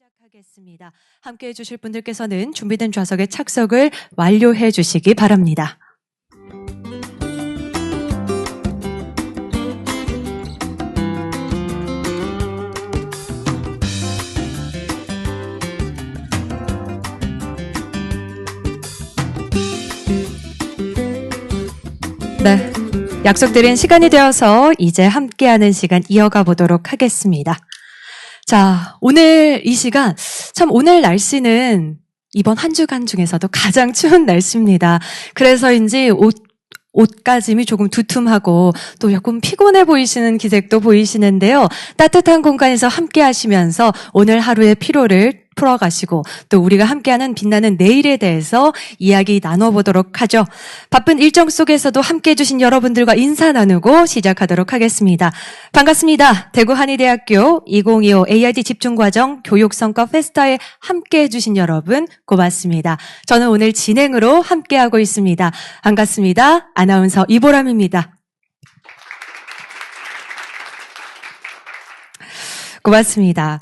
시작하겠습니다. 함께해 주실 분들께서는 준비된 좌석에 착석을 완료해 주시기 바랍니다. 네, 약속드린 시간이 되어서 이제 함께하는 시간 이어가 보도록 하겠습니다. 자, 오늘 이 시간, 참 오늘 날씨는 이번 한 주간 중에서도 가장 추운 날씨입니다. 그래서인지 옷가짐이 조금 두툼하고 또 조금 피곤해 보이시는 기색도 보이시는데요. 따뜻한 공간에서 함께 하시면서 오늘 하루의 피로를 풀어가시고 또 우리가 함께하는 빛나는 내일에 대해서 이야기 나눠보도록 하죠. 바쁜 일정 속에서도 함께해 주신 여러분들과 인사 나누고 시작하도록 하겠습니다. 반갑습니다. 대구 한의대학교 2025 AID 집중과정 교육성과 페스타에 함께해 주신 여러분 고맙습니다. 저는 오늘 진행으로 함께하고 있습니다. 반갑습니다. 아나운서 이보람입니다. 고맙습니다.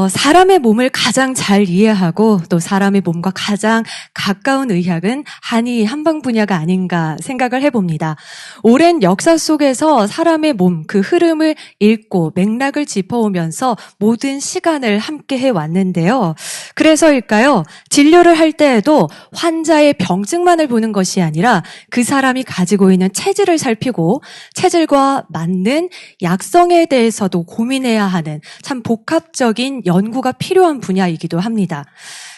사람의 몸을 가장 잘 이해하고 또 사람의 몸과 가장 가까운 의학은 한의 한방 분야가 아닌가 생각을 해봅니다. 오랜 역사 속에서 사람의 몸 그 흐름을 읽고 맥락을 짚어오면서 모든 시간을 함께 해왔는데요. 그래서일까요? 진료를 할 때에도 환자의 병증만을 보는 것이 아니라 그 사람이 가지고 있는 체질을 살피고 체질과 맞는 약성에 대해서도 고민해야 하는 참 복합적인 연구가 필요한 분야이기도 합니다.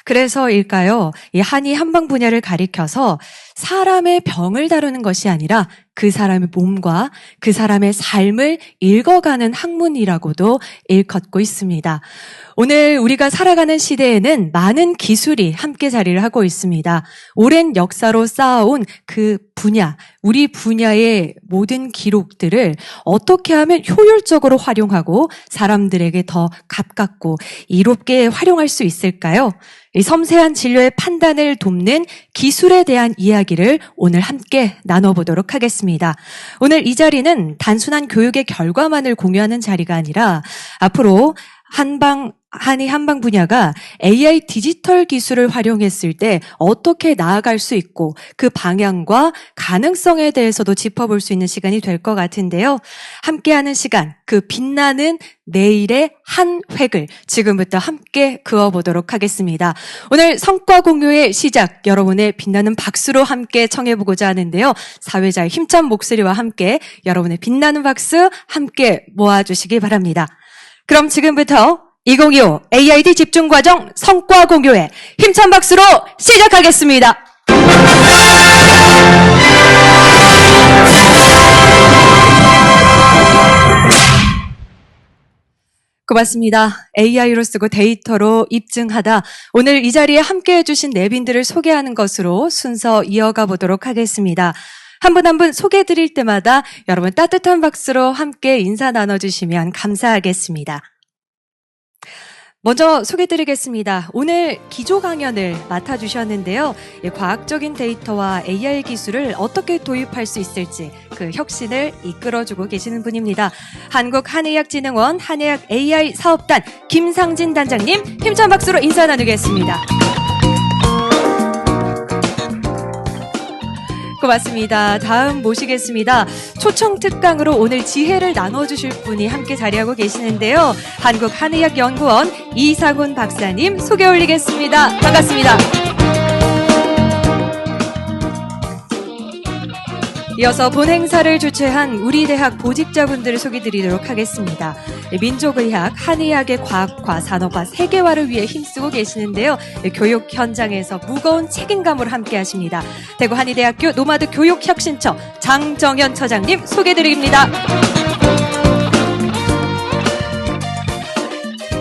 그래서일까요? 이 한의 한방 분야를 가리켜서 사람의 병을 다루는 것이 아니라 그 사람의 몸과 그 사람의 삶을 읽어가는 학문이라고도 일컫고 있습니다. 오늘 우리가 살아가는 시대에는 많은 기술이 함께 자리를 하고 있습니다. 오랜 역사로 쌓아온 그 분야, 우리 분야의 모든 기록들을 어떻게 하면 효율적으로 활용하고 사람들에게 더 가깝고 이롭게 활용할 수 있을까요? 이 섬세한 진료의 판단을 돕는 기술에 대한 이야기를 오늘 함께 나눠보도록 하겠습니다. 오늘 이 자리는 단순한 교육의 결과만을 공유하는 자리가 아니라 앞으로 한의 한방 분야가 AI 디지털 기술을 활용했을 때 어떻게 나아갈 수 있고 그 방향과 가능성에 대해서도 짚어볼 수 있는 시간이 될 것 같은데요. 함께하는 시간, 그 빛나는 내일의 한 획을 지금부터 함께 그어보도록 하겠습니다. 오늘 성과 공유의 시작, 여러분의 빛나는 박수로 함께 청해보고자 하는데요. 사회자의 힘찬 목소리와 함께 여러분의 빛나는 박수 함께 모아주시기 바랍니다. 그럼 지금부터 2025 AID 집중과정 성과 공유회 힘찬 박수로 시작하겠습니다. 고맙습니다. AI로 쓰고 데이터로 입증하다. 오늘 이 자리에 함께해 주신 내빈들을 소개하는 것으로 순서 이어가 보도록 하겠습니다. 한 분 한 분 소개해 드릴 때마다 여러분 따뜻한 박수로 함께 인사 나눠주시면 감사하겠습니다. 먼저 소개드리겠습니다. 오늘 기조 강연을 맡아주셨는데요. 과학적인 데이터와 AI 기술을 어떻게 도입할 수 있을지 그 혁신을 이끌어주고 계시는 분입니다. 한국한의학진흥원 한의학 AI 사업단 김상진 단장님 힘찬 박수로 인사 나누겠습니다. 고맙습니다. 다음 모시겠습니다. 초청 특강으로 오늘 지혜를 나눠주실 분이 함께 자리하고 계시는데요. 한국한의학연구원 이상훈 박사님 소개 올리겠습니다. 반갑습니다. 이어서 본 행사를 주최한 우리 대학 보직자분들을 소개드리도록 하겠습니다. 민족의학, 한의학의 과학화, 산업화, 세계화를 위해 힘쓰고 계시는데요. 교육 현장에서 무거운 책임감으로 함께 하십니다. 대구 한의대학교 노마드 교육혁신처 장정현 처장님 소개드립니다.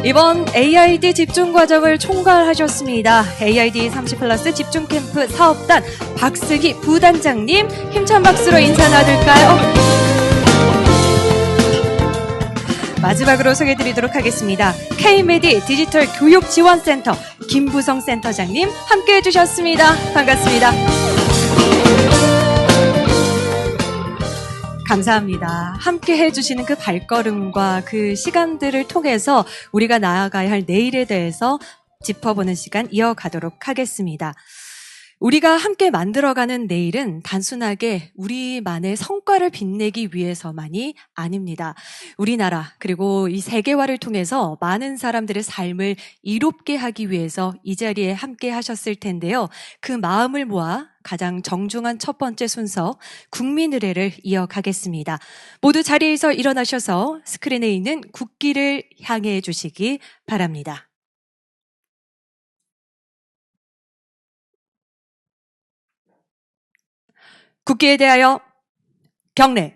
이번 AID 집중과정을 총괄하셨습니다. AID 30플러스 집중캠프 사업단 박슬기 부단장님 힘찬 박수로 인사 나눌까요? 마지막으로 소개해드리도록 하겠습니다. K-메디 디지털 교육지원센터 김부성 센터장님 함께해 주셨습니다. 반갑습니다. 감사합니다. 함께 해주시는 그 발걸음과 그 시간들을 통해서 우리가 나아가야 할 내일에 대해서 짚어보는 시간 이어가도록 하겠습니다. 우리가 함께 만들어가는 내일은 단순하게 우리만의 성과를 빛내기 위해서만이 아닙니다. 우리나라 그리고 이 세계화를 통해서 많은 사람들의 삶을 이롭게 하기 위해서 이 자리에 함께 하셨을 텐데요. 그 마음을 모아 가장 정중한 첫 번째 순서 국민의례를 이어가겠습니다. 모두 자리에서 일어나셔서 스크린에 있는 국기를 향해 주시기 바랍니다. 국기에 대하여 경례.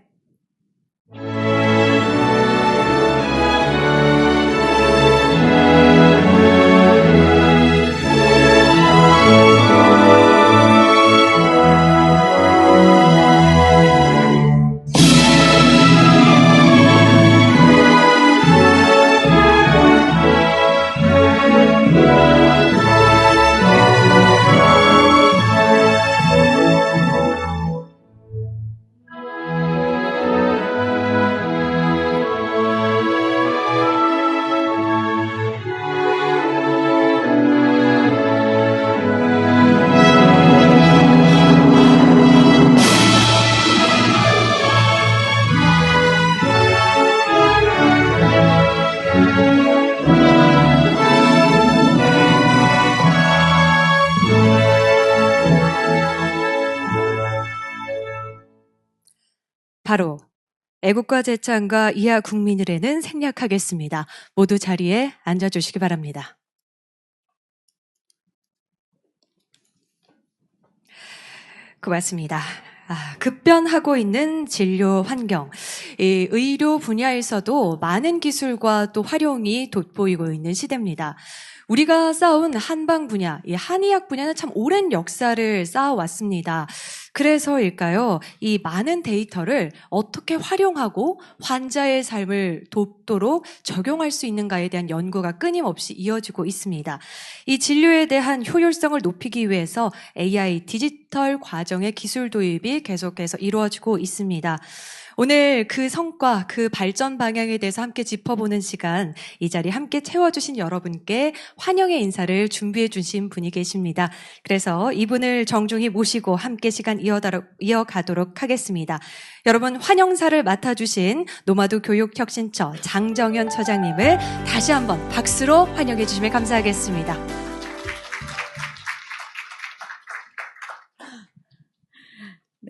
바로 애국가 제창과 이하 국민의례는 생략하겠습니다. 모두 자리에 앉아주시기 바랍니다. 고맙습니다. 급변하고 있는 진료 환경, 이 의료 분야에서도 많은 기술과 또 활용이 돋보이고 있는 시대입니다. 우리가 쌓아온 한방 분야, 이 한의학 분야는 참 오랜 역사를 쌓아왔습니다. 그래서일까요? 이 많은 데이터를 어떻게 활용하고 환자의 삶을 돕도록 적용할 수 있는가에 대한 연구가 끊임없이 이어지고 있습니다. 이 진료에 대한 효율성을 높이기 위해서 AI 디지털 과정의 기술 도입이 계속해서 이루어지고 있습니다. 오늘 그 성과, 그 발전 방향에 대해서 함께 짚어보는 시간, 이 자리 함께 채워주신 여러분께 환영의 인사를 준비해 주신 분이 계십니다. 그래서 이분을 정중히 모시고 함께 시간 이어가도록 하겠습니다. 여러분, 환영사를 맡아주신 노마도 교육혁신처 장정현 처장님을 다시 한번 박수로 환영해 주시면 감사하겠습니다.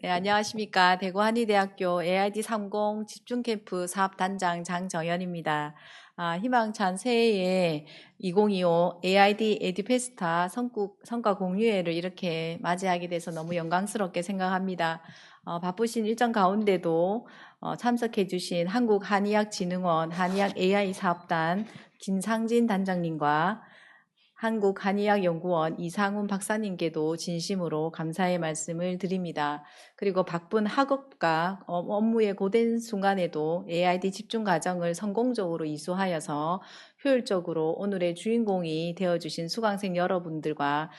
네, 안녕하십니까. 대구 한의대학교 AID 30 집중캠프 사업단장 장정연입니다. 희망찬 새해에 2025 AID 에듀페스타 성과 공유회를 이렇게 맞이하게 돼서 너무 영광스럽게 생각합니다. 바쁘신 일정 가운데도 참석해 주신 한국한의학진흥원 한의학 AI 사업단 김상진 단장님과 한국한의학연구원 이상훈 박사님께도 진심으로 감사의 말씀을 드립니다. 그리고 바쁜 학업과 업무의 고된 순간에도 AID 집중 과정을 성공적으로 이수하여서 효율적으로 오늘의 주인공이 되어주신 수강생 여러분들과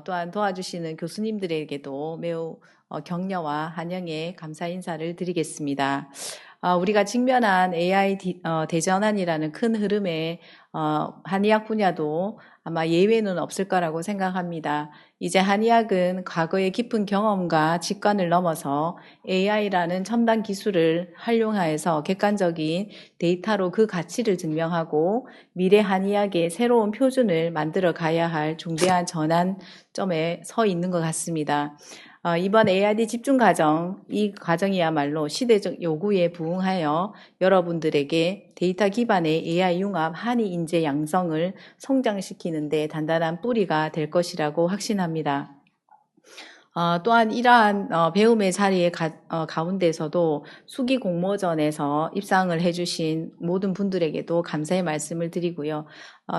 또한 도와주시는 교수님들에게도 매우 격려와 환영의 감사 인사를 드리겠습니다. 우리가 직면한 AI 대전환이라는 큰 흐름에 한의학 분야도 아마 예외는 없을 거라고 생각합니다. 이제 한의학은 과거의 깊은 경험과 직관을 넘어서 AI라는 첨단 기술을 활용하여서 객관적인 데이터로 그 가치를 증명하고 미래 한의학의 새로운 표준을 만들어 가야 할 중대한 전환점에 서 있는 것 같습니다. 이번 AID 집중 과정, 이 과정이야말로 시대적 요구에 부응하여 여러분들에게 데이터 기반의 AI 융합 한의 인재 양성을 성장시키는 데 단단한 뿌리가 될 것이라고 확신합니다. 또한 이러한 배움의 자리에 가운데서도 수기 공모전에서 입상을 해주신 모든 분들에게도 감사의 말씀을 드리고요.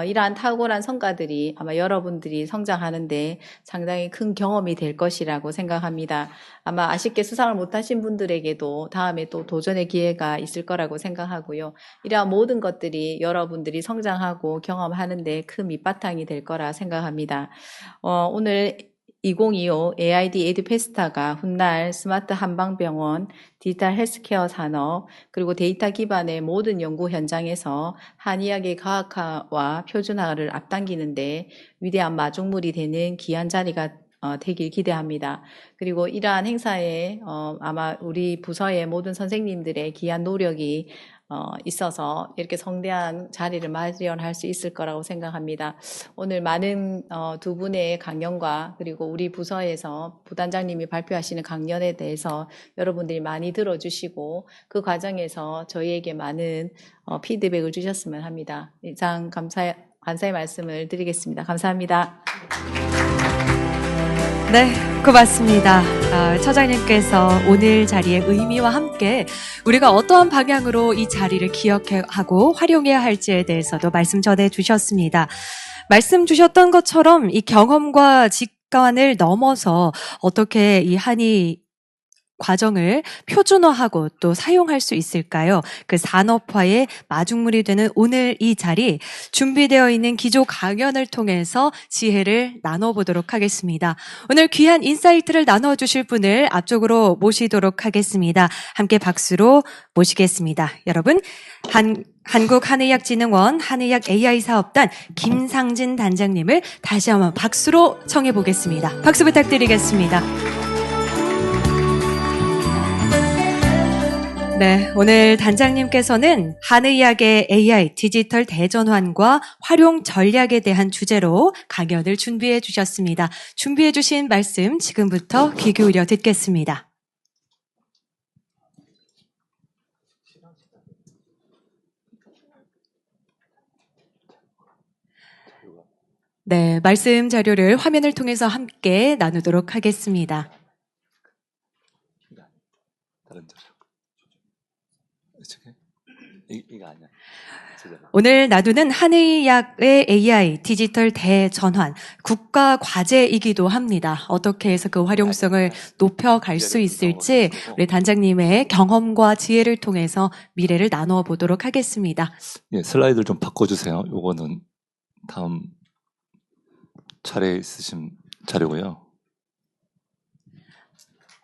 이러한 탁월한 성과들이 아마 여러분들이 성장하는데 상당히 큰 경험이 될 것이라고 생각합니다. 아마 아쉽게 수상을 못하신 분들에게도 다음에 또 도전의 기회가 있을 거라고 생각하고요. 이러한 모든 것들이 여러분들이 성장하고 경험하는데 큰 밑바탕이 될 거라 생각합니다. 오늘 2025 AID 에듀페스타가 훗날 스마트 한방병원, 디지털 헬스케어 산업, 그리고 데이터 기반의 모든 연구 현장에서 한의학의 과학화와 표준화를 앞당기는데 위대한 마중물이 되는 귀한 자리가 되길 기대합니다. 그리고 이러한 행사에 아마 우리 부서의 모든 선생님들의 귀한 노력이 있어서 이렇게 성대한 자리를 마련할 수 있을 거라고 생각합니다. 오늘 많은 두 분의 강연과 그리고 우리 부서에서 부단장님이 발표하시는 강연에 대해서 여러분들이 많이 들어주시고 그 과정에서 저희에게 많은 피드백을 주셨으면 합니다. 이상 감사의 말씀을 드리겠습니다. 감사합니다. 네, 고맙습니다. 처장님께서 오늘 자리의 의미와 함께 우리가 어떠한 방향으로 이 자리를 기억하고 활용해야 할지에 대해서도 말씀 전해 주셨습니다. 말씀 주셨던 것처럼 이 경험과 직관을 넘어서 어떻게 이 한의 과정을 표준화하고 또 사용할 수 있을까요? 그 산업화의 마중물이 되는 오늘 이 자리, 준비되어 있는 기조 강연을 통해서 지혜를 나눠보도록 하겠습니다. 오늘 귀한 인사이트를 나눠주실 분을 앞쪽으로 모시도록 하겠습니다. 함께 박수로 모시겠습니다. 여러분, 한국한의학진흥원 한의학 AI 사업단 김상진 단장님을 다시 한번 박수로 청해 보겠습니다. 박수 부탁드리겠습니다. 네, 오늘 단장님께서는 한의학의 AI 디지털 대전환과 활용 전략에 대한 주제로 강연을 준비해 주셨습니다. 준비해 주신 말씀 지금부터 귀 기울여 듣겠습니다. 네, 말씀 자료를 화면을 통해서 함께 나누도록 하겠습니다. 다른 자료. 이거 아니야. 오늘 나누는 한의학의 AI 디지털 대전환 국가 과제이기도 합니다. 어떻게 해서 그 활용성을 높여갈 수 있을지 우리 단장님의 경험과 지혜를 통해서 미래를 나누어 보도록 하겠습니다. 예, 슬라이드를 좀 바꿔주세요. 요거는 다음 차례에 있으신 자료고요.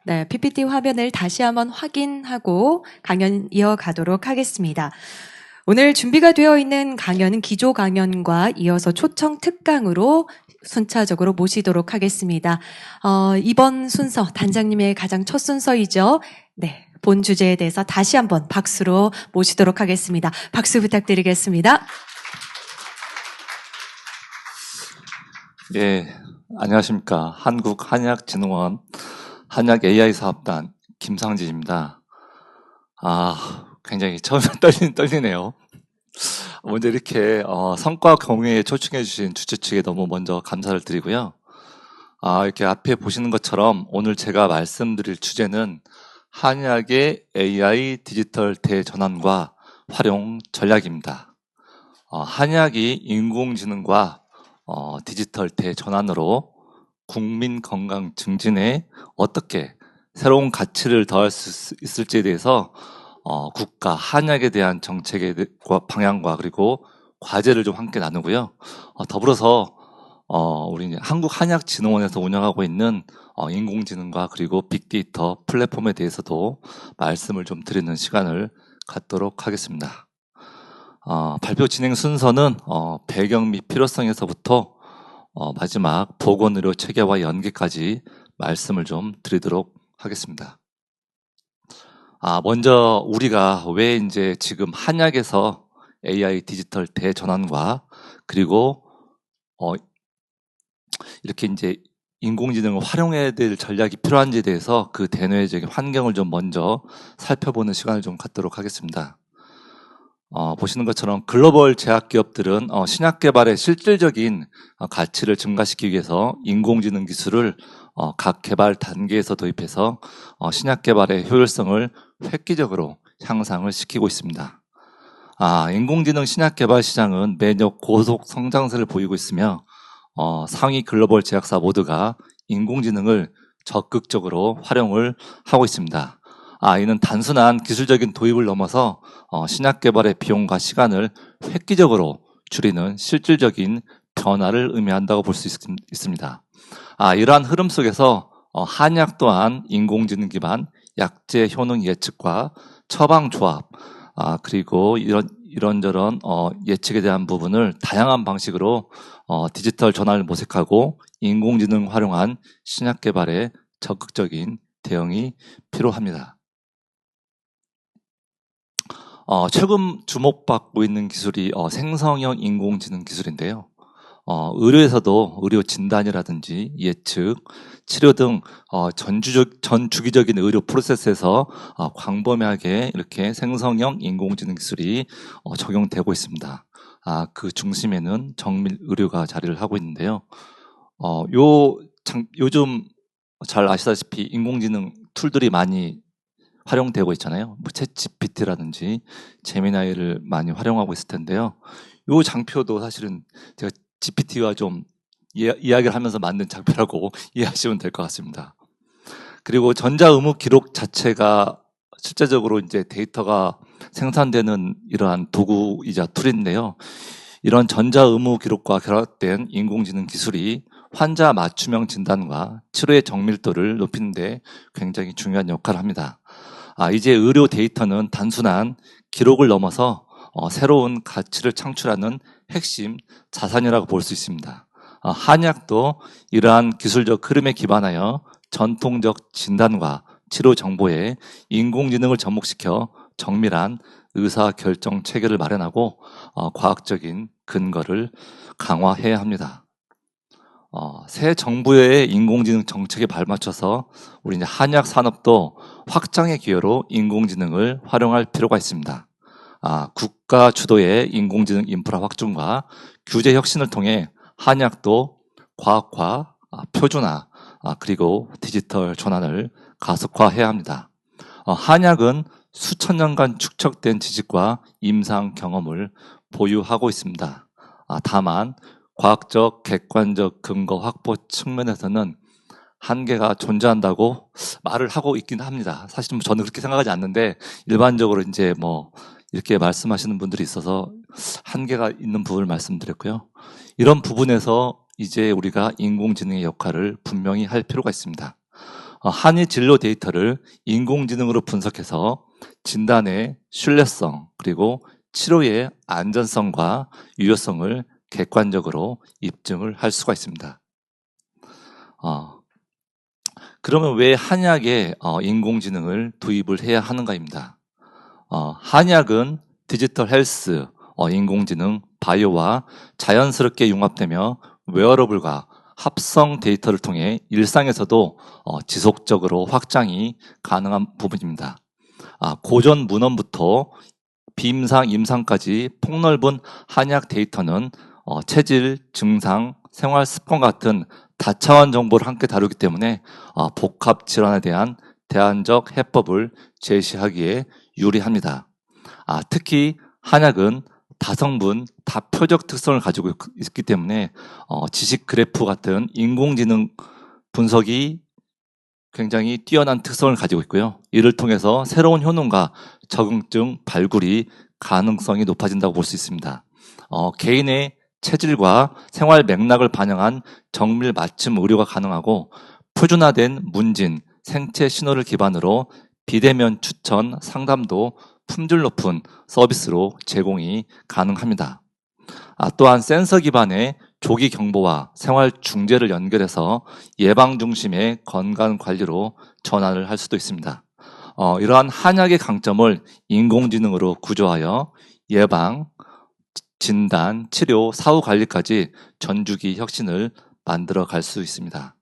네, PPT 화면을 다시 한번 확인하고 강연 이어가도록 하겠습니다. 오늘 준비가 되어 있는 강연은 기조 강연과 이어서 초청 특강으로 순차적으로 모시도록 하겠습니다. 이번 순서, 단장님의 가장 첫 순서이죠. 네, 본 주제에 대해서 다시 한번 박수로 모시도록 하겠습니다. 박수 부탁드리겠습니다. 예, 안녕하십니까. 한국한의학진흥원 한의학 AI 사업단 김상진입니다. 굉장히 처음에 떨리네요. 먼저 이렇게 성과 공유에 초청해 주신 주최 측에 너무 먼저 감사를 드리고요. 이렇게 앞에 보시는 것처럼 오늘 제가 말씀드릴 주제는 한의학의 AI 디지털 대전환과 활용 전략입니다. 한의학이 인공지능과 디지털 대전환으로 국민 건강 증진에 어떻게 새로운 가치를 더할 수 있을지에 대해서 국가 한약에 대한 정책의 방향과 그리고 과제를 좀 함께 나누고요. 더불어서 우리 한국한의학진흥원에서 운영하고 있는 인공지능과 그리고 빅데이터 플랫폼에 대해서도 말씀을 좀 드리는 시간을 갖도록 하겠습니다. 발표 진행 순서는 배경 및 필요성에서부터 마지막 보건의료 체계와 연계까지 말씀을 좀 드리도록 하겠습니다. 먼저 우리가 왜 이제 지금 한약에서 AI 디지털 대전환과 그리고 이렇게 이제 인공지능을 활용해야 될 전략이 필요한지에 대해서 그 대내적인 환경을 좀 먼저 살펴보는 시간을 좀 갖도록 하겠습니다. 보시는 것처럼 글로벌 제약기업들은 신약 개발의 실질적인 가치를 증가시키기 위해서 인공지능 기술을 각 개발 단계에서 도입해서 신약 개발의 효율성을 획기적으로 향상을 시키고 있습니다. 인공지능 신약 개발 시장은 매년 고속 성장세를 보이고 있으며 상위 글로벌 제약사 모두가 인공지능을 적극적으로 활용을 하고 있습니다. 이는 단순한 기술적인 도입을 넘어서 신약 개발의 비용과 시간을 획기적으로 줄이는 실질적인 변화를 의미한다고 볼 수 있습니다. 이러한 흐름 속에서 한약 또한 인공지능 기반 약제 효능 예측과 처방 조합, 그리고 이런저런 예측에 대한 부분을 다양한 방식으로 디지털 전환을 모색하고 인공지능 활용한 신약 개발에 적극적인 대응이 필요합니다. 최근 주목받고 있는 기술이 생성형 인공지능 기술인데요. 의료에서도 의료 진단이라든지 예측, 치료 등 전 주기적인 의료 프로세스에서 광범위하게 이렇게 생성형 인공지능 기술이 적용되고 있습니다. 그 중심에는 정밀 의료가 자리를 하고 있는데요. 요즘 잘 아시다시피 인공지능 툴들이 많이 활용되고 있잖아요. 뭐 챗GPT라든지 제미나이를 많이 활용하고 있을 텐데요. 요 장표도 사실은 제가 GPT와 좀 이야기를 하면서 만든 장표라고 이해하시면 될 것 같습니다. 그리고 전자의무 기록 자체가 실제적으로 이제 데이터가 생산되는 이러한 도구이자 툴인데요. 이런 전자의무 기록과 결합된 인공지능 기술이 환자 맞춤형 진단과 치료의 정밀도를 높이는 데 굉장히 중요한 역할을 합니다. 이제 의료 데이터는 단순한 기록을 넘어서 새로운 가치를 창출하는 핵심 자산이라고 볼 수 있습니다. 한약도 이러한 기술적 흐름에 기반하여 전통적 진단과 치료 정보에 인공지능을 접목시켜 정밀한 의사결정 체계를 마련하고 과학적인 근거를 강화해야 합니다. 새 정부의 인공지능 정책에 발맞춰서 우리 이제 한약 산업도 확장의 기회로 인공지능을 활용할 필요가 있습니다. 국가 주도의 인공지능 인프라 확충과 규제 혁신을 통해 한약도 과학화, 표준화, 그리고 디지털 전환을 가속화해야 합니다. 한약은 수천 년간 축적된 지식과 임상 경험을 보유하고 있습니다. 다만 과학적, 객관적 근거 확보 측면에서는 한계가 존재한다고 말을 하고 있긴 합니다. 사실 저는 그렇게 생각하지 않는데 일반적으로 이제 뭐 이렇게 말씀하시는 분들이 있어서 한계가 있는 부분을 말씀드렸고요. 이런 부분에서 이제 우리가 인공지능의 역할을 분명히 할 필요가 있습니다. 한의 진료 데이터를 인공지능으로 분석해서 진단의 신뢰성 그리고 치료의 안전성과 유효성을 객관적으로 입증을 할 수가 있습니다. 그러면 왜 한약에 인공지능을 도입을 해야 하는가입니다. 한약은 디지털 헬스, 인공지능, 바이오와 자연스럽게 융합되며 웨어러블과 합성 데이터를 통해 일상에서도 지속적으로 확장이 가능한 부분입니다. 고전 문헌부터 비임상, 임상까지 폭넓은 한약 데이터는 체질, 증상, 생활 습관 같은 다차원 정보를 함께 다루기 때문에 복합 질환에 대한 대안적 해법을 제시하기에 유리합니다. 특히 한약은 다성분, 다표적 특성을 가지고 있기 때문에 지식 그래프 같은 인공지능 분석이 굉장히 뛰어난 특성을 가지고 있고요. 이를 통해서 새로운 효능과 적응증 발굴이 가능성이 높아진다고 볼 수 있습니다. 개인의 체질과 생활 맥락을 반영한 정밀 맞춤 의료가 가능하고 표준화된 문진, 생체 신호를 기반으로 비대면 추천, 상담도 품질 높은 서비스로 제공이 가능합니다. 또한 센서 기반의 조기 경보와 생활 중재를 연결해서 예방 중심의 건강 관리로 전환을 할 수도 있습니다. 이러한 한약의 강점을 인공지능으로 구조하여 예방, 진단, 치료, 사후 관리까지 전주기 혁신을 만들어 갈 수 있습니다.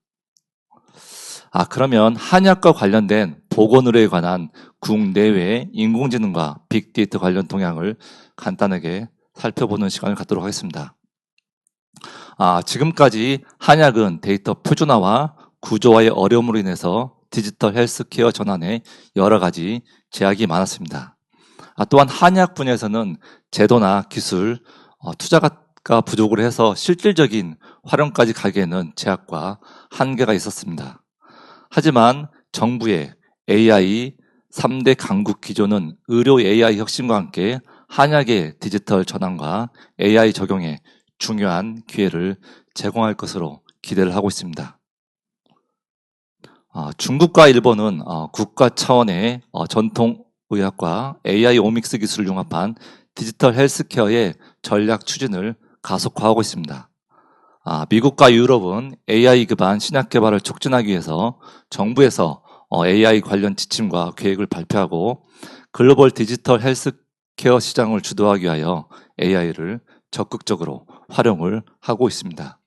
그러면 한약과 관련된 보건의료에 관한 국내외 인공지능과 빅데이터 관련 동향을 간단하게 살펴보는 시간을 갖도록 하겠습니다. 지금까지 한약은 데이터 표준화와 구조화의 어려움으로 인해서 디지털 헬스케어 전환에 여러 가지 제약이 많았습니다. 또한 한약 분야에서는 제도나 기술, 투자가 부족을 해서 실질적인 활용까지 가기에는 제약과 한계가 있었습니다. 하지만 정부의 AI 3대 강국 기조는 의료 AI 혁신과 함께 한약의 디지털 전환과 AI 적용에 중요한 기회를 제공할 것으로 기대를 하고 있습니다. 중국과 일본은 국가 차원의 전통 의학과 AI 오믹스 기술을 융합한 디지털 헬스케어의 전략 추진을 가속화하고 있습니다. 미국과 유럽은 AI 기반 신약 개발을 촉진하기 위해서 정부에서 AI 관련 지침과 계획을 발표하고 글로벌 디지털 헬스케어 시장을 주도하기 위하여 AI를 적극적으로 활용을 하고 있습니다.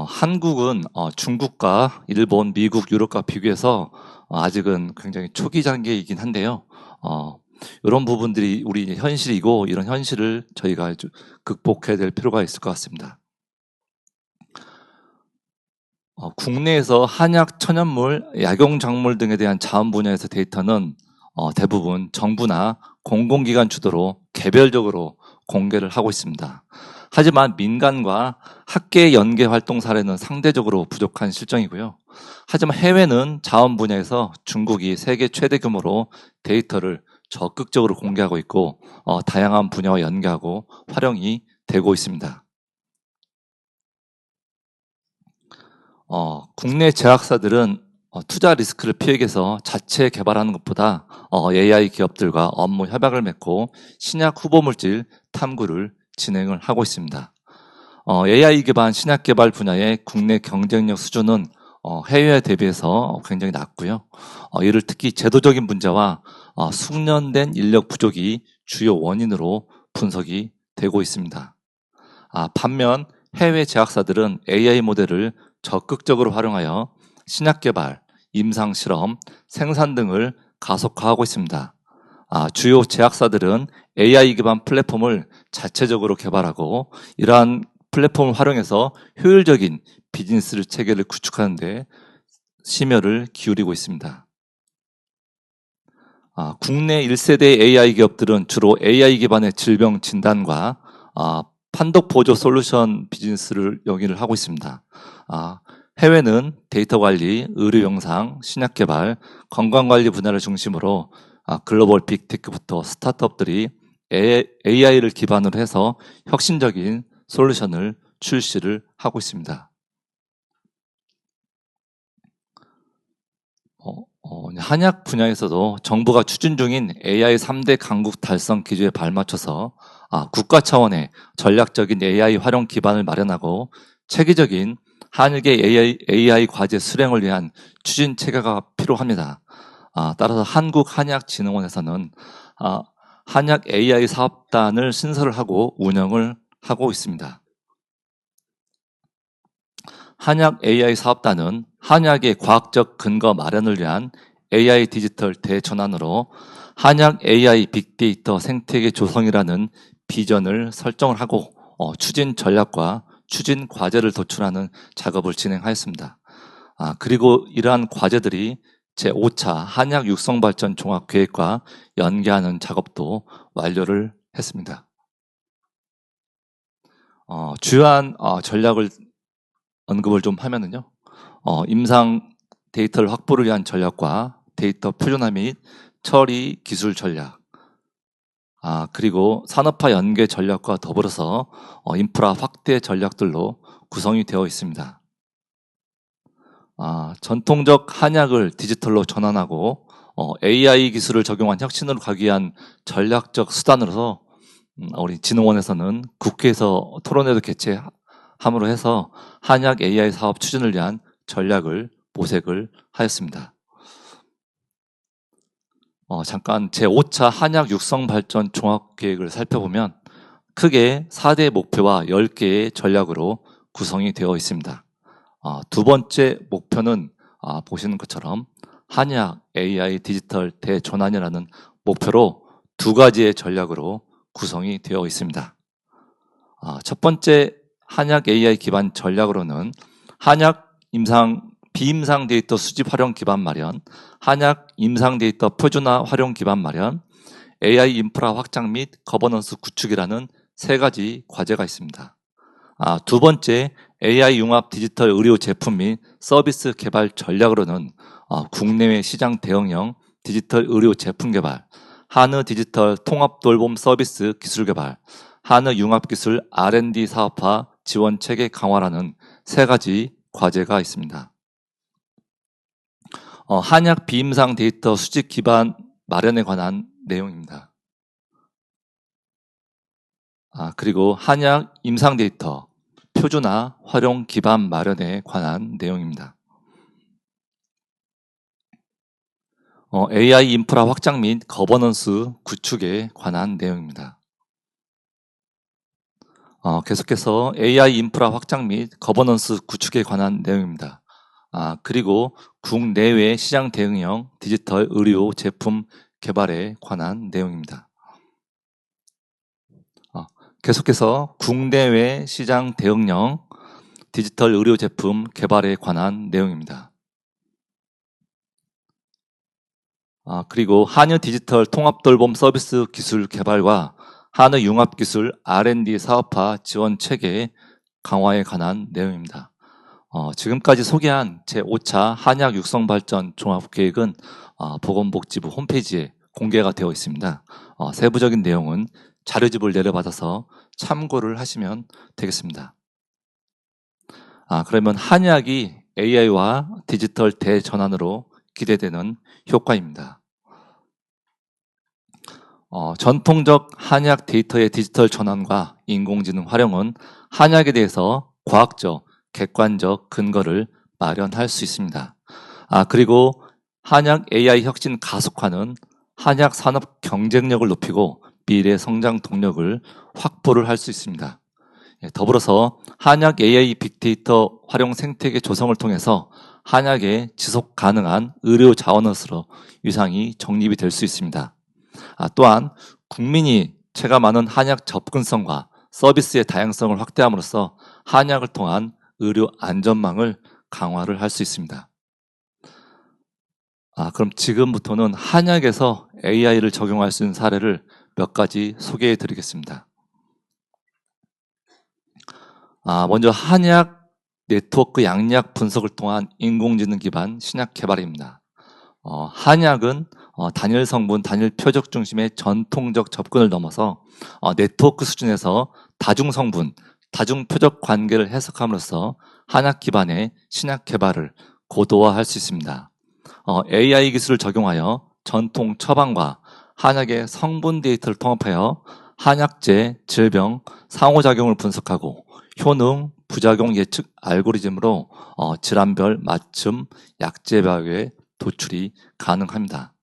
한국은 중국과 일본, 미국, 유럽과 비교해서 아직은 굉장히 초기 단계이긴 한데요. 이런 부분들이 우리 현실이고 이런 현실을 저희가 극복해야 될 필요가 있을 것 같습니다. 국내에서 한약, 천연물, 약용작물 등에 대한 자원 분야에서 데이터는 대부분 정부나 공공기관 주도로 개별적으로 공개를 하고 있습니다. 하지만 민간과 학계 연계 활동 사례는 상대적으로 부족한 실정이고요. 하지만 해외는 자원 분야에서 중국이 세계 최대 규모로 데이터를 적극적으로 공개하고 있고 다양한 분야와 연계하고 활용이 되고 있습니다. 국내 제약사들은 투자 리스크를 피해서 자체 개발하는 것보다 AI 기업들과 업무 협약을 맺고 신약 후보물질 탐구를 진행을 하고 있습니다. AI 기반 신약 개발 분야의 국내 경쟁력 수준은 해외에 대비해서 굉장히 낮고요. 이를 특히 제도적인 문제와 숙련된 인력 부족이 주요 원인으로 분석이 되고 있습니다. 반면 해외 제약사들은 AI 모델을 적극적으로 활용하여 신약 개발, 임상 실험, 생산 등을 가속화하고 있습니다. 주요 제약사들은 AI 기반 플랫폼을 자체적으로 개발하고 이러한 플랫폼을 활용해서 효율적인 비즈니스 체계를 구축하는 데 심혈을 기울이고 있습니다. 국내 1세대 AI 기업들은 주로 AI 기반의 질병 진단과 판독 보조 솔루션 비즈니스를 영위를 하고 있습니다. 해외는 데이터 관리, 의료 영상, 신약 개발, 건강 관리 분야를 중심으로 글로벌 빅테크부터 스타트업들이 AI를 기반으로 해서 혁신적인 솔루션을 출시를 하고 있습니다. 한약 분야에서도 정부가 추진 중인 AI 3대 강국 달성 기조에 발맞춰서 국가 차원의 전략적인 AI 활용 기반을 마련하고 체계적인 한국의 AI 과제 수행을 위한 추진 체계가 필요합니다. 따라서 한국한약진흥원에서는 한약 AI 사업단을 신설을 하고 운영을 하고 있습니다. 한약 AI 사업단은 한약의 과학적 근거 마련을 위한 AI 디지털 대전환으로 한약 AI 빅데이터 생태계 조성이라는 비전을 설정을 하고 추진 전략과 추진 과제를 도출하는 작업을 진행하였습니다. 그리고 이러한 과제들이 제5차 한약 육성발전 종합계획과 연계하는 작업도 완료를 했습니다. 주요한 전략을 언급을 좀 하면은요, 임상 데이터를 확보를 위한 전략과 데이터 표준화 및 처리 기술 전략, 그리고 산업화 연계 전략과 더불어서 인프라 확대 전략들로 구성이 되어 있습니다. 전통적 한약을 디지털로 전환하고 AI 기술을 적용한 혁신으로 가기 위한 전략적 수단으로서 우리 진흥원에서는 국회에서 토론회도 개최함으로 해서 한약 AI 사업 추진을 위한 전략을 모색을 하였습니다. 잠깐 제5차 한약 육성 발전 종합계획을 살펴보면 크게 4대 목표와 10개의 전략으로 구성이 되어 있습니다. 두 번째 목표는 보시는 것처럼 한약 AI 디지털 대전환이라는 목표로 두 가지의 전략으로 구성이 되어 있습니다. 첫 번째 한약 AI 기반 전략으로는 한약 비임상 데이터 수집 활용 기반 마련, 한약 임상 데이터 표준화 활용 기반 마련, AI 인프라 확장 및 거버넌스 구축이라는 세 가지 과제가 있습니다. 두 번째 AI 융합 디지털 의료 제품 및 서비스 개발 전략으로는 국내외 시장 대응형 디지털 의료 제품 개발, 한의 디지털 통합 돌봄 서비스 기술 개발, 한의 융합기술 R&D 사업화 지원 체계 강화라는 세 가지 과제가 있습니다. 한약 비임상 데이터 수집 기반 마련에 관한 내용입니다. 그리고 한약 임상 데이터 표준화 활용 기반 마련에 관한 내용입니다. AI 인프라 확장 및 거버넌스 구축에 관한 내용입니다. 계속해서 AI 인프라 확장 및 거버넌스 구축에 관한 내용입니다. 그리고 국내외 시장 대응형 디지털 의료 제품 개발에 관한 내용입니다. 계속해서 국내외 시장 대응형 디지털 의료 제품 개발에 관한 내용입니다. 그리고 한의 디지털 통합 돌봄 서비스 기술 개발과 한의 융합기술 R&D 사업화 지원 체계 강화에 관한 내용입니다. 지금까지 소개한 제5차 한약 육성 발전 종합계획은 보건복지부 홈페이지에 공개가 되어 있습니다. 세부적인 내용은 자료집을 내려받아서 참고를 하시면 되겠습니다. 그러면 한약이 AI와 디지털 대전환으로 기대되는 효과입니다. 전통적 한약 데이터의 디지털 전환과 인공지능 활용은 한약에 대해서 과학적, 객관적 근거를 마련할 수 있습니다. 그리고 한약 AI 혁신 가속화는 한약 산업 경쟁력을 높이고 미래 성장 동력을 확보를 할 수 있습니다. 더불어서 한약 AI 빅데이터 활용 생태계 조성을 통해서 한약의 지속 가능한 의료 자원으로 위상이 정립이 될 수 있습니다. 또한 국민이 체감하는 한약 접근성과 서비스의 다양성을 확대함으로써 한약을 통한 의료 안전망을 강화를 할 수 있습니다. 그럼 지금부터는 한약에서 AI를 적용할 수 있는 사례를 몇 가지 소개해 드리겠습니다. 먼저 한약 네트워크 양약 분석을 통한 인공지능 기반 신약 개발입니다. 한약은 단일 성분, 단일 표적 중심의 전통적 접근을 넘어서 네트워크 수준에서 다중 성분, 다중 표적 관계를 해석함으로써 한약 기반의 신약 개발을 고도화할 수 있습니다. AI 기술을 적용하여 전통 처방과 한약의 성분 데이터를 통합하여 한약재, 질병, 상호작용을 분석하고 효능, 부작용 예측 알고리즘으로 질환별 맞춤 약재별의 도출이 가능합니다.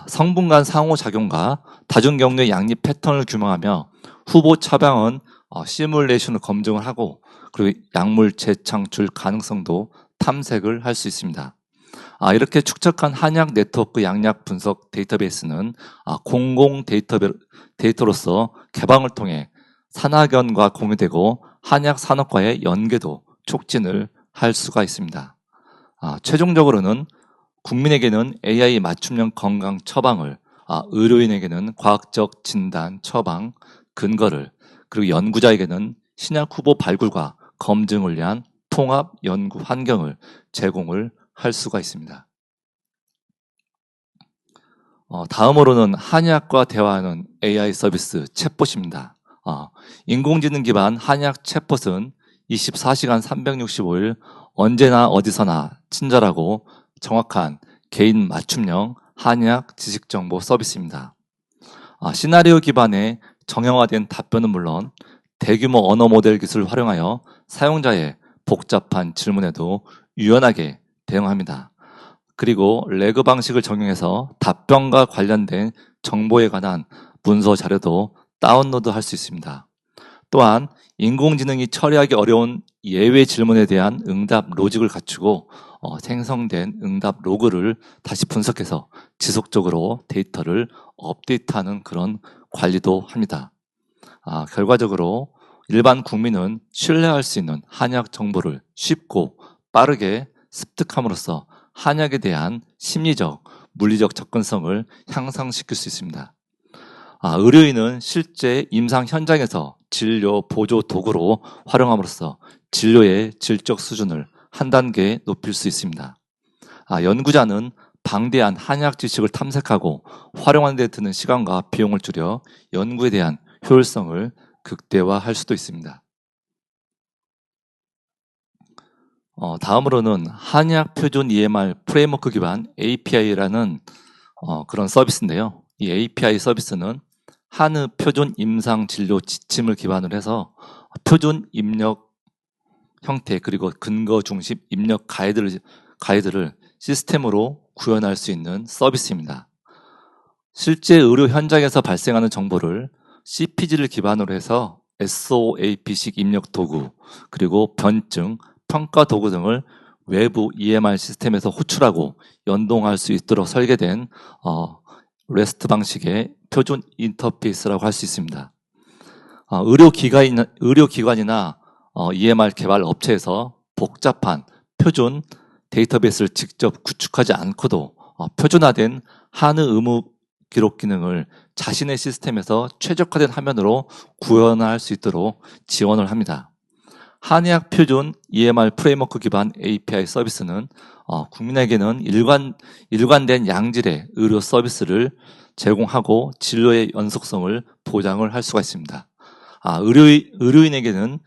성분 간 상호작용과 다중 경로의 양립 패턴을 규명하며 후보 처방은 시뮬레이션을 검증을 하고 그리고 약물 재창출 가능성도 탐색을 할 수 있습니다. 이렇게 축적한 한약 네트워크 양약 분석 데이터베이스는 공공 데이터로서 개방을 통해 산학연과 공유되고 한약 산업과의 연계도 촉진을 할 수가 있습니다. 최종적으로는 국민에게는 AI 맞춤형 건강 처방을, 의료인에게는 과학적 진단, 처방, 근거를, 그리고 연구자에게는 신약 후보 발굴과 검증을 위한 통합 연구 환경을 제공을 할 수가 있습니다. 다음으로는 한약과 대화하는 AI 서비스 챗봇입니다. 인공지능 기반 한약 챗봇은 24시간 365일 언제나 어디서나 친절하고 정확한 개인 맞춤형 한약 지식정보 서비스입니다. 시나리오 기반의 정형화된 답변은 물론 대규모 언어 모델 기술을 활용하여 사용자의 복잡한 질문에도 유연하게 대응합니다. 그리고 레그 방식을 적용해서 답변과 관련된 정보에 관한 문서 자료도 다운로드 할 수 있습니다. 또한 인공지능이 처리하기 어려운 예외 질문에 대한 응답 로직을 갖추고 생성된 응답 로그를 다시 분석해서 지속적으로 데이터를 업데이트하는 그런 관리도 합니다. 결과적으로 일반 국민은 신뢰할 수 있는 한약 정보를 쉽고 빠르게 습득함으로써 한약에 대한 심리적, 물리적 접근성을 향상시킬 수 있습니다. 의료인은 실제 임상 현장에서 진료 보조 도구로 활용함으로써 진료의 질적 수준을 한 단계 높일 수 있습니다. 연구자는 방대한 한약 지식을 탐색하고 활용하는 데 드는 시간과 비용을 줄여 연구에 대한 효율성을 극대화할 수도 있습니다. 다음으로는 한의학 표준 EMR 프레임워크 기반 API라는 그런 서비스인데요. 이 API 서비스는 한의 표준 임상 진료 지침을 기반으로 해서 표준 입력 형태 그리고 근거 중심 입력 가이드를 시스템으로 구현할 수 있는 서비스입니다. 실제 의료 현장에서 발생하는 정보를 CPG를 기반으로 해서 SOAP식 입력 도구, 그리고 변증, 평가 도구 등을 외부 EMR 시스템에서 호출하고 연동할 수 있도록 설계된 REST 방식의 표준 인터페이스라고 할 수 있습니다. 의료기관이나 EMR 개발 업체에서 복잡한 표준 데이터베이스를 직접 구축하지 않고도 표준화된 한의 의무 기록 기능을 자신의 시스템에서 최적화된 화면으로 구현할 수 있도록 지원을 합니다. 한의학 표준 EMR 프레임워크 기반 API 서비스는 국민에게는 일관된 양질의 의료 서비스를 제공하고 진료의 연속성을 보장을 할 수가 있습니다. 의료인에게는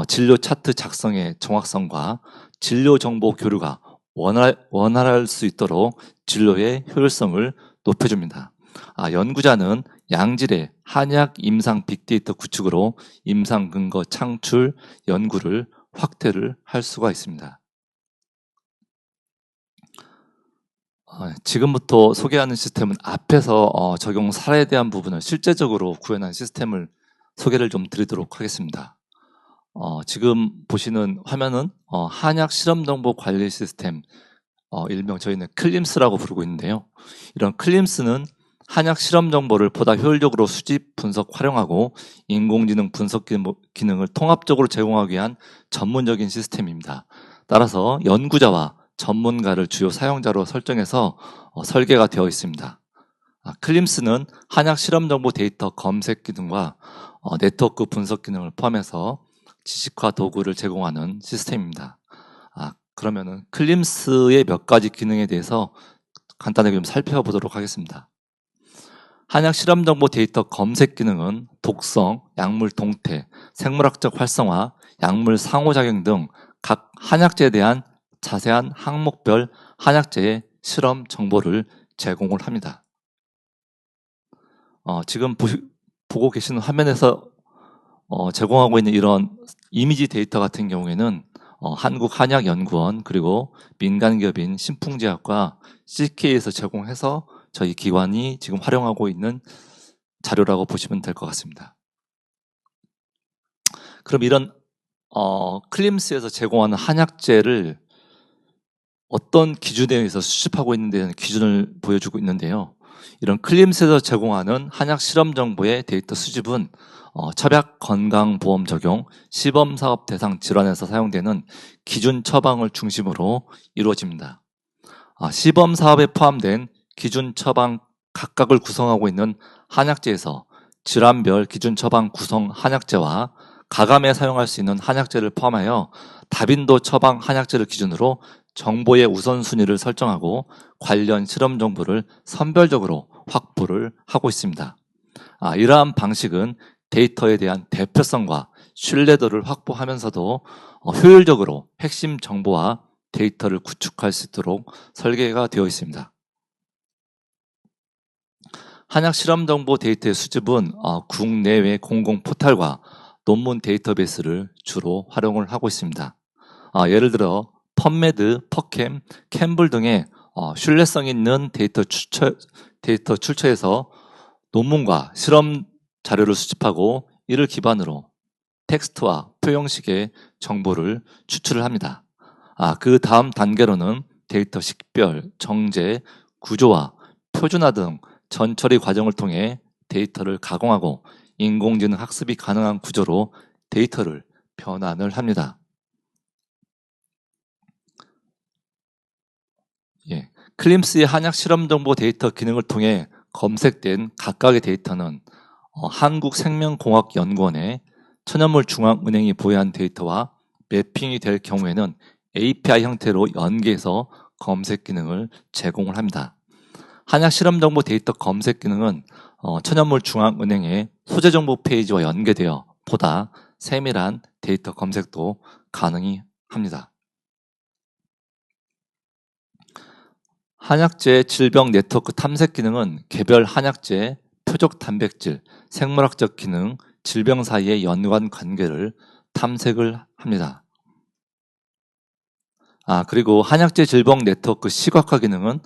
진료 차트 작성의 정확성과 진료 정보 교류가 원활할 수 있도록 진료의 효율성을 높여줍니다. 연구자는 양질의 한의학 임상 빅데이터 구축으로 임상 근거 창출, 연구를 확대를 할 수가 있습니다. 지금부터 소개하는 시스템은 앞에서 적용 사례에 대한 부분을 실제적으로 구현한 시스템을 소개를 좀 드리도록 하겠습니다. 지금 보시는 화면은 한약 실험정보 관리 시스템, 일명 저희는 클림스라고 부르고 있는데요. 이런 클림스는 한약 실험 정보를 보다 효율적으로 수집, 분석, 활용하고 인공지능 분석 기능을 통합적으로 제공하기 위한 전문적인 시스템입니다. 따라서 연구자와 전문가를 주요 사용자로 설정해서 설계가 되어 있습니다. 클림스는 한약 실험 정보 데이터 검색 기능과 네트워크 분석 기능을 포함해서 지식화 도구를 제공하는 시스템입니다. 그러면은 클림스의 몇 가지 기능에 대해서 간단하게 좀 살펴보도록 하겠습니다. 한약 실험 정보 데이터 검색 기능은 독성, 약물 동태, 생물학적 활성화, 약물 상호작용 등 각 한약재에 대한 자세한 항목별 한약재의 실험 정보를 제공을 합니다. 지금 보고 계시는 화면에서 제공하고 있는 이런 이미지 데이터 같은 경우에는 한국한약연구원 그리고 민간기업인 신풍제약과 CK에서 제공해서 저희 기관이 지금 활용하고 있는 자료라고 보시면 될 것 같습니다. 그럼 이런 클림스에서 제공하는 한약재를 어떤 기준에 의해서 수집하고 있는 데는 기준을 보여주고 있는데요. 이런 클림스에서 제공하는 한약 실험 정보의 데이터 수집은 첩약 건강보험 적용 시범사업 대상 질환에서 사용되는 기준 처방을 중심으로 이루어집니다. 시범사업에 포함된 기준 처방 각각을 구성하고 있는 한약재에서 질환별 기준 처방 구성 한약재와 가감에 사용할 수 있는 한약재를 포함하여 다빈도 처방 한약재를 기준으로 정보의 우선순위를 설정하고 관련 실험 정보를 선별적으로 확보를 하고 있습니다. 이러한 방식은 데이터에 대한 대표성과 신뢰도를 확보하면서도 효율적으로 핵심 정보와 데이터를 구축할 수 있도록 설계가 되어 있습니다. 한약 실험 정보 데이터의 수집은 국내외 공공 포털과 논문 데이터베이스를 주로 활용을 하고 있습니다. 예를 들어 펀메드, 퍼캠, 캠블 등의 신뢰성 있는 데이터 출처에서 논문과 실험 자료를 수집하고 이를 기반으로 텍스트와 표형식의 정보를 추출을 합니다. 그 다음 단계로는 데이터 식별, 정제, 구조화, 표준화 등 전처리 과정을 통해 데이터를 가공하고 인공지능 학습이 가능한 구조로 데이터를 변환을 합니다. 클림스의 한약 실험 정보 데이터 기능을 통해 검색된 각각의 데이터는 한국생명공학연구원의 천연물중앙은행이 보유한 데이터와 매핑이 될 경우에는 API 형태로 연계해서 검색 기능을 제공을 합니다. 한약 실험 정보 데이터 검색 기능은 천연물중앙은행의 소재 정보 페이지와 연계되어 보다 세밀한 데이터 검색도 가능히 합니다. 한약재 질병 네트워크 탐색 기능은 개별 한약재, 표적 단백질, 생물학적 기능, 질병 사이의 연관 관계를 탐색을 합니다. 그리고 한약재 질병 네트워크 시각화 기능은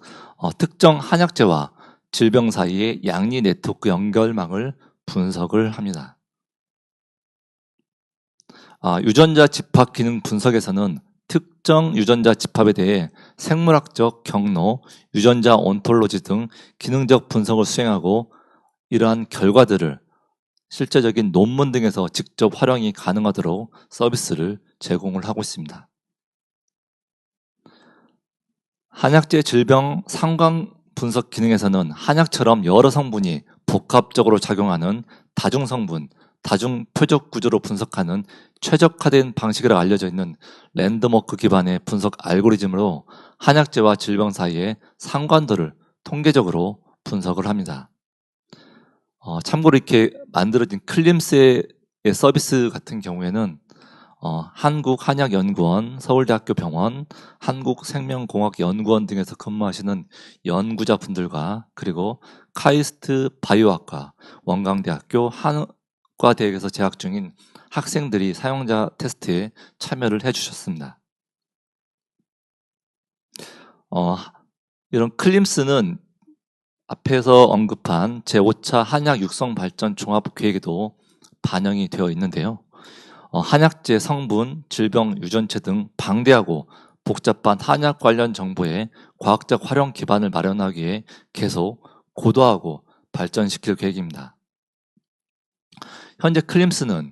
특정 한약재와 질병 사이의 양리 네트워크 연결망을 분석을 합니다. 유전자 집합 기능 분석에서는 특정 유전자 집합에 대해 생물학적 경로, 유전자 온톨로지 등 기능적 분석을 수행하고 이러한 결과들을 실제적인 논문 등에서 직접 활용이 가능하도록 서비스를 제공을 하고 있습니다. 한약재 질병 상관 분석 기능에서는 한약처럼 여러 성분이 복합적으로 작용하는 다중성분, 다중표적 구조로 분석하는 최적화된 방식이라고 알려져 있는 랜덤워크 기반의 분석 알고리즘으로 한약재와 질병 사이의 상관도를 통계적으로 분석을 합니다. 참고로 이렇게 만들어진 클림스의 서비스 같은 경우에는 한국한약연구원, 서울대학교 병원, 한국생명공학연구원 등에서 근무하시는 연구자분들과 그리고 카이스트 바이오학과, 원광대학교 한과대학에서 재학 중인 학생들이 사용자 테스트에 참여를 해주셨습니다. 이런 클림스는 앞에서 언급한 제5차 한약 육성 발전 종합 계획에도 반영이 되어 있는데요. 한약재 성분, 질병 유전체 등 방대하고 복잡한 한약 관련 정보의 과학적 활용 기반을 마련하기 위해 계속 고도화하고 발전시킬 계획입니다. 현재 클림스는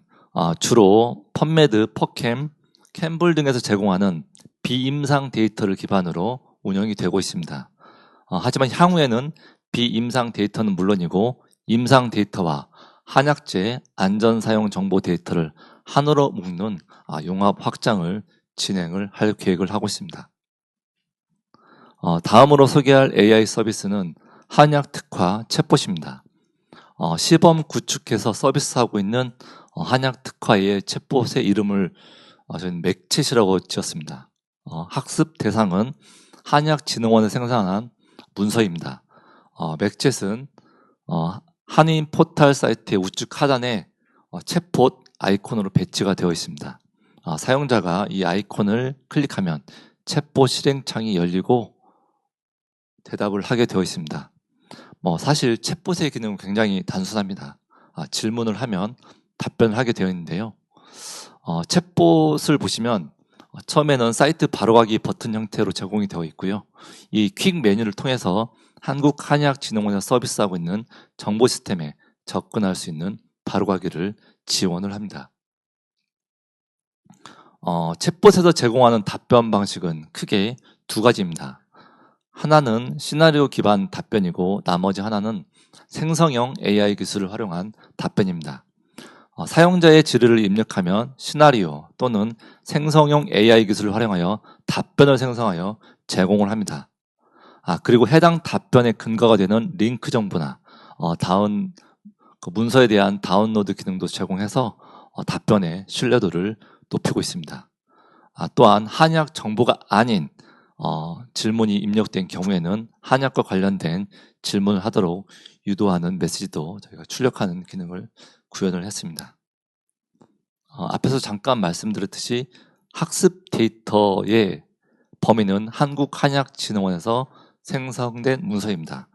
주로 펀메드, 퍼캠, 캠블 등에서 제공하는 비임상 데이터를 기반으로 운영이 되고 있습니다. 하지만 향후에는 비임상 데이터는 물론이고 임상 데이터와 한약재 안전사용 정보 데이터를 하나로 묶는 융합 확장을 진행을 할 계획을 하고 있습니다. 다음으로 소개할 AI 서비스는 한약 특화 챗봇입니다. 시범 구축해서 서비스하고 있는 한약 특화의 챗봇의 이름을 저희는 맥챗이라고 지었습니다. 학습 대상은 한약진흥원에 생산한 문서입니다. 맥챗은 한인 포털 사이트의 우측 하단에 챗봇 아이콘으로 배치가 되어 있습니다. 사용자가 이 아이콘을 클릭하면 챗봇 실행창이 열리고 대답을 하게 되어 있습니다. 사실 챗봇의 기능은 굉장히 단순합니다. 질문을 하면 답변을 하게 되어 있는데요. 챗봇을 보시면 처음에는 사이트 바로가기 버튼 형태로 제공이 되어 있고요. 이 퀵 메뉴를 통해서 한국한의학진흥원에서 서비스하고 있는 정보 시스템에 접근할 수 있는 바로가기를 지원을 합니다. 챗봇에서 제공하는 답변 방식은 크게 두 가지입니다. 하나는 시나리오 기반 답변이고 나머지 하나는 생성형 AI 기술을 활용한 답변입니다. 사용자의 지리를 입력하면 시나리오 또는 생성형 AI 기술을 활용하여 답변을 생성하여 제공을 합니다. 그리고 해당 답변의 근거가 되는 링크 정보나 문서에 대한 다운로드 기능도 제공해서 답변의 신뢰도를 높이고 있습니다. 또한 한약 정보가 아닌 질문이 입력된 경우에는 한약과 관련된 질문을 하도록 유도하는 메시지도 저희가 출력하는 기능을 구현을 했습니다. 앞에서 잠깐 말씀드렸듯이 학습 데이터의 범위는 한국한약진흥원에서 생성된 문서입니다.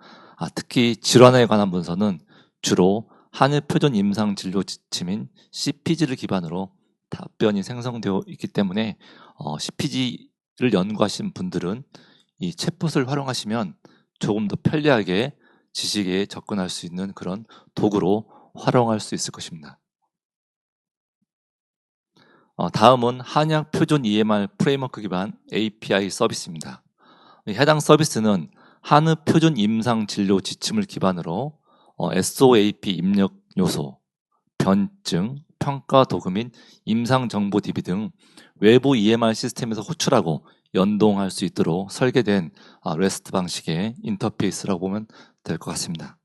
특히 질환에 관한 문서는 주로 한일표준 임상진료 지침인 CPG를 기반으로 답변이 생성되어 있기 때문에 CPG를 연구하신 분들은 이 챗봇을 활용하시면 조금 더 편리하게 지식에 접근할 수 있는 그런 도구로 활용할 수 있을 것입니다. 다음은 한약 표준 EMR 프레임워크 기반 API 서비스입니다. 해당 서비스는 한의 표준 임상 진료 지침을 기반으로 SOAP 입력 요소, 변증, 평가 도구 및 임상 정보 DB 등 외부 EMR 시스템에서 호출하고 연동할 수 있도록 설계된 REST 방식의 인터페이스라고 보면 될 것 같습니다.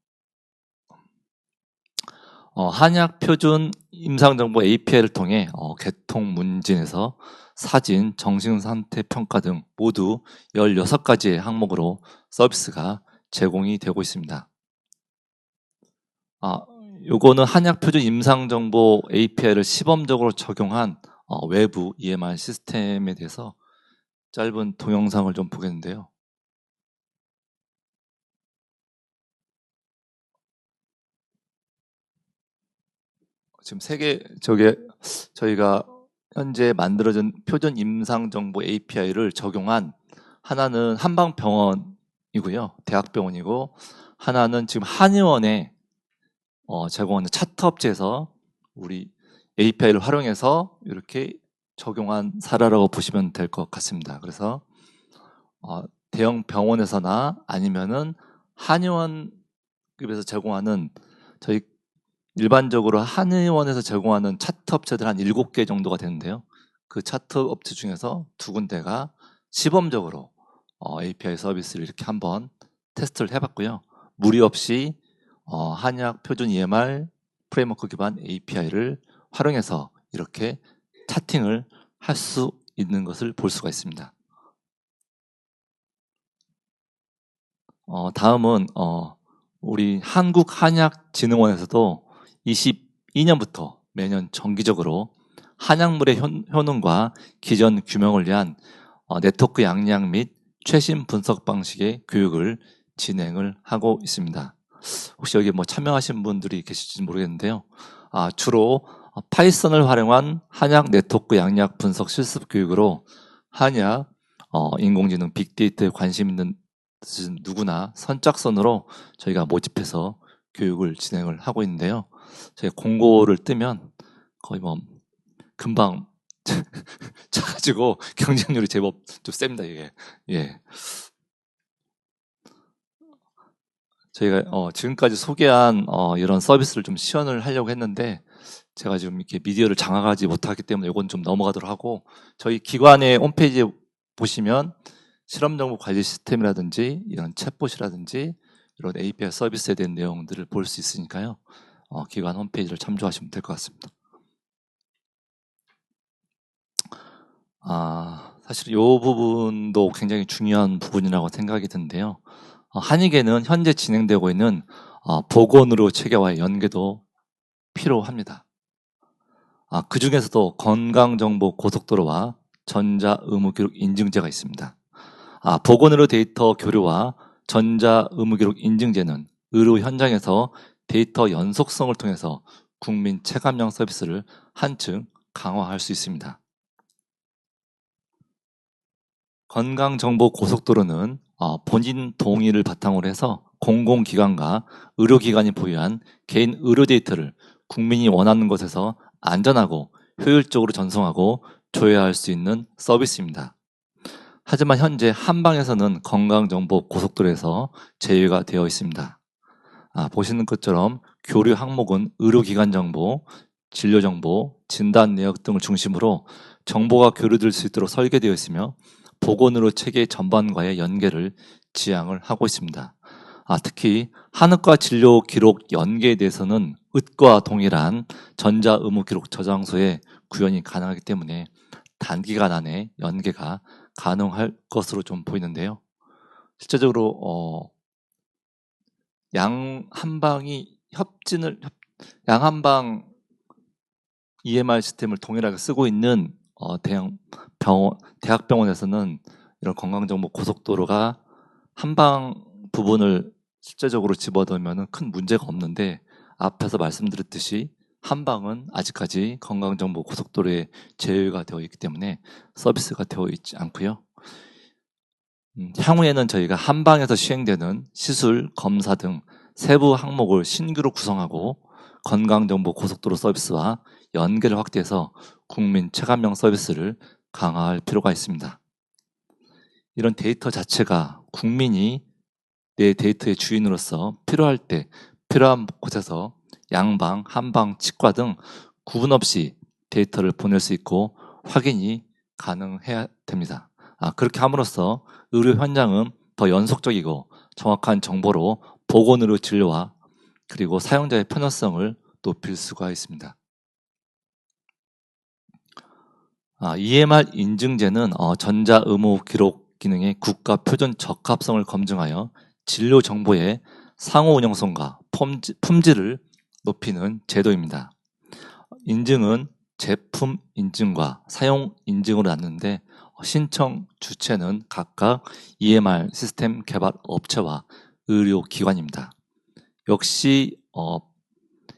한약 표준 임상정보 API를 통해 개통 문진에서 사진, 정신상태 평가 등 모두 16가지의 항목으로 서비스가 제공이 되고 있습니다. 요거는 한약 표준 임상정보 API를 시범적으로 적용한 외부 EMR 시스템에 대해서 짧은 동영상을 좀 보겠는데요. 지금 저희가 현재 만들어진 표준 임상정보 API를 적용한 하나는 한방병원이고요. 대학병원이고, 하나는 지금 한의원에 제공하는 차트 업체에서 우리 API를 활용해서 이렇게 적용한 사례라고 보시면 될 것 같습니다. 그래서 대형 병원에서나 아니면은 한의원급에서 제공하는 저희 일반적으로 한의원에서 제공하는 차트 업체들 한 7개 정도가 되는데요. 그 차트 업체 중에서 2군데가 시범적으로 API 서비스를 이렇게 한번 테스트를 해봤고요. 무리 없이 한약 표준 EMR 프레임워크 기반 API를 활용해서 이렇게 차팅을 할 수 있는 것을 볼 수가 있습니다. 다음은 우리 한국한약진흥원에서도 22년부터 매년 정기적으로 한약물의 효능과 기전 규명을 위한 네트워크 양량 및 최신 분석 방식의 교육을 진행을 하고 있습니다. 혹시 여기 참여하신 분들이 계실지 모르겠는데요. 주로 파이썬을 활용한 한약 네트워크 양력 분석 실습 교육으로 한약, 인공지능, 빅데이터에 관심 있는 누구나 선착순으로 저희가 모집해서 교육을 진행을 하고 있는데요. 저희 공고를 뜨면 거의 금방 차가지고 경쟁률이 제법 좀 셉니다, 이게. 예. 저희가 지금까지 소개한 이런 서비스를 좀 시연을 하려고 했는데 제가 지금 이렇게 미디어를 장악하지 못하기 때문에 이건 좀 넘어가도록 하고, 저희 기관의 홈페이지에 보시면 실험정보 관리 시스템이라든지 이런 챗봇이라든지 이런 API 서비스에 대한 내용들을 볼 수 있으니까요. 기관 홈페이지를 참조하시면 될 것 같습니다. 사실 이 부분도 굉장히 중요한 부분이라고 생각이 드는데요. 한의계는 현재 진행되고 있는 보건의료 체계와의 연계도 필요합니다. 그 중에서도 건강정보 고속도로와 전자의무기록 인증제가 있습니다. 보건의료 데이터 교류와 전자의무기록 인증제는 의료 현장에서 데이터 연속성을 통해서 국민 체감형 서비스를 한층 강화할 수 있습니다. 건강정보 고속도로는 본인 동의를 바탕으로 해서 공공기관과 의료기관이 보유한 개인 의료 데이터를 국민이 원하는 곳에서 안전하고 효율적으로 전송하고 조회할 수 있는 서비스입니다. 하지만 현재 한방에서는 건강정보 고속도로에서 제외가 되어 있습니다. 보시는 것처럼 교류 항목은 의료기관 정보, 진료 정보, 진단 내역 등을 중심으로 정보가 교류될 수 있도록 설계되어 있으며 보건의료 체계 전반과의 연계를 지향을 하고 있습니다. 특히 한의과 진료 기록 연계에 대해서는 의과 동일한 전자의무기록 저장소에 구현이 가능하기 때문에 단기간 안에 연계가 가능할 것으로 좀 보이는데요. 실제적으로 양한방 EMR 시스템을 동일하게 쓰고 있는 대학병원에서는 이런 건강정보 고속도로가 한방 부분을 실제적으로 집어넣으면 큰 문제가 없는데, 앞에서 말씀드렸듯이 한방은 아직까지 건강정보 고속도로에 제외가 되어 있기 때문에 서비스가 되어 있지 않고요. 향후에는 저희가 한방에서 시행되는 시술, 검사 등 세부 항목을 신규로 구성하고 건강정보 고속도로 서비스와 연계를 확대해서 국민 체감형 서비스를 강화할 필요가 있습니다. 이런 데이터 자체가 국민이 내 데이터의 주인으로서 필요할 때 필요한 곳에서 양방, 한방, 치과 등 구분 없이 데이터를 보낼 수 있고 확인이 가능해야 됩니다. 그렇게 함으로써 의료 현장은 더 연속적이고 정확한 정보로 보건의료 진료와 그리고 사용자의 편의성을 높일 수가 있습니다. EMR 인증제는 전자 의무 기록 기능의 국가 표준 적합성을 검증하여 진료 정보의 상호 운영성과 품질을 높이는 제도입니다. 인증은 제품 인증과 사용 인증으로 나누는데 신청 주체는 각각 EMR 시스템 개발 업체와 의료기관입니다. 역시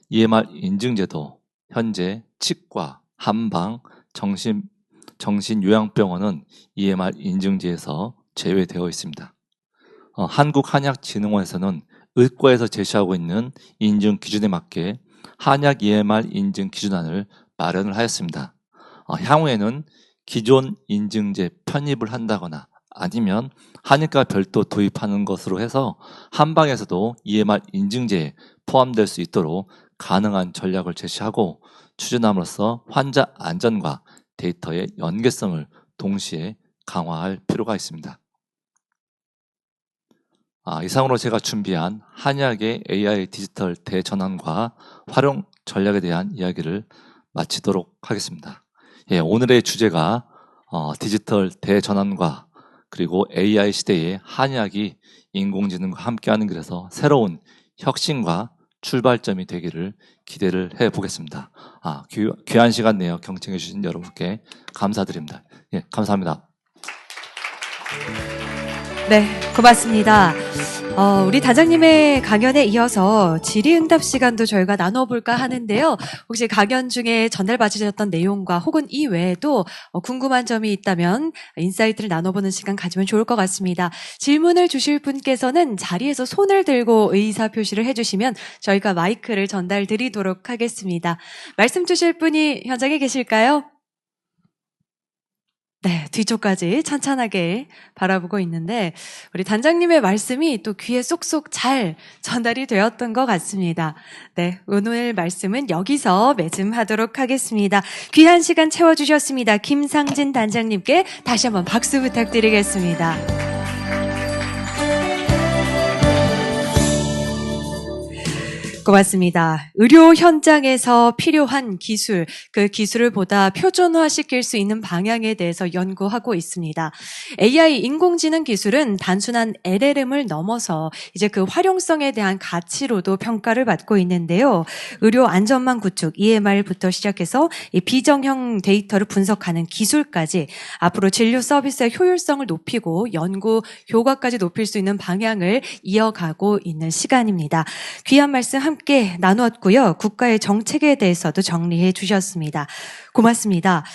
EMR 인증제도 현재 치과, 한방, 정신요양병원은 EMR 인증제에서 제외되어 있습니다. 한국한약진흥원에서는 의과에서 제시하고 있는 인증 기준에 맞게 한약 EMR 인증 기준안을 마련을 하였습니다. 향후에는 기존 인증제 편입을 한다거나 아니면 한의과 별도 도입하는 것으로 해서 한방에서도 EMR 인증제에 포함될 수 있도록 가능한 전략을 제시하고 추진함으로써 환자 안전과 데이터의 연계성을 동시에 강화할 필요가 있습니다. 이상으로 제가 준비한 한약의 AI 디지털 대전환과 활용 전략에 대한 이야기를 마치도록 하겠습니다. 오늘의 주제가 디지털 대전환과 그리고 AI 시대의 한약이 인공지능과 함께하는 길에서 새로운 혁신과 출발점이 되기를 기대를 해보겠습니다. 귀한 시간 내어 경청해 주신 여러분께 감사드립니다. 감사합니다. 네, 고맙습니다. 우리 단장님의 강연에 이어서 질의응답 시간도 저희가 나눠볼까 하는데요. 혹시 강연 중에 전달받으셨던 내용과 혹은 이외에도 궁금한 점이 있다면 인사이트를 나눠보는 시간 가지면 좋을 것 같습니다. 질문을 주실 분께서는 자리에서 손을 들고 의사표시를 해주시면 저희가 마이크를 전달 드리도록 하겠습니다. 말씀 주실 분이 현장에 계실까요? 네, 뒤쪽까지 찬찬하게 바라보고 있는데 우리 단장님의 말씀이 또 귀에 쏙쏙 잘 전달이 되었던 것 같습니다. 네, 오늘 말씀은 여기서 매짐하도록 하겠습니다. 귀한 시간 채워주셨습니다. 김상진 단장님께 다시 한번 박수 부탁드리겠습니다. 고맙습니다. 의료 현장에서 필요한 기술, 그 기술을 보다 표준화시킬 수 있는 방향에 대해서 연구하고 있습니다. AI 인공지능 기술은 단순한 LLM을 넘어서 이제 그 활용성에 대한 가치로도 평가를 받고 있는데요. 의료 안전망 구축, EMR부터 시작해서 이 비정형 데이터를 분석하는 기술까지 앞으로 진료 서비스의 효율성을 높이고 연구 효과까지 높일 수 있는 방향을 이어가고 있는 시간입니다. 귀한 말씀 함께 나누었고요. 국가의 정책에 대해서도 정리해 주셨습니다. 고맙습니다.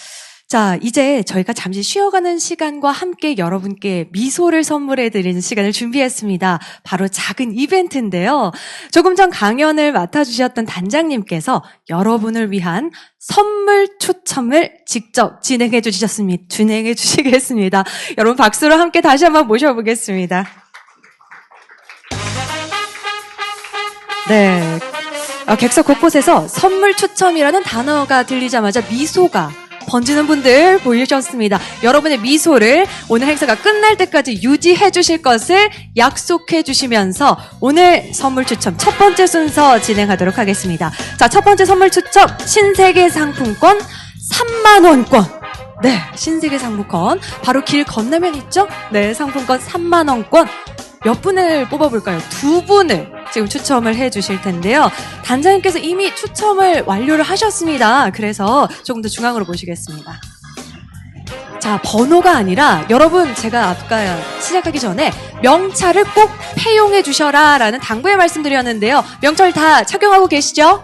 자, 이제 저희가 잠시 쉬어가는 시간과 함께 여러분께 미소를 선물해 드리는 시간을 준비했습니다. 바로 작은 이벤트인데요. 조금 전 강연을 맡아주셨던 단장님께서 여러분을 위한 선물 추첨을 직접 진행해 주시겠습니다. 여러분 박수로 함께 다시 한번 모셔보겠습니다. 네. 객석 곳곳에서 선물 추첨이라는 단어가 들리자마자 미소가 번지는 분들 보이셨습니다. 여러분의 미소를 오늘 행사가 끝날 때까지 유지해 주실 것을 약속해 주시면서 오늘 선물 추첨 첫 번째 순서 진행하도록 하겠습니다. 자, 첫 번째 선물 추첨 신세계 상품권 3만 원권. 네, 신세계 상품권 바로 길 건너면 있죠? 네, 상품권 3만 원권. 몇 분을 뽑아볼까요? 2분을 지금 추첨을 해주실 텐데요. 단장님께서 이미 추첨을 완료를 하셨습니다. 그래서 조금 더 중앙으로 모시겠습니다. 자, 번호가 아니라 여러분 제가 아까 시작하기 전에 명찰을 꼭 폐용해 주셔라 라는 당부의 말씀드렸는데요. 명찰 다 착용하고 계시죠?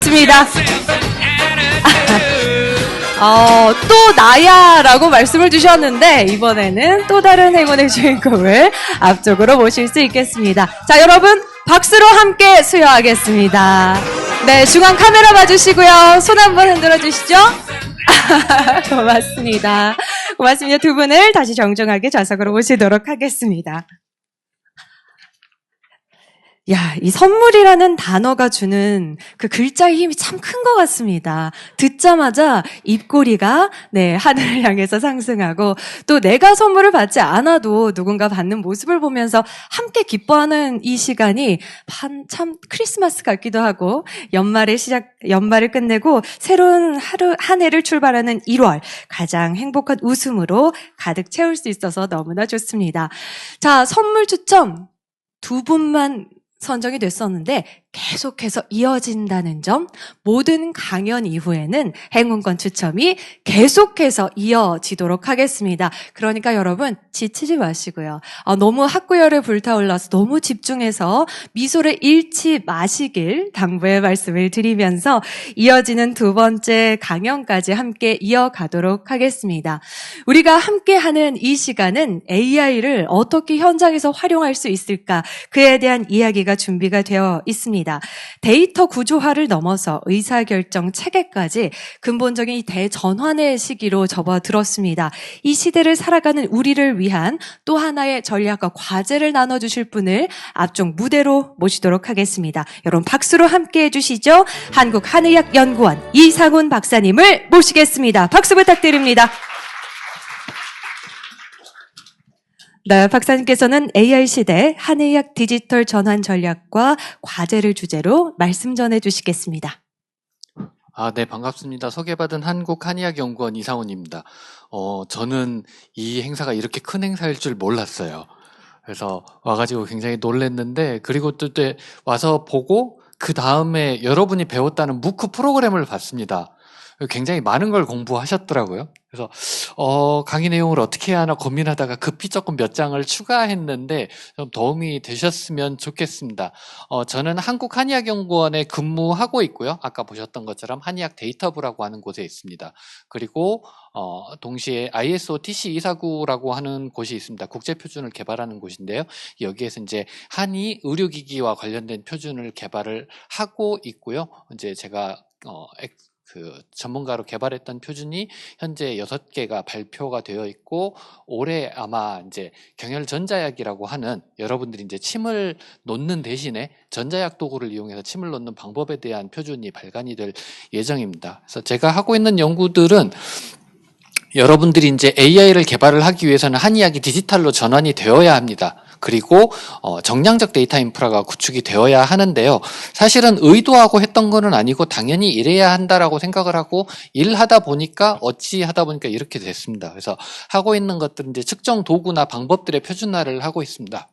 있습니다. 또 나야라고 말씀을 주셨는데 이번에는 또 다른 행운의 주인공을 앞쪽으로 모실 수 있겠습니다. 자, 여러분 박수로 함께 수여하겠습니다. 네, 중앙 카메라 봐주시고요. 손 한번 흔들어 주시죠. 고맙습니다. 고맙습니다. 두 분을 다시 정중하게 좌석으로 모시도록 하겠습니다. 야, 이 선물이라는 단어가 주는 그 글자의 힘이 참 큰 것 같습니다. 듣자마자 입꼬리가 하늘을 향해서 상승하고 또 내가 선물을 받지 않아도 누군가 받는 모습을 보면서 함께 기뻐하는 이 시간이 참 크리스마스 같기도 하고 연말을 끝내고 새로운 한 해를 출발하는 1월 가장 행복한 웃음으로 가득 채울 수 있어서 너무나 좋습니다. 자, 선물 추첨 두 분만 선정이 됐었는데 계속해서 이어진다는 점, 모든 강연 이후에는 행운권 추첨이 계속해서 이어지도록 하겠습니다. 그러니까 여러분 지치지 마시고요. 너무 학구열에 불타올라서 너무 집중해서 미소를 잃지 마시길 당부의 말씀을 드리면서 이어지는 두 번째 강연까지 함께 이어가도록 하겠습니다. 우리가 함께하는 이 시간은 AI를 어떻게 현장에서 활용할 수 있을까, 그에 대한 이야기가 준비가 되어 있습니다. 데이터 구조화를 넘어서 의사결정 체계까지 근본적인 이 대전환의 시기로 접어들었습니다. 이 시대를 살아가는 우리를 위한 또 하나의 전략과 과제를 나눠주실 분을 앞쪽 무대로 모시도록 하겠습니다. 여러분 박수로 함께해 주시죠. 한국한의학연구원 이상훈 박사님을 모시겠습니다. 박수 부탁드립니다. 네, 박사님께서는 AI 시대 한의학 디지털 전환 전략과 과제를 주제로 말씀 전해 주시겠습니다. 네, 반갑습니다. 소개받은 한국한의학연구원 이상훈입니다. 저는 이 행사가 이렇게 큰 행사일 줄 몰랐어요. 그래서 와가지고 굉장히 놀랐는데, 그리고 또 와서 보고 그 다음에 여러분이 배웠다는 무크 프로그램을 봤습니다. 굉장히 많은 걸 공부하셨더라고요. 그래서 강의 내용을 어떻게 해야 하나 고민하다가 급히 조금 몇 장을 추가했는데 좀 도움이 되셨으면 좋겠습니다. 저는 한국한의학연구원에 근무하고 있고요. 아까 보셨던 것처럼 한의학 데이터부라고 하는 곳에 있습니다. 그리고 동시에 ISO TC249라고 하는 곳이 있습니다. 국제표준을 개발하는 곳인데요. 여기에서 이제 한의 의료기기와 관련된 표준을 개발을 하고 있고요. 이제 제가 전문가로 개발했던 표준이 현재 6개가 발표가 되어 있고, 올해 아마 이제 경혈전자약이라고 하는, 여러분들이 이제 침을 놓는 대신에 전자약 도구를 이용해서 침을 놓는 방법에 대한 표준이 발간이 될 예정입니다. 그래서 제가 하고 있는 연구들은 여러분들이 이제 AI를 개발을 하기 위해서는 한의학이 디지털로 전환이 되어야 합니다. 그리고 정량적 데이터 인프라가 구축이 되어야 하는데요. 사실은 의도하고 했던 거는 아니고 당연히 이래야 한다라고 생각을 하고 일하다 보니까 이렇게 됐습니다. 그래서 하고 있는 것들은 이제 측정 도구나 방법들의 표준화를 하고 있습니다.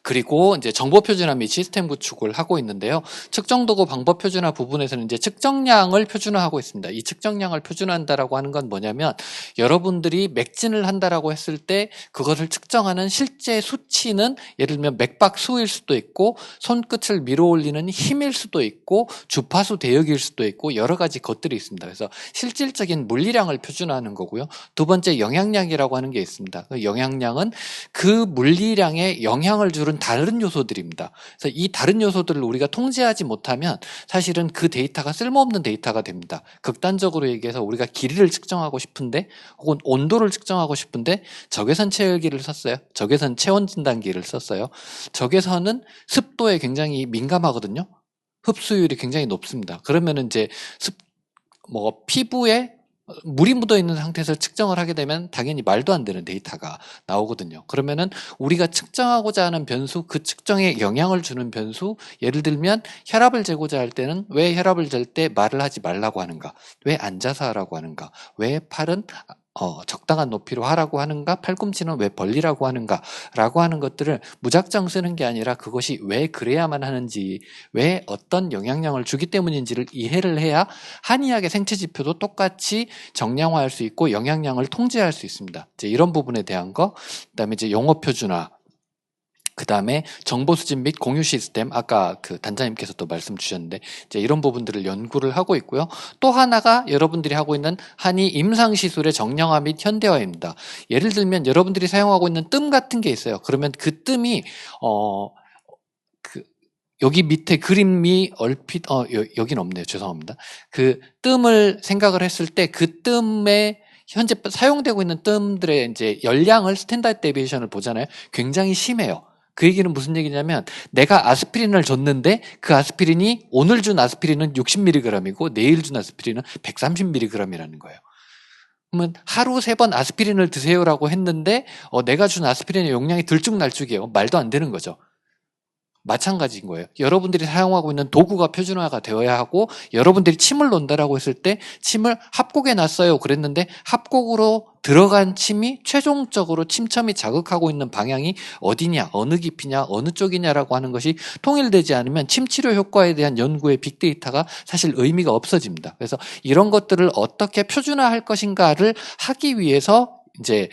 그리고 이제 정보 표준화 및 시스템 구축을 하고 있는데요. 측정 도구 방법 표준화 부분에서는 이제 측정량을 표준화하고 있습니다. 이 측정량을 표준화한다라고 하는 건 뭐냐면, 여러분들이 맥진을 한다라고 했을 때 그것을 측정하는 실제 수치는 예를 들면 맥박수일 수도 있고, 손끝을 밀어 올리는 힘일 수도 있고, 주파수 대역일 수도 있고, 여러 가지 것들이 있습니다. 그래서 실질적인 물리량을 표준화하는 거고요. 두 번째, 영향량이라고 하는 게 있습니다. 그 영향량은 그 물리량에 영향을 주는 다른 요소들입니다. 그래서 이 다른 요소들을 우리가 통제하지 못하면 사실은 그 데이터가 쓸모없는 데이터가 됩니다. 극단적으로 얘기해서 우리가 길이를 측정하고 싶은데, 혹은 온도를 측정하고 싶은데 적외선 체열기를 썼어요. 적외선 체온 진단기를 썼어요. 적외선은 습도에 굉장히 민감하거든요. 흡수율이 굉장히 높습니다. 그러면은 이제 피부에 물이 묻어 있는 상태에서 측정을 하게 되면 당연히 말도 안 되는 데이터가 나오거든요. 그러면은 우리가 측정하고자 하는 변수, 그 측정에 영향을 주는 변수, 예를 들면 혈압을 재고자 할 때는 왜 혈압을 잴 때 말을 하지 말라고 하는가? 왜 앉아서 하라고 하는가? 왜 팔은 적당한 높이로 하라고 하는가? 팔꿈치는 왜 벌리라고 하는가? 라고 하는 것들을 무작정 쓰는 게 아니라 그것이 왜 그래야만 하는지, 왜 어떤 영향력을 주기 때문인지를 이해를 해야 한의학의 생체 지표도 똑같이 정량화할 수 있고 영향량을 통제할 수 있습니다. 이제 이런 부분에 대한 거, 그다음에 이제 용어 표준화, 그 다음에 정보 수집 및 공유 시스템, 아까 그 단장님께서도 말씀 주셨는데, 이제 이런 부분들을 연구를 하고 있고요. 또 하나가 여러분들이 하고 있는 한의 임상시술의 정량화 및 현대화입니다. 예를 들면 여러분들이 사용하고 있는 뜸 같은 게 있어요. 그러면 그 뜸이, 여기 밑에 그림이 얼핏, 여긴 없네요. 죄송합니다. 그 뜸을 생각을 했을 때 그 뜸에 현재 사용되고 있는 뜸들의 이제 열량을 스탠다드 데비에이션을 보잖아요. 굉장히 심해요. 그 얘기는 무슨 얘기냐면 내가 아스피린을 줬는데 그 아스피린이 오늘 준 아스피린은 60mg이고 내일 준 아스피린은 130mg이라는 거예요. 그러면 하루 3번 아스피린을 드세요라고 했는데 내가 준 아스피린의 용량이 들쭉날쭉이에요. 말도 안 되는 거죠. 마찬가지인 거예요. 여러분들이 사용하고 있는 도구가 표준화가 되어야 하고 여러분들이 침을 놓는다라고 했을 때 침을 합곡에 놨어요 그랬는데 합곡으로 들어간 침이 최종적으로 침첨이 자극하고 있는 방향이 어디냐, 어느 깊이냐, 어느 쪽이냐라고 하는 것이 통일되지 않으면 침치료 효과에 대한 연구의 빅데이터가 사실 의미가 없어집니다. 그래서 이런 것들을 어떻게 표준화할 것인가를 하기 위해서 이제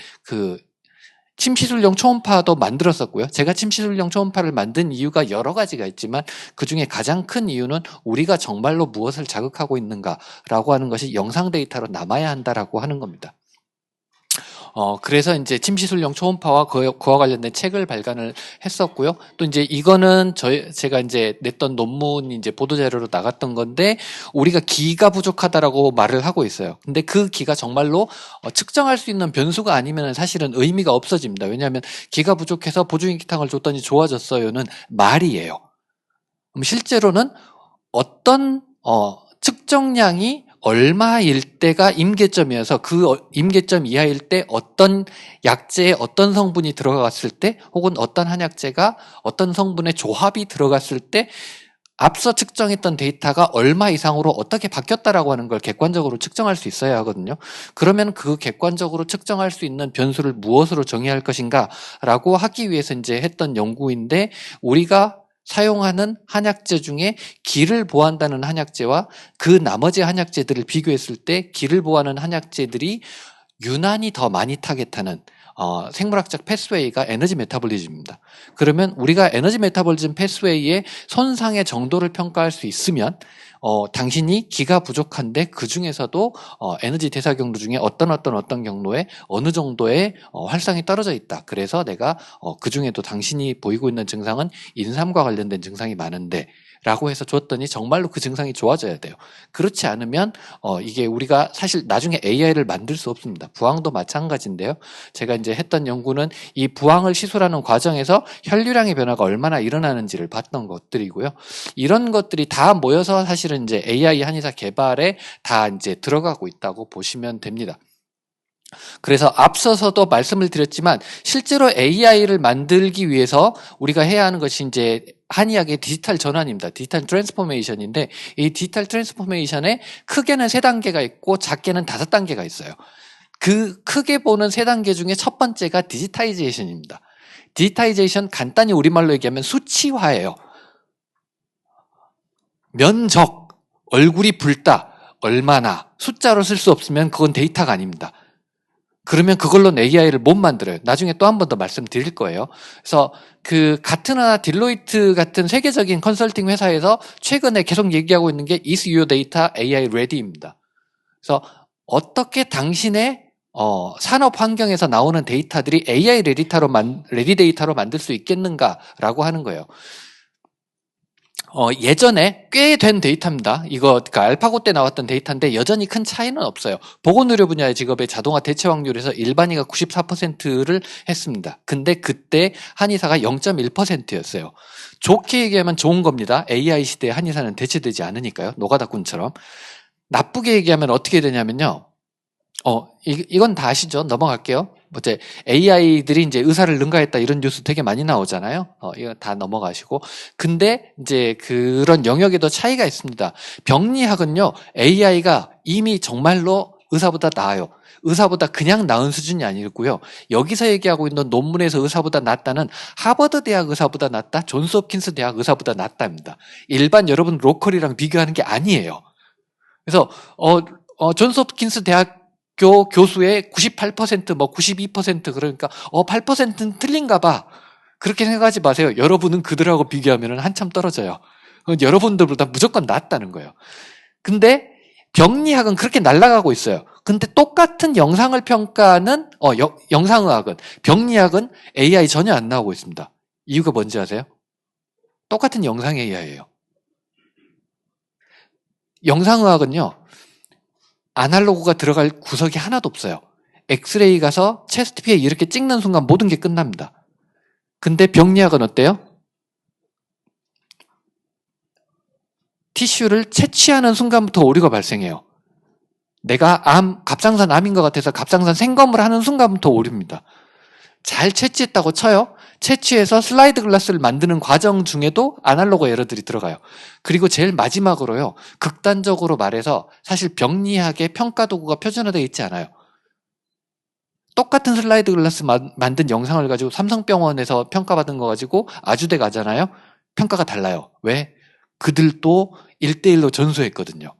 침시술용 초음파도 만들었었고요. 제가 침시술용 초음파를 만든 이유가 여러 가지가 있지만 그중에 가장 큰 이유는 우리가 정말로 무엇을 자극하고 있는가라고 하는 것이 영상 데이터로 남아야 한다라고 하는 겁니다. 그래서 이제 침시술용 초음파와 그와 관련된 책을 발간을 했었고요. 또 이제 이거는 제가 이제 냈던 논문이 이제 보도자료로 나갔던 건데 우리가 기가 부족하다라고 말을 하고 있어요. 근데 그 기가 정말로 측정할 수 있는 변수가 아니면 사실은 의미가 없어집니다. 왜냐하면 기가 부족해서 보조인기탕을 줬더니 좋아졌어요는 말이에요. 그럼 실제로는 어떤 측정량이 얼마일 때가 임계점이어서 그 임계점 이하일 때 어떤 약재에 어떤 성분이 들어갔을 때 혹은 어떤 한약재가 어떤 성분의 조합이 들어갔을 때 앞서 측정했던 데이터가 얼마 이상으로 어떻게 바뀌었다라고 하는 걸 객관적으로 측정할 수 있어야 하거든요. 그러면 그 객관적으로 측정할 수 있는 변수를 무엇으로 정의할 것인가라고 하기 위해서 이제 했던 연구인데 우리가 사용하는 한약재 중에 기를 보호한다는 한약재와 그 나머지 한약재들을 비교했을 때 기를 보호하는 한약재들이 유난히 더 많이 타겟하는 생물학적 패스웨이가 에너지 메타볼리즘입니다. 그러면 우리가 에너지 메타볼리즘 패스웨이의 손상의 정도를 평가할 수 있으면 당신이 기가 부족한데 그 중에서도 에너지 대사 경로 중에 어떤 경로에 어느 정도의 활성이 떨어져 있다. 그래서 내가 그 중에도 당신이 보이고 있는 증상은 인삼과 관련된 증상이 많은데 라고 해서 줬더니 정말로 그 증상이 좋아져야 돼요. 그렇지 않으면 이게 우리가 사실 나중에 AI를 만들 수 없습니다. 부항도 마찬가지인데요. 제가 이제 했던 연구는 이 부항을 시술하는 과정에서 혈류량의 변화가 얼마나 일어나는지를 봤던 것들이고요. 이런 것들이 다 모여서 사실은 이제 AI 한의사 개발에 다 이제 들어가고 있다고 보시면 됩니다. 그래서 앞서서도 말씀을 드렸지만 실제로 AI를 만들기 위해서 우리가 해야 하는 것이 이제 한의학의 디지털 전환입니다. 디지털 트랜스포메이션인데 이 디지털 트랜스포메이션에 크게는 3단계가 있고 작게는 5단계가 있어요. 그 크게 보는 3단계 중에 첫 번째가 디지타이제이션입니다. 디지타이제이션 간단히 우리말로 얘기하면 수치화예요. 면적, 얼굴이 붉다, 얼마나 숫자로 쓸 수 없으면 그건 데이터가 아닙니다. 그러면 그걸로는 AI를 못 만들어요. 나중에 또 한 번 더 말씀드릴 거예요. 그래서 그 가트너나 딜로이트 같은 세계적인 컨설팅 회사에서 최근에 계속 얘기하고 있는 게 Is your data AI ready입니다. 그래서 어떻게 당신의 산업 환경에서 나오는 데이터들이 AI 레디 데이터로 만들 수 있겠는가라고 하는 거예요. 예전에 꽤 된 데이터입니다. 이거 그러니까 알파고 때 나왔던 데이터인데 여전히 큰 차이는 없어요. 보건의료 분야의 직업의 자동화 대체 확률에서 일반의가 94%를 했습니다. 근데 그때 한의사가 0.1%였어요. 좋게 얘기하면 좋은 겁니다. AI 시대에 한의사는 대체되지 않으니까요. 노가다꾼처럼. 나쁘게 얘기하면 어떻게 되냐면요. 이건 다 아시죠? 넘어갈게요. 어째 AI들이 이제 의사를 능가했다 이런 뉴스 되게 많이 나오잖아요. 이거 다 넘어가시고. 근데 이제 그런 영역에도 차이가 있습니다. 병리학은요, AI가 이미 정말로 의사보다 나아요. 의사보다 그냥 나은 수준이 아니고요. 여기서 얘기하고 있는 논문에서 의사보다 낫다는 하버드 대학 의사보다 낫다, 존스 홉킨스 대학 의사보다 낫답니다. 일반 여러분 로컬이랑 비교하는 게 아니에요. 그래서 존스 홉킨스 대학 교수의 98% 92% 그러니까 8%는 틀린가 봐. 그렇게 생각하지 마세요. 여러분은 그들하고 비교하면 한참 떨어져요. 여러분들보다 무조건 낫다는 거예요. 근데 병리학은 그렇게 날아가고 있어요. 근데 똑같은 영상을 평가하는 영상의학은, 병리학은 AI 전혀 안 나오고 있습니다. 이유가 뭔지 아세요? 똑같은 영상 AI예요. 영상의학은요, 아날로그가 들어갈 구석이 하나도 없어요. 엑스레이 가서 체스트 피에 이렇게 찍는 순간 모든 게 끝납니다. 근데 병리학은 어때요? 티슈를 채취하는 순간부터 오류가 발생해요. 내가 갑상선 암인 것 같아서 갑상선 생검을 하는 순간부터 오류입니다. 잘 채취했다고 쳐요. 채취해서 슬라이드 글라스를 만드는 과정 중에도 아날로그 에러들이 들어가요. 그리고 제일 마지막으로요, 극단적으로 말해서 사실 병리학의 평가 도구가 표준화되어 있지 않아요. 똑같은 슬라이드 글라스 만든 영상을 가지고 삼성병원에서 평가받은 거 가지고 아주대 가잖아요. 평가가 달라요. 왜? 그들도 1대1로 전수했거든요.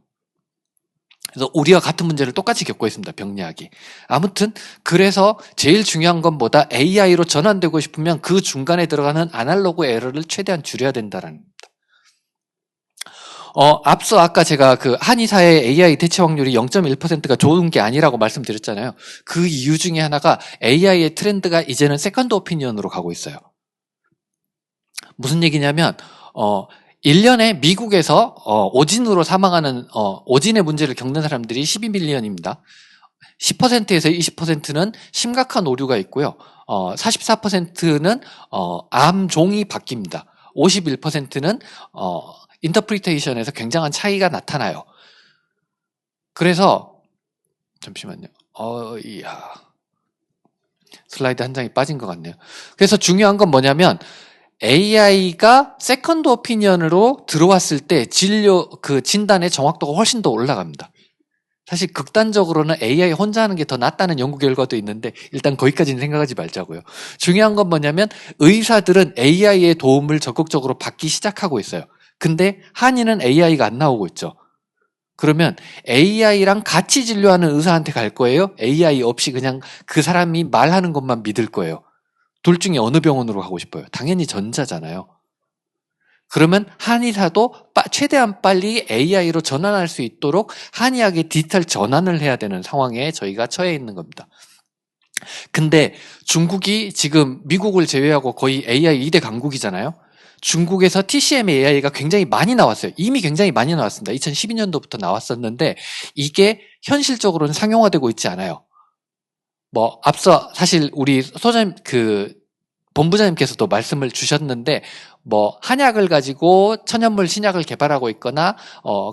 그래서 우리와 같은 문제를 똑같이 겪고 있습니다. 병리학이. 아무튼 그래서 제일 중요한 건 뭐다? AI로 전환되고 싶으면 그 중간에 들어가는 아날로그 에러를 최대한 줄여야 된다는 겁니다. 앞서 아까 제가 그 한의사의 AI 대체 확률이 0.1%가 좋은 게 아니라고 말씀드렸잖아요. 그 이유 중에 하나가 AI의 트렌드가 이제는 세컨드 오피니언으로 가고 있어요. 무슨 얘기냐면 1년에 미국에서 오진으로 사망하는 오진의 문제를 겪는 사람들이 12밀리언입니다. 10%에서 20%는 심각한 오류가 있고요. 44%는 암종이 바뀝니다. 51%는 인터프리테이션에서 굉장한 차이가 나타나요. 그래서 잠시만요. 이야. 슬라이드 한 장이 빠진 것 같네요. 그래서 중요한 건 뭐냐면 AI가 세컨드 오피니언으로 들어왔을 때 진단의 정확도가 훨씬 더 올라갑니다. 사실 극단적으로는 AI 혼자 하는 게 더 낫다는 연구 결과도 있는데 일단 거기까지는 생각하지 말자고요. 중요한 건 뭐냐면 의사들은 AI의 도움을 적극적으로 받기 시작하고 있어요. 근데 한의는 AI가 안 나오고 있죠. 그러면 AI랑 같이 진료하는 의사한테 갈 거예요? AI 없이 그냥 그 사람이 말하는 것만 믿을 거예요? 둘 중에 어느 병원으로 가고 싶어요? 당연히 전자잖아요. 그러면 한의사도 최대한 빨리 AI로 전환할 수 있도록 한의학의 디지털 전환을 해야 되는 상황에 저희가 처해 있는 겁니다. 근데 중국이 지금 미국을 제외하고 거의 AI 2대 강국이잖아요. 중국에서 TCM AI가 굉장히 많이 나왔어요. 이미 굉장히 많이 나왔습니다. 2012년도부터 나왔었는데 이게 현실적으로는 상용화되고 있지 않아요. 앞서 사실 우리 본부장님께서도 말씀을 주셨는데 한약을 가지고 천연물 신약을 개발하고 있거나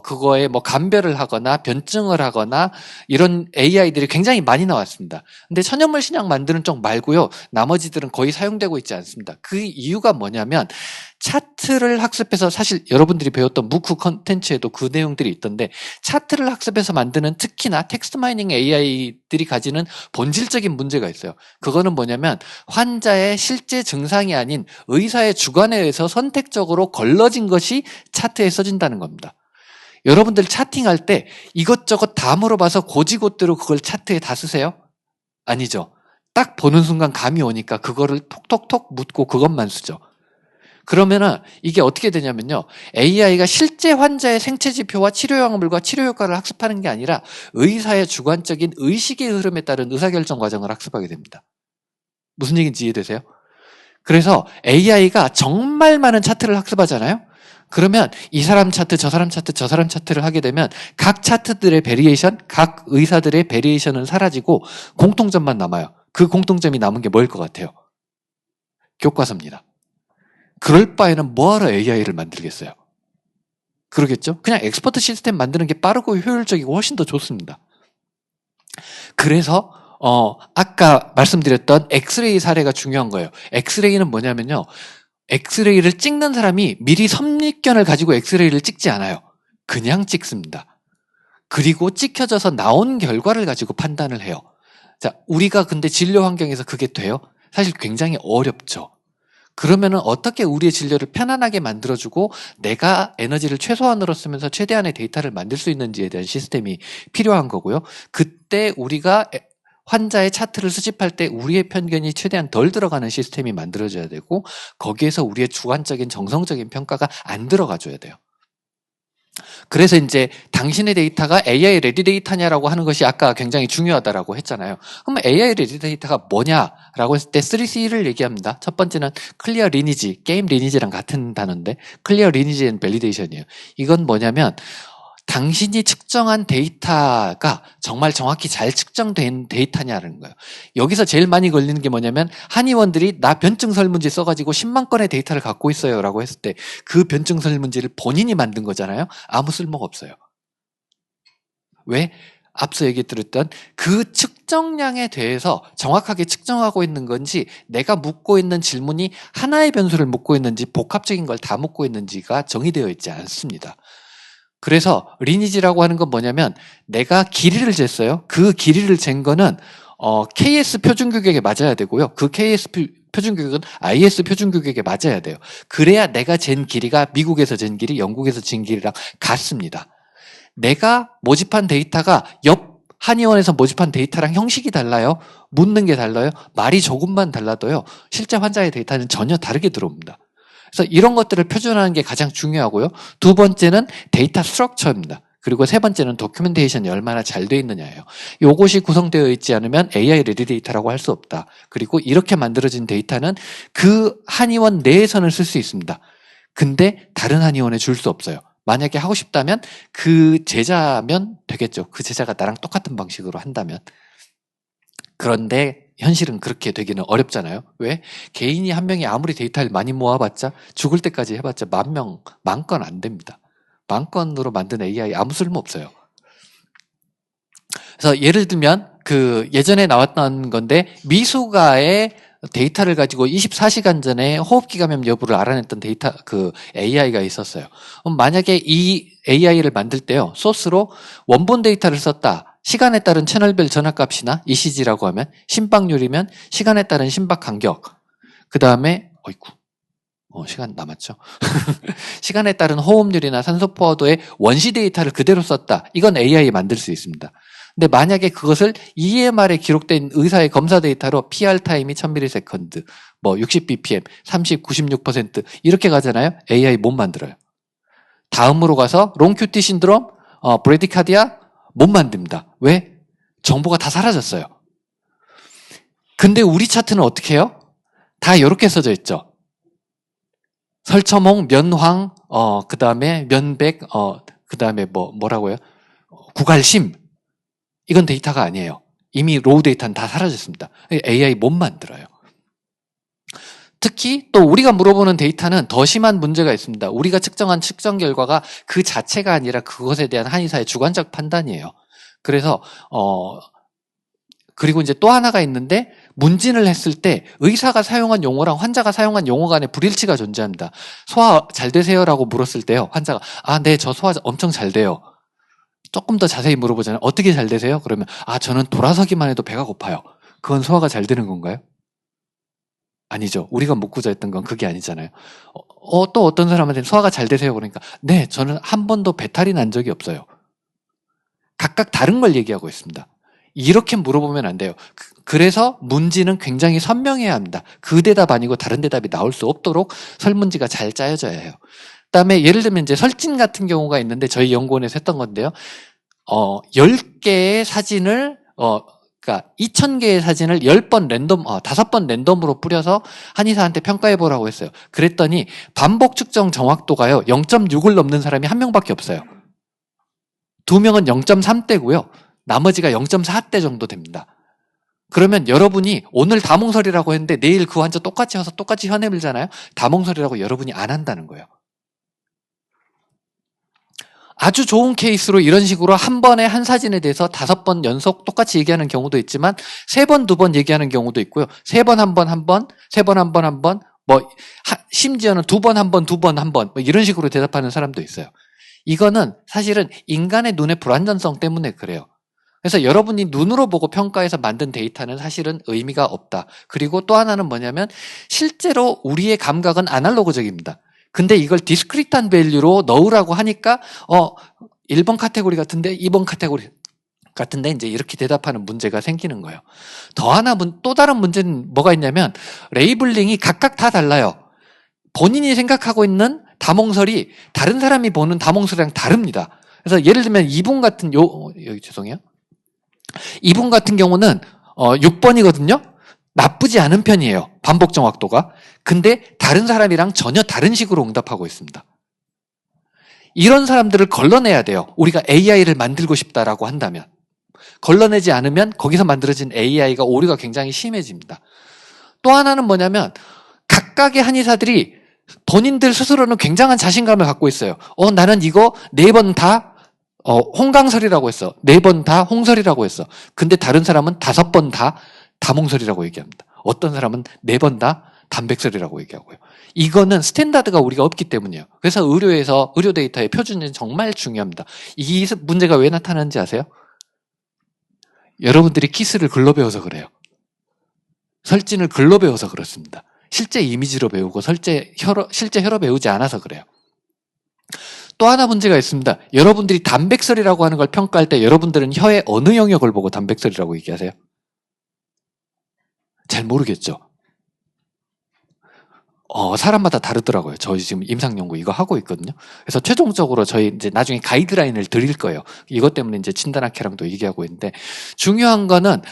그거에 감별을 하거나 변증을 하거나 이런 AI들이 굉장히 많이 나왔습니다. 근데 천연물 신약 만드는 쪽 말고요, 나머지들은 거의 사용되고 있지 않습니다. 그 이유가 뭐냐면 차트를 학습해서, 사실 여러분들이 배웠던 무크 컨텐츠에도 그 내용들이 있던데, 차트를 학습해서 만드는 특히나 텍스트 마이닝 AI들이 가지는 본질적인 문제가 있어요. 그거는 뭐냐면 환자의 실제 증상이 아닌 의사의 주관에 의해서 선택적으로 걸러진 것이 차트에 써진다는 겁니다. 여러분들 차팅할 때 이것저것 다 물어봐서 고지고대로 그걸 차트에 다 쓰세요? 아니죠. 딱 보는 순간 감이 오니까 그거를 톡톡톡 묻고 그것만 쓰죠. 그러면은 이게 어떻게 되냐면요, AI가 실제 환자의 생체 지표와 치료 약물과 치료 효과를 학습하는 게 아니라 의사의 주관적인 의식의 흐름에 따른 의사결정 과정을 학습하게 됩니다. 무슨 얘기인지 이해되세요? 그래서 AI가 정말 많은 차트를 학습하잖아요. 그러면 이 사람 차트, 저 사람 차트, 저 사람 차트를 하게 되면 각 차트들의 베리에이션, 각 의사들의 베리에이션은 사라지고 공통점만 남아요. 그 공통점이 남은 게 뭐일 것 같아요? 교과서입니다. 그럴 바에는 뭐하러 AI를 만들겠어요? 그러겠죠? 그냥 엑스퍼트 시스템 만드는 게 빠르고 효율적이고 훨씬 더 좋습니다. 그래서 아까 말씀드렸던 엑스레이 사례가 중요한 거예요. 엑스레이는 뭐냐면요, 엑스레이를 찍는 사람이 미리 선입견을 가지고 엑스레이를 찍지 않아요. 그냥 찍습니다. 그리고 찍혀져서 나온 결과를 가지고 판단을 해요. 자, 우리가 근데 진료 환경에서 그게 돼요? 사실 굉장히 어렵죠. 그러면은 어떻게 우리의 진료를 편안하게 만들어주고 내가 에너지를 최소한으로 쓰면서 최대한의 데이터를 만들 수 있는지에 대한 시스템이 필요한 거고요. 그때 우리가 환자의 차트를 수집할 때 우리의 편견이 최대한 덜 들어가는 시스템이 만들어져야 되고 거기에서 우리의 주관적인 정성적인 평가가 안 들어가줘야 돼요. 그래서 이제 당신의 데이터가 AI 레디 데이터냐라고 하는 것이 아까 굉장히 중요하다라고 했잖아요. 그럼 AI 레디 데이터가 뭐냐라고 했을 때 3C를 얘기합니다. 첫 번째는 클리어 리니지, 게임 리니지랑 같은 단어인데 클리어 리니지 앤 밸리데이션이에요. 이건 뭐냐면 당신이 측정한 데이터가 정말 정확히 잘 측정된 데이터냐는 거예요. 여기서 제일 많이 걸리는 게 뭐냐면 한의원들이 나 변증 설문지 써가지고 10만 건의 데이터를 갖고 있어요 라고 했을 때 그 변증 설문지를 본인이 만든 거잖아요. 아무 쓸모가 없어요. 왜? 앞서 얘기 드렸던 그 측정량에 대해서 정확하게 측정하고 있는 건지 내가 묻고 있는 질문이 하나의 변수를 묻고 있는지 복합적인 걸 다 묻고 있는지가 정의되어 있지 않습니다. 그래서 리니지라고 하는 건 뭐냐면 내가 길이를 쟀어요. 그 길이를 잰 거는 KS 표준 규격에 맞아야 되고요. 그 KS 표준 규격은 IS 표준 규격에 맞아야 돼요. 그래야 내가 잰 길이가 미국에서 잰 길이, 영국에서 잰 길이랑 같습니다. 내가 모집한 데이터가 옆 한의원에서 모집한 데이터랑 형식이 달라요. 묻는 게 달라요. 말이 조금만 달라도요. 실제 환자의 데이터는 전혀 다르게 들어옵니다. 그래서 이런 것들을 표준화하는 게 가장 중요하고요. 두 번째는 데이터 스트럭처입니다. 그리고 세 번째는 도큐멘테이션이 얼마나 잘 되어 있느냐예요. 이것이 구성되어 있지 않으면 AI 레디 데이터라고 할 수 없다. 그리고 이렇게 만들어진 데이터는 그 한의원 내에서는 쓸 수 있습니다. 근데 다른 한의원에 줄 수 없어요. 만약에 하고 싶다면 그 제자면 되겠죠. 그 제자가 나랑 똑같은 방식으로 한다면. 그런데 현실은 그렇게 되기는 어렵잖아요. 왜? 개인이 한 명이 아무리 데이터를 많이 모아봤자 죽을 때까지 해봤자 10,000명, 10,000건 안 됩니다. 10,000건으로 만든 AI 아무 쓸모 없어요. 그래서 예를 들면 그 예전에 나왔던 건데 미숙아의 데이터를 가지고 24시간 전에 호흡기 감염 여부를 알아냈던 데이터 그 AI가 있었어요. 만약에 이 AI를 만들 때요. 소스로 원본 데이터를 썼다. 시간에 따른 채널별 전압값이나 ECG라고 하면 심박률이면 시간에 따른 심박 간격. 그다음에 시간 남았죠. 시간에 따른 호흡률이나 산소 포화도의 원시 데이터를 그대로 썼다. 이건 AI 만들 수 있습니다. 근데 만약에 그것을 EMR에 기록된 의사의 검사 데이터로 PR 타임이 1000ms, 60bpm, 30, 96% 이렇게 가잖아요. AI 못 만들어요. 다음으로 가서 롱큐티 신드롬, 브레디카디아 못 만듭니다. 왜? 정보가 다 사라졌어요. 근데 우리 차트는 어떻게 해요? 다 이렇게 써져 있죠. 설처몽, 면황, 그 다음에 면백, 그 다음에 뭐라고요? 구갈심. 이건 데이터가 아니에요. 이미 로우 데이터는 다 사라졌습니다. AI 못 만들어요. 특히 또 우리가 물어보는 데이터는 더 심한 문제가 있습니다. 우리가 측정한 측정 결과가 그 자체가 아니라 그것에 대한 한의사의 주관적 판단이에요. 그래서 그리고 이제 또 하나가 있는데 문진을 했을 때 의사가 사용한 용어랑 환자가 사용한 용어 간에 불일치가 존재합니다. 소화 잘 되세요라고 물었을 때요. 환자가 네, 저 소화 엄청 잘 돼요. 조금 더 자세히 물어보잖아요. 어떻게 잘 되세요? 그러면 저는 돌아서기만 해도 배가 고파요. 그건 소화가 잘 되는 건가요? 아니죠. 우리가 묻고자 했던 건 그게 아니잖아요. 또 어떤 사람한테는 소화가 잘 되세요? 그러니까 네, 저는 한 번도 배탈이 난 적이 없어요. 각각 다른 걸 얘기하고 있습니다. 이렇게 물어보면 안 돼요. 그래서 문지는 굉장히 선명해야 합니다. 그 대답 아니고 다른 대답이 나올 수 없도록 설문지가 잘 짜여져야 해요. 그다음에 예를 들면 이제 설진 같은 경우가 있는데 저희 연구원에서 했던 건데요. 10개의 사진을 그러니까 2,000개의 사진을 10번 랜덤 5번 랜덤으로 뿌려서 한의사한테 평가해 보라고 했어요. 그랬더니 반복 측정 정확도가요. 0.6을 넘는 사람이 한 명밖에 없어요. 2명은 0.3대고요. 나머지가 0.4대 정도 됩니다. 그러면 여러분이 오늘 다몽설이라고 했는데 내일 그 환자 똑같이 와서 똑같이 혀 내밀잖아요. 다몽설이라고 여러분이 안 한다는 거예요. 아주 좋은 케이스로 이런 식으로 한 번에 한 사진에 대해서 5번 연속 똑같이 얘기하는 경우도 있지만 3번, 2번 얘기하는 경우도 있고요. 3번, 한 번, 한 번, 3번, 한 번, 한 번, 심지어는 2번, 한 번, 2번, 한 번, 이런 식으로 대답하는 사람도 있어요. 이거는 사실은 인간의 눈의 불완전성 때문에 그래요. 그래서 여러분이 눈으로 보고 평가해서 만든 데이터는 사실은 의미가 없다. 그리고 또 하나는 뭐냐면 실제로 우리의 감각은 아날로그적입니다. 근데 이걸 디스크리트한 밸류로 넣으라고 하니까 1번 카테고리 같은데 2번 카테고리 같은데 이제 이렇게 대답하는 문제가 생기는 거예요. 또 다른 문제는 뭐가 있냐면 레이블링이 각각 다 달라요. 본인이 생각하고 있는 다몽설이 다른 사람이 보는 다몽설이랑 다릅니다. 그래서 예를 들면 이분 같은 죄송해요. 이분 같은 경우는 6번이거든요. 나쁘지 않은 편이에요. 반복 정확도가. 근데 다른 사람이랑 전혀 다른 식으로 응답하고 있습니다. 이런 사람들을 걸러내야 돼요. 우리가 AI를 만들고 싶다라고 한다면. 걸러내지 않으면 거기서 만들어진 AI가 오류가 굉장히 심해집니다. 또 하나는 뭐냐면 각각의 한의사들이 본인들 스스로는 굉장한 자신감을 갖고 있어요. 나는 이거 4번 다 홍강설이라고 했어. 4번 다 홍설이라고 했어. 근데 다른 사람은 5번 다 다몽설이라고 얘기합니다. 어떤 사람은 4번 다 단백설이라고 얘기하고요. 이거는 스탠다드가 우리가 없기 때문이에요. 그래서 의료 데이터의 표준은 정말 중요합니다. 이 문제가 왜 나타나는지 아세요? 여러분들이 키스를 글로 배워서 그래요. 설진을 글로 배워서 그렇습니다. 실제 이미지로 배우고 실제 혀로 배우지 않아서 그래요. 또 하나 문제가 있습니다. 여러분들이 단백설이라고 하는 걸 평가할 때 여러분들은 혀의 어느 영역을 보고 단백설이라고 얘기하세요? 잘 모르겠죠. 사람마다 다르더라고요. 저희 지금 임상연구 이거 하고 있거든요. 그래서 최종적으로 저희 이제 나중에 가이드라인을 드릴 거예요. 이것 때문에 이제 진단학회랑도 얘기하고 있는데 중요한 거는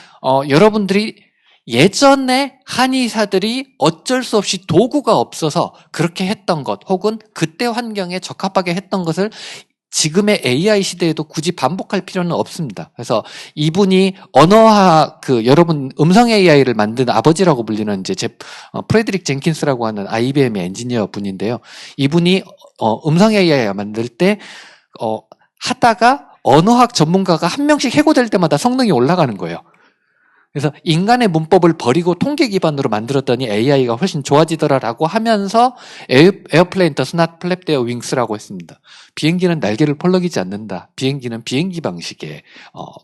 여러분들이 예전에 한의사들이 어쩔 수 없이 도구가 없어서 그렇게 했던 것 혹은 그때 환경에 적합하게 했던 것을 지금의 AI 시대에도 굳이 반복할 필요는 없습니다. 그래서 이분이 언어학 여러분 음성 AI를 만든 아버지라고 불리는 이제 프레드릭 젠킨스라고 하는 IBM의 엔지니어 분인데요. 이분이 음성 AI 만들 때 하다가 언어학 전문가가 한 명씩 해고될 때마다 성능이 올라가는 거예요. 그래서 인간의 문법을 버리고 통계 기반으로 만들었더니 AI가 훨씬 좋아지더라라고 하면서 에어플레인 does not flap their wings라고 했습니다. 비행기는 날개를 펄럭이지 않는다. 비행기는 비행기 방식의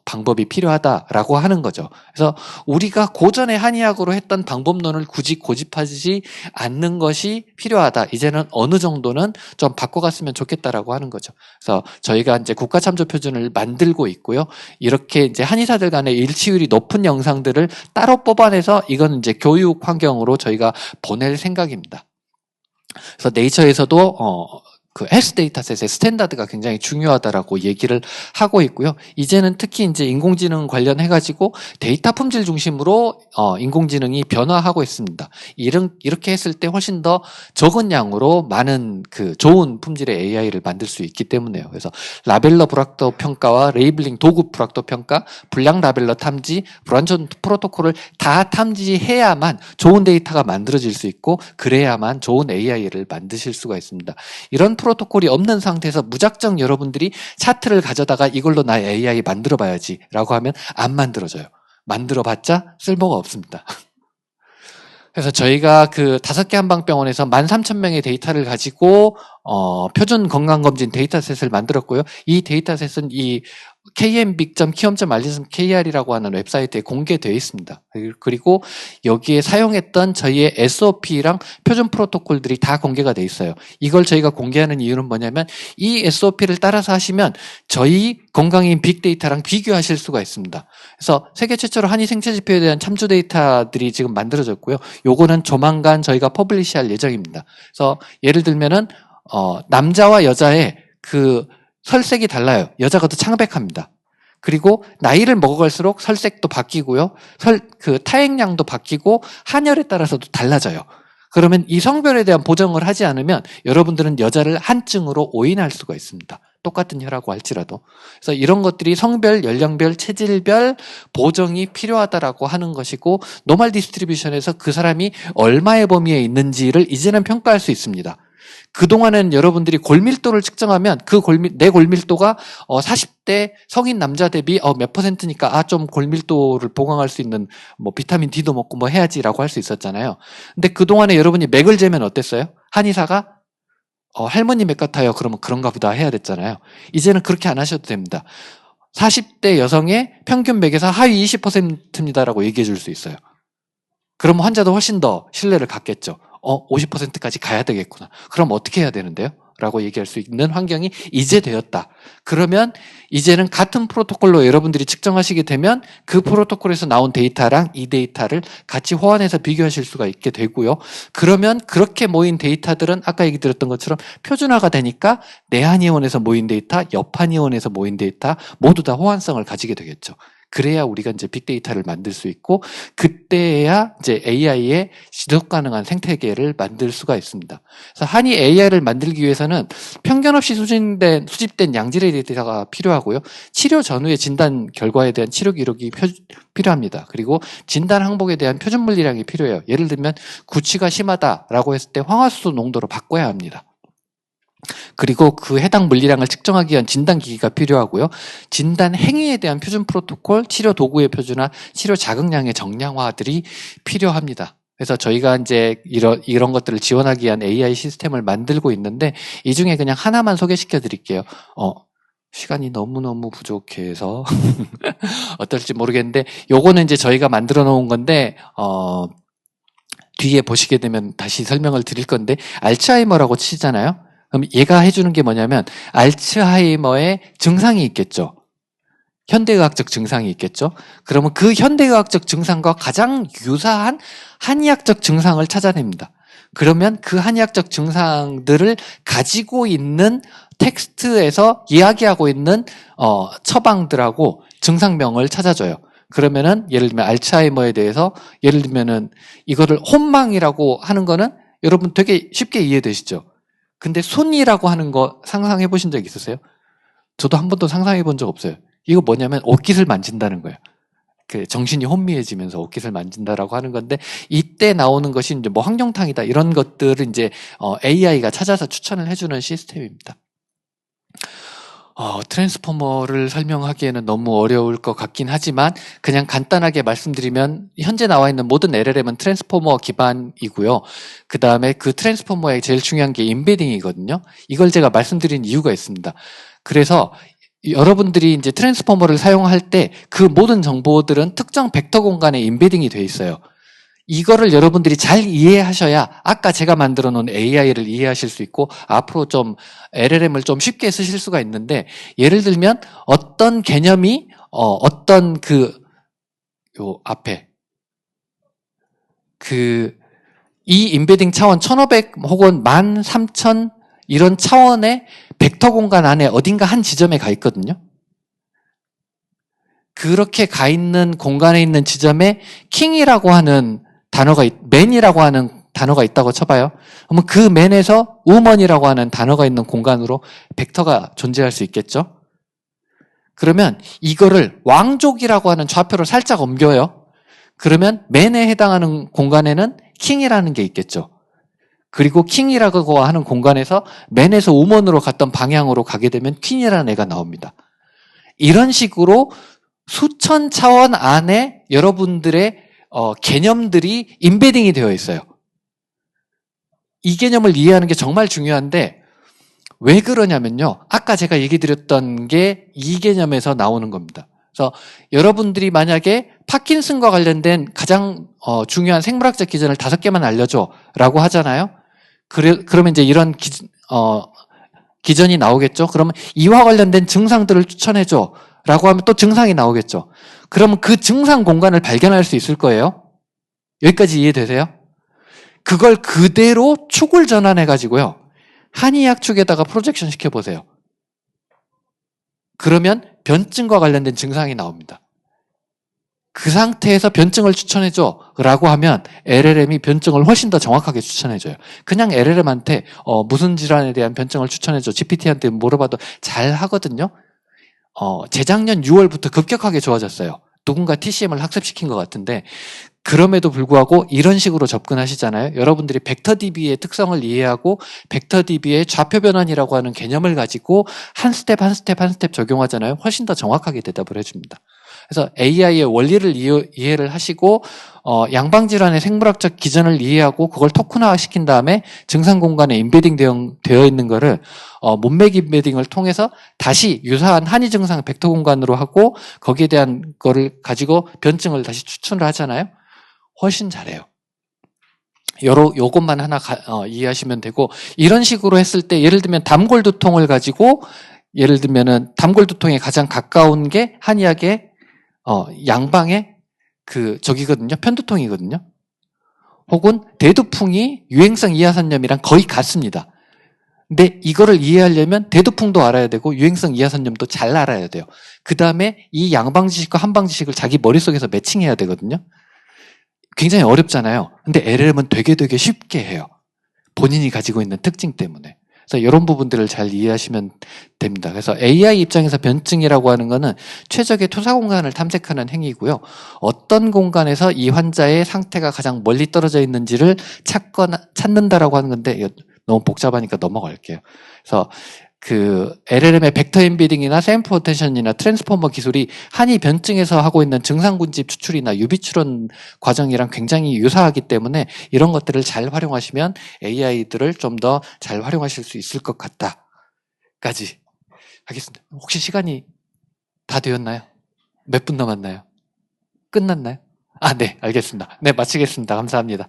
방법이 필요하다라고 하는 거죠. 그래서 우리가 고전의 한의학으로 했던 방법론을 굳이 고집하지 않는 것이 필요하다. 이제는 어느 정도는 좀 바꿔갔으면 좋겠다라고 하는 거죠. 그래서 저희가 이제 국가참조표준을 만들고 있고요. 이렇게 이제 한의사들 간의 일치율이 높은 영상들을 따로 뽑아내서 이건 이제 교육 환경으로 저희가 보낼 생각입니다. 그래서 네이처에서도 헬스 데이터셋의 스탠다드가 굉장히 중요하다라고 얘기를 하고 있고요. 이제는 특히 이제 인공지능 관련해가지고 데이터 품질 중심으로 인공지능이 변화하고 있습니다. 이렇게 했을 때 훨씬 더 적은 양으로 많은 좋은 품질의 AI를 만들 수 있기 때문에요. 그래서 라벨러 불확도 평가와 레이블링 도구 불확도 평가, 불량 라벨러 탐지, 불완전 프로토콜을 다 탐지해야만 좋은 데이터가 만들어질 수 있고 그래야만 좋은 AI를 만드실 수가 있습니다. 이런 프로토콜이 없는 상태에서 무작정 여러분들이 차트를 가져다가 이걸로 나 AI 만들어봐야지 라고 하면 안 만들어져요. 만들어봤자 쓸모가 없습니다. 그래서 저희가 5개 한방병원에서 13,000명의 데이터를 가지고 표준 건강검진 데이터셋을 만들었고요. 이 데이터셋은 이 kmbig.kiom.rgmkr이라고 하는 웹사이트에 공개되어 있습니다. 그리고 여기에 사용했던 저희의 SOP랑 표준 프로토콜들이 다 공개가 되어 있어요. 이걸 저희가 공개하는 이유는 뭐냐면 이 SOP를 따라서 하시면 저희 건강인 빅데이터랑 비교하실 수가 있습니다. 그래서 세계 최초로 한의 생체지표에 대한 참조 데이터들이 지금 만들어졌고요. 요거는 조만간 저희가 퍼블리시할 예정입니다. 그래서 예를 들면은 남자와 여자의 설색이 달라요. 여자가 더 창백합니다. 그리고 나이를 먹어갈수록 설색도 바뀌고요. 타액량도 바뀌고 한열에 따라서도 달라져요. 그러면 이 성별에 대한 보정을 하지 않으면 여러분들은 여자를 한증으로 오인할 수가 있습니다. 똑같은 혀라고 할지라도. 그래서 이런 것들이 성별, 연령별, 체질별 보정이 필요하다라고 하는 것이고 노멀 디스트리뷰션에서 그 사람이 얼마의 범위에 있는지를 이제는 평가할 수 있습니다. 그동안은 여러분들이 골밀도를 측정하면 내 골밀도가 40대 성인 남자 대비 몇 %니까 좀 골밀도를 보강할 수 있는 비타민 D도 먹고 해야지라고 할 수 있었잖아요. 근데 그동안에 여러분이 맥을 재면 어땠어요? 한의사가 할머니 맥 같아요. 그러면 그런가 보다 해야 됐잖아요. 이제는 그렇게 안 하셔도 됩니다. 40대 여성의 평균 맥에서 하위 20%입니다라고 얘기해 줄 수 있어요. 그러면 환자도 훨씬 더 신뢰를 갖겠죠. 50%까지 가야 되겠구나. 그럼 어떻게 해야 되는데요? 라고 얘기할 수 있는 환경이 이제 되었다. 그러면 이제는 같은 프로토콜로 여러분들이 측정하시게 되면 그 프로토콜에서 나온 데이터랑 이 데이터를 같이 호환해서 비교하실 수가 있게 되고요. 그러면 그렇게 모인 데이터들은 아까 얘기 드렸던 것처럼 표준화가 되니까 내한이원에서 모인 데이터, 옆한이원에서 모인 데이터 모두 다 호환성을 가지게 되겠죠. 그래야 우리가 이제 빅데이터를 만들 수 있고 그때야 이제 AI의 지속 가능한 생태계를 만들 수가 있습니다. 그래서 한이 AI를 만들기 위해서는 편견 없이 수집된 양질의 데이터가 필요하고요. 치료 전후의 진단 결과에 대한 치료 기록이 필요합니다. 그리고 진단 항목에 대한 표준 물리량이 필요해요. 예를 들면 구취가 심하다라고 했을 때 황화수소 농도로 바꿔야 합니다. 그리고 그 해당 물리량을 측정하기 위한 진단기기가 필요하고요. 진단 행위에 대한 표준 프로토콜, 치료 도구의 표준화, 치료 자극량의 정량화들이 필요합니다. 그래서 저희가 이제 이런 것들을 지원하기 위한 AI 시스템을 만들고 있는데 이 중에 그냥 하나만 소개시켜 드릴게요. 시간이 너무너무 부족해서 어떨지 모르겠는데 요거는 이제 저희가 만들어 놓은 건데 뒤에 보시게 되면 다시 설명을 드릴 건데 알츠하이머라고 치잖아요. 그럼 얘가 해주는 게 뭐냐면 알츠하이머의 증상이 있겠죠. 현대의학적 증상이 있겠죠. 그러면 그 현대의학적 증상과 가장 유사한 한의학적 증상을 찾아냅니다. 그러면 그 한의학적 증상들을 가지고 있는 텍스트에서 이야기하고 있는 처방들하고 증상명을 찾아줘요. 그러면은 예를 들면 알츠하이머에 대해서 예를 들면은 이거를 혼망이라고 하는 거는 여러분 되게 쉽게 이해되시죠? 근데 손이라고 하는 거 상상해 보신 적 있으세요? 저도 한 번도 상상해 본 적 없어요. 이거 뭐냐면 옷깃을 만진다는 거예요. 그 정신이 혼미해지면서 옷깃을 만진다라고 하는 건데 이때 나오는 것이 이제 뭐 황룡탕이다 이런 것들을 이제 AI가 찾아서 추천을 해주는 시스템입니다. 트랜스포머를 설명하기에는 너무 어려울 것 같긴 하지만 그냥 간단하게 말씀드리면 현재 나와 있는 모든 LLM은 트랜스포머 기반이고요. 그 다음에 그 트랜스포머의 제일 중요한 게 임베딩이거든요. 이걸 제가 말씀드린 이유가 있습니다. 그래서 여러분들이 이제 트랜스포머를 사용할 때 그 모든 정보들은 특정 벡터 공간에 임베딩이 돼 있어요. 이거를 여러분들이 잘 이해하셔야 아까 제가 만들어 놓은 AI를 이해하실 수 있고 앞으로 좀 LLM을 좀 쉽게 쓰실 수가 있는데 예를 들면 어떤 개념이 어떤 요 앞에 이 임베딩 차원 1500 혹은 13000 이런 차원의 벡터 공간 안에 어딘가 한 지점에 가 있거든요. 그렇게 가 있는 공간에 있는 지점에 킹이라고 하는 맨이라고 하는 단어가 있다고 쳐봐요. 그러면 그 맨에서 우먼이라고 하는 단어가 있는 공간으로 벡터가 존재할 수 있겠죠. 그러면 이거를 왕족이라고 하는 좌표로 살짝 옮겨요. 그러면 맨에 해당하는 공간에는 킹이라는 게 있겠죠. 그리고 킹이라고 하는 공간에서 맨에서 우먼으로 갔던 방향으로 가게 되면 퀸이라는 애가 나옵니다. 이런 식으로 수천 차원 안에 여러분들의 개념들이 임베딩이 되어 있어요. 이 개념을 이해하는 게 정말 중요한데 왜 그러냐면요. 아까 제가 얘기 드렸던 게 이 개념에서 나오는 겁니다. 그래서 여러분들이 만약에 파킨슨과 관련된 가장 중요한 생물학적 기전을 5개만 알려줘 라고 하잖아요. 그러면 이제 이런 기전이 나오겠죠. 그러면 이와 관련된 증상들을 추천해줘 라고 하면 또 증상이 나오겠죠. 그러면 그 증상 공간을 발견할 수 있을 거예요. 여기까지 이해되세요? 그걸 그대로 축을 전환해가지고요. 한의학 축에다가 프로젝션 시켜보세요. 그러면 변증과 관련된 증상이 나옵니다. 그 상태에서 변증을 추천해줘 라고 하면 LLM이 변증을 훨씬 더 정확하게 추천해줘요. 그냥 LLM한테 무슨 질환에 대한 변증을 추천해줘 GPT한테 물어봐도 잘 하거든요. 재작년 6월부터 급격하게 좋아졌어요. 누군가 TCM을 학습시킨 것 같은데 그럼에도 불구하고 이런 식으로 접근하시잖아요. 여러분들이 벡터DB의 특성을 이해하고 벡터DB의 좌표 변환이라고 하는 개념을 가지고 한 스텝 한 스텝 한 스텝 적용하잖아요. 훨씬 더 정확하게 대답을 해줍니다. 그래서 AI의 원리를 이해를 하시고 양방질환의 생물학적 기전을 이해하고 그걸 토큰화 시킨 다음에 증상 공간에 임베딩 되어 있는 거를 문맥 임베딩을 통해서 다시 유사한 한의 증상 벡터 공간으로 하고 거기에 대한 거를 가지고 변증을 다시 추천을 하잖아요. 훨씬 잘해요. 요것만 하나 이해하시면 되고, 이런 식으로 했을 때 예를 들면 담골두통을 가지고 예를 들면은 담골두통에 가장 가까운 게 한의학의 양방의 저기거든요. 편두통이거든요. 혹은 대두풍이 유행성 이하선염이랑 거의 같습니다. 근데 이거를 이해하려면 대두풍도 알아야 되고 유행성 이하선염도 잘 알아야 돼요. 그 다음에 이 양방 지식과 한방 지식을 자기 머릿속에서 매칭해야 되거든요. 굉장히 어렵잖아요. 근데 LLM은 되게 쉽게 해요. 본인이 가지고 있는 특징 때문에. 그래서 이런 부분들을 잘 이해하시면 됩니다. 그래서 AI 입장에서 변증이라고 하는 거는 최적의 투사 공간을 탐색하는 행위고요. 어떤 공간에서 이 환자의 상태가 가장 멀리 떨어져 있는지를 찾는다라고 하는 건데 너무 복잡하니까 넘어갈게요. 그래서 LLM의 벡터 엔비딩이나 샘플 로테이션이나 트랜스포머 기술이 한의 변증에서 하고 있는 증상군집 추출이나 유비 추론 과정이랑 굉장히 유사하기 때문에 이런 것들을 잘 활용하시면 AI들을 좀 더 잘 활용하실 수 있을 것 같다까지 하겠습니다. 혹시 시간이 다 되었나요? 몇 분 남았나요? 끝났나요? 네, 알겠습니다. 네, 마치겠습니다. 감사합니다.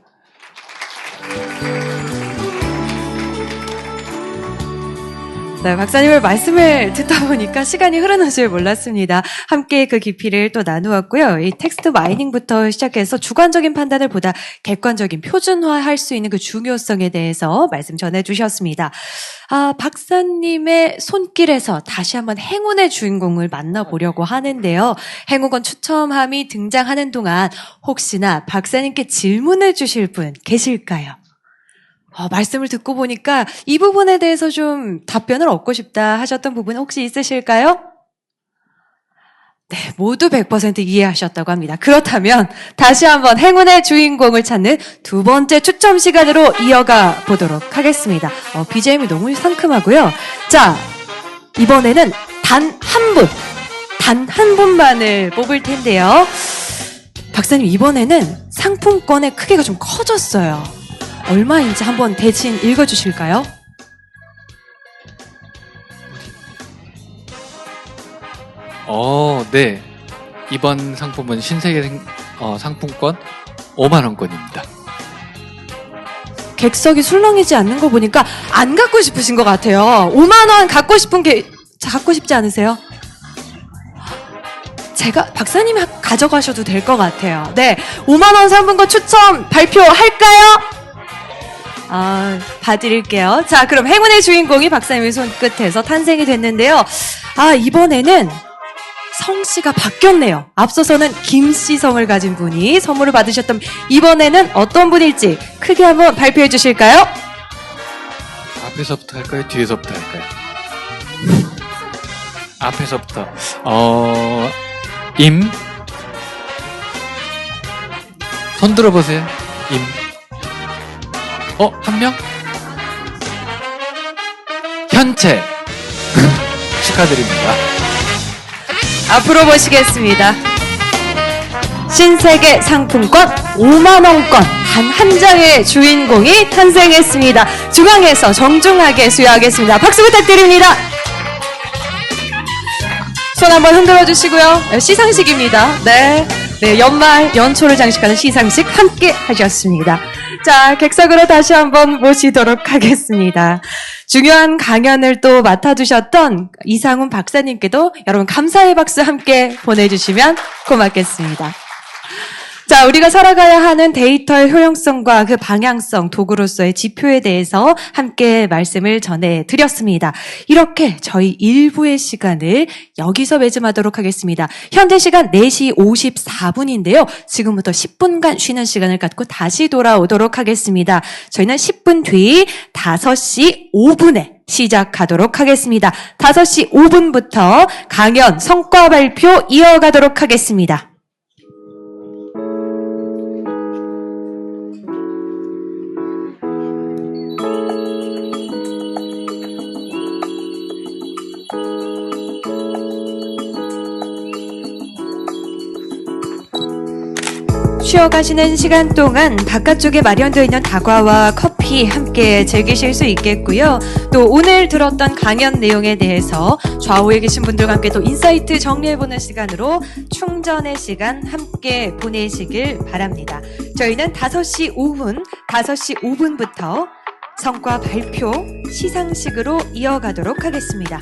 네, 박사님의 말씀을 듣다 보니까 시간이 흐르는 줄 몰랐습니다. 함께 그 깊이를 또 나누었고요. 이 텍스트 마이닝부터 시작해서 주관적인 판단을 보다 객관적인 표준화할 수 있는 그 중요성에 대해서 말씀 전해주셨습니다. 박사님의 손길에서 다시 한번 행운의 주인공을 만나보려고 하는데요. 행운권 추첨함이 등장하는 동안 혹시나 박사님께 질문을 주실 분 계실까요? 말씀을 듣고 보니까 이 부분에 대해서 좀 답변을 얻고 싶다 하셨던 부분 혹시 있으실까요? 네, 모두 100% 이해하셨다고 합니다. 그렇다면 다시 한번 행운의 주인공을 찾는 두 번째 추첨 시간으로 이어가 보도록 하겠습니다. BGM이 너무 상큼하고요. 자, 이번에는 단 한 분만을 뽑을 텐데요. 박사님, 이번에는 상품권의 크기가 좀 커졌어요. 얼마인지 한번 대신 읽어주실까요? 네. 이번 상품은 신세계 상품권 5만원권입니다. 객석이 술렁이지 않는 거 보니까 안 갖고 싶으신 것 같아요. 5만원 갖고 싶지 않으세요? 박사님이 가져가셔도 될 것 같아요. 네. 5만원 상품권 추첨 발표할까요? 봐드릴게요. 자, 그럼 행운의 주인공이 박사님의 손끝에서 탄생이 됐는데요. 이번에는 성씨가 바뀌었네요. 앞서서는 김씨 성을 가진 분이 선물을 받으셨던 이번에는 어떤 분일지 크게 한번 발표해 주실까요? 앞에서부터 할까요? 뒤에서부터 할까요? 앞에서부터. 손 들어보세요. 한 명? 현채. 축하드립니다. 앞으로 모시겠습니다. 신세계 상품권 5만원권 단 한 장의 주인공이 탄생했습니다. 중앙에서 정중하게 수여하겠습니다. 박수 부탁드립니다. 손 한번 흔들어 주시고요. 시상식입니다. 네, 연초를 장식하는 시상식 함께 하셨습니다. 자, 객석으로 다시 한번 모시도록 하겠습니다. 중요한 강연을 또 맡아주셨던 이상훈 박사님께도 여러분 감사의 박수 함께 보내주시면 고맙겠습니다. 자, 우리가 살아가야 하는 데이터의 효용성과 그 방향성, 도구로서의 지표에 대해서 함께 말씀을 전해드렸습니다. 이렇게 저희 1부의 시간을 여기서 매짐하도록 하겠습니다. 현재 시간 4시 54분인데요. 지금부터 10분간 쉬는 시간을 갖고 다시 돌아오도록 하겠습니다. 저희는 10분 뒤 5시 5분에 시작하도록 하겠습니다. 5시 5분부터 강연 성과 발표 이어가도록 하겠습니다. 쉬어가시는 시간 동안 바깥쪽에 마련되어 있는 다과와 커피 함께 즐기실 수 있겠고요. 또 오늘 들었던 강연 내용에 대해서 좌우에 계신 분들과 함께 또 인사이트 정리해보는 시간으로 충전의 시간 함께 보내시길 바랍니다. 저희는 5시 5분부터 성과 발표 시상식으로 이어가도록 하겠습니다.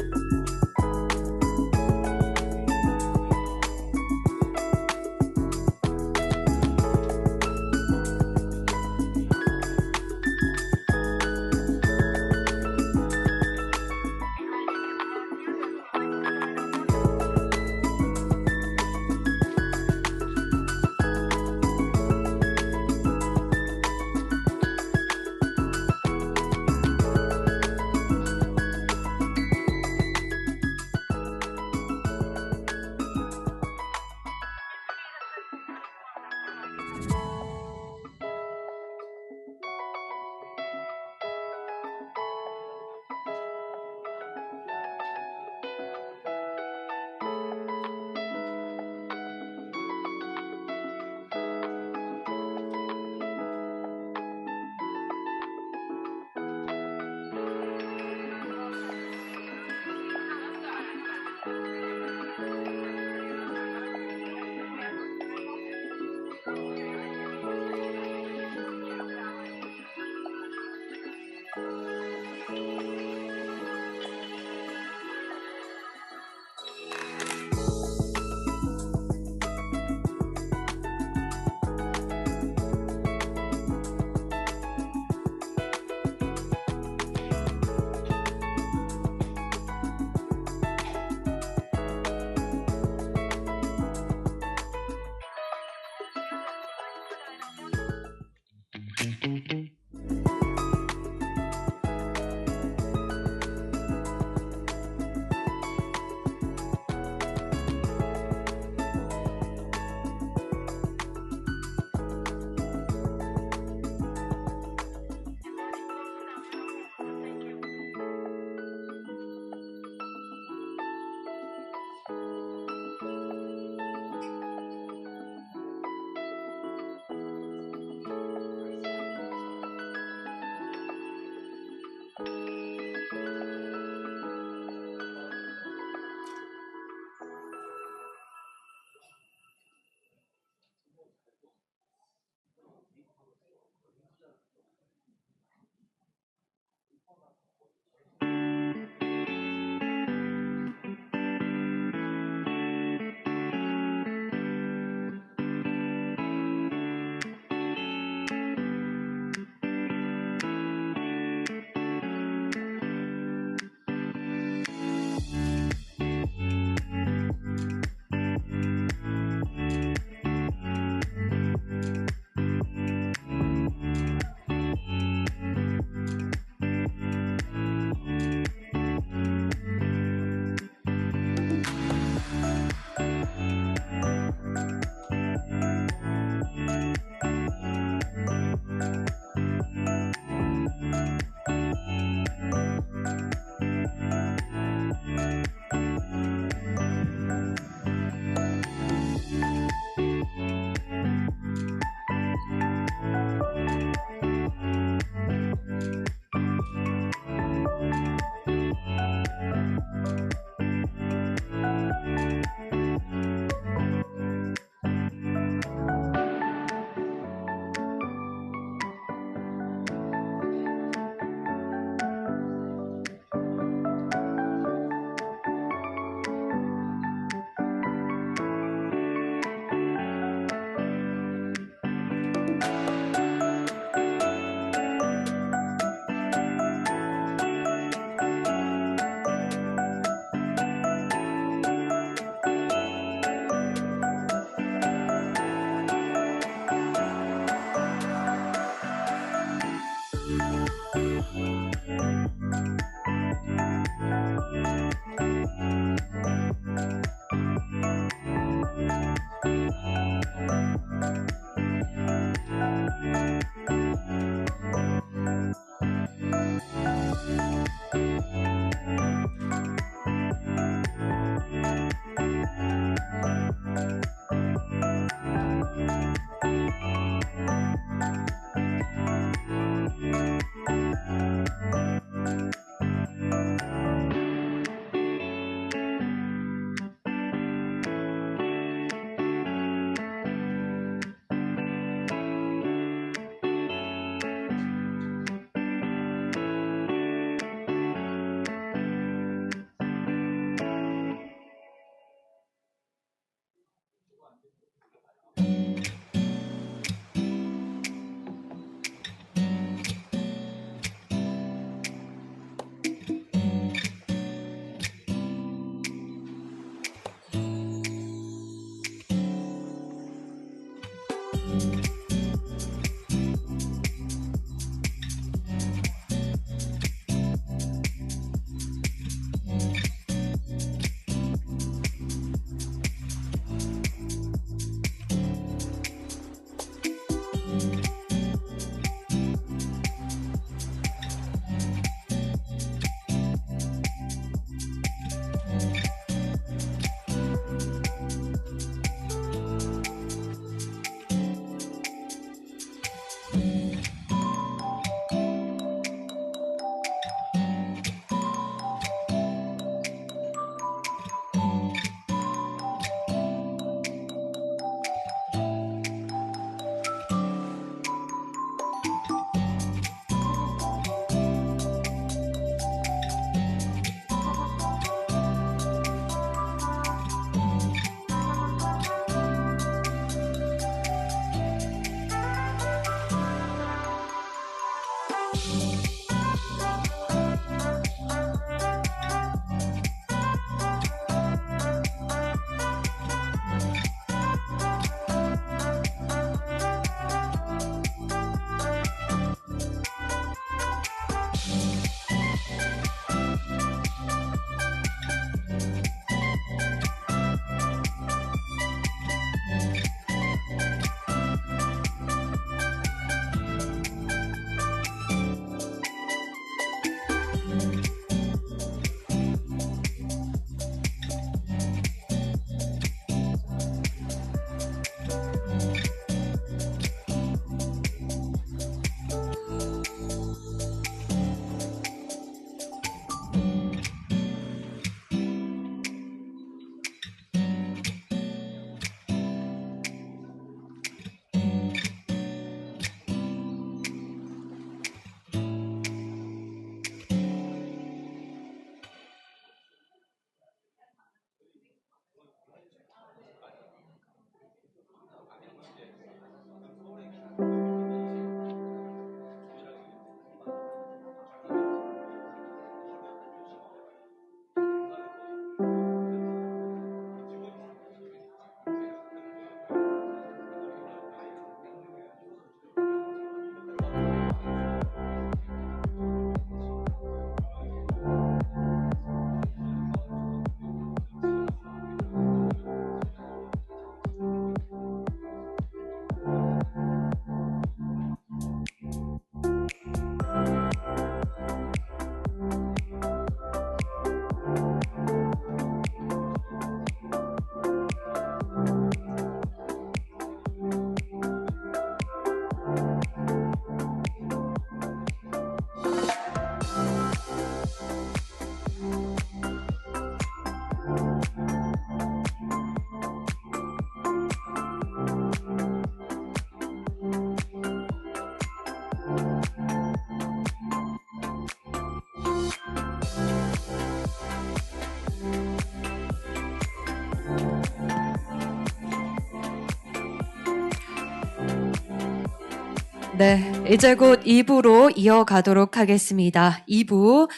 네, 이제 곧 2부로 이어가도록 하겠습니다. 2부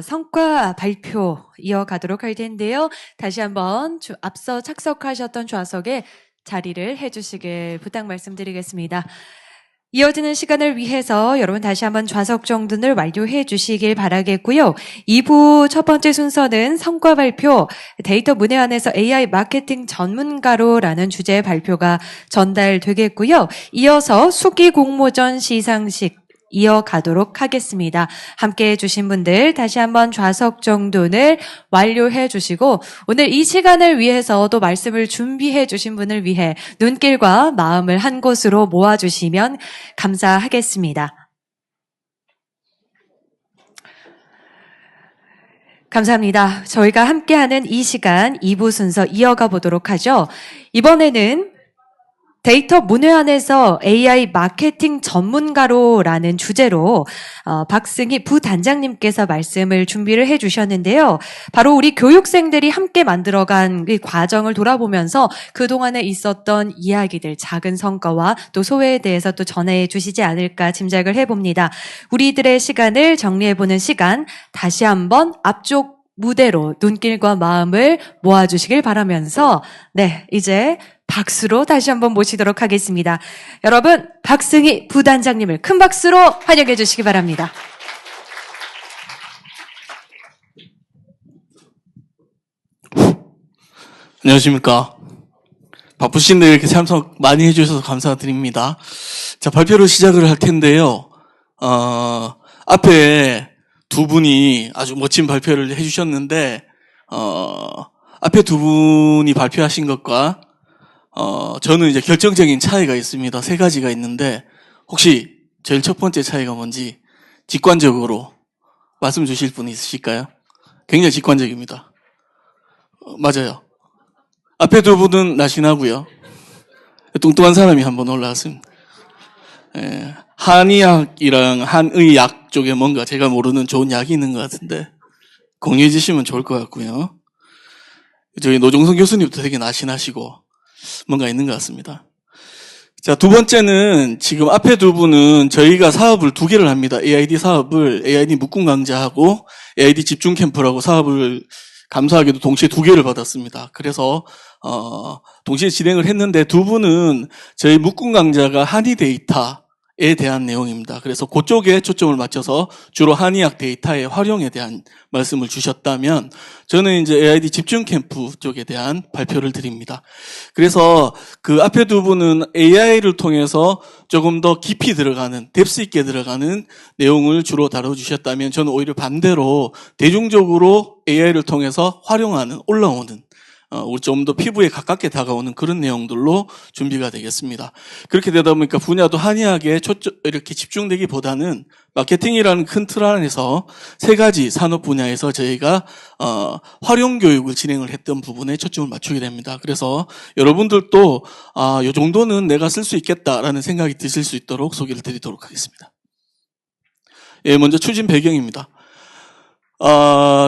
성과 발표 이어가도록 할 텐데요. 다시 한번 앞서 착석하셨던 좌석에 자리를 해주시길 부탁 말씀드리겠습니다. 이어지는 시간을 위해서 여러분 다시 한번 좌석 정돈을 완료해 주시길 바라겠고요. 2부 첫 번째 순서는 성과 발표, 데이터 문해안에서 AI 마케팅 전문가로라는 주제의 발표가 전달되겠고요. 이어서 수기 공모전 시상식 이어가도록 하겠습니다. 함께해 주신 분들 다시 한번 좌석 정돈을 완료해 주시고 오늘 이 시간을 위해서 또 말씀을 준비해 주신 분을 위해 눈길과 마음을 한 곳으로 모아주시면 감사하겠습니다. 감사합니다. 저희가 함께하는 이 시간 2부 순서 이어가 보도록 하죠. 이번에는 데이터 문해안에서 AI 마케팅 전문가로라는 주제로 박승희 부단장님께서 말씀을 준비를 해주셨는데요. 바로 우리 교육생들이 함께 만들어간 이 과정을 돌아보면서 그동안에 있었던 이야기들, 작은 성과와 또 소회에 대해서 또 전해 주시지 않을까 짐작을 해봅니다. 우리들의 시간을 정리해보는 시간, 다시 한번 앞쪽 무대로 눈길과 마음을 모아주시길 바라면서 네, 이제 박수로 다시 한번 모시도록 하겠습니다. 여러분, 박승희 부단장님을 큰 박수로 환영해 주시기 바랍니다. 안녕하십니까. 바쁘신데 이렇게 참석 많이 해주셔서 감사드립니다. 자, 발표를 시작을 할 텐데요. 앞에 두 분이 아주 멋진 발표를 해주셨는데, 앞에 두 분이 발표하신 것과 저는 이제 결정적인 차이가 있습니다. 세 가지가 있는데, 혹시 제일 첫 번째 차이가 뭔지 직관적으로 말씀 주실 분 있으실까요? 굉장히 직관적입니다. 맞아요. 앞에 두 분은 날씬하고요. 뚱뚱한 사람이 한 번 올라왔습니다. 한의학이랑 한의약 쪽에 뭔가 제가 모르는 좋은 약이 있는 것 같은데 공유해 주시면 좋을 것 같고요. 저희 노종성 교수님도 되게 날씬하시고 뭔가 있는 것 같습니다. 자, 두 번째는 지금 앞에 두 분은 저희가 사업을 두 개를 합니다. AID 사업을 AID 묶음 강좌하고 AID 집중 캠프라고 사업을 감사하게도 동시에 두 개를 받았습니다. 그래서 동시에 진행을 했는데 두 분은 저희 묶음 강좌가 한의 데이터에 대한 내용입니다. 그래서 그쪽에 초점을 맞춰서 주로 한의학 데이터의 활용에 대한 말씀을 주셨다면 저는 이제 AID 집중 캠프 쪽에 대한 발표를 드립니다. 그래서 그 앞에 두 분은 AI를 통해서 조금 더 깊이 들어가는, 뎁스 있게 들어가는 내용을 주로 다뤄주셨다면 저는 오히려 반대로 대중적으로 AI를 통해서 활용하는, 올라오는 우리 좀 더 피부에 가깝게 다가오는 그런 내용들로 준비가 되겠습니다. 그렇게 되다 보니까 분야도 한의학에 이렇게 집중되기보다는 마케팅이라는 큰 틀 안에서 세 가지 산업 분야에서 저희가 활용 교육을 진행을 했던 부분에 초점을 맞추게 됩니다. 그래서 여러분들도 이 정도는 내가 쓸 수 있겠다라는 생각이 드실 수 있도록 소개를 드리도록 하겠습니다. 예, 먼저 추진 배경입니다.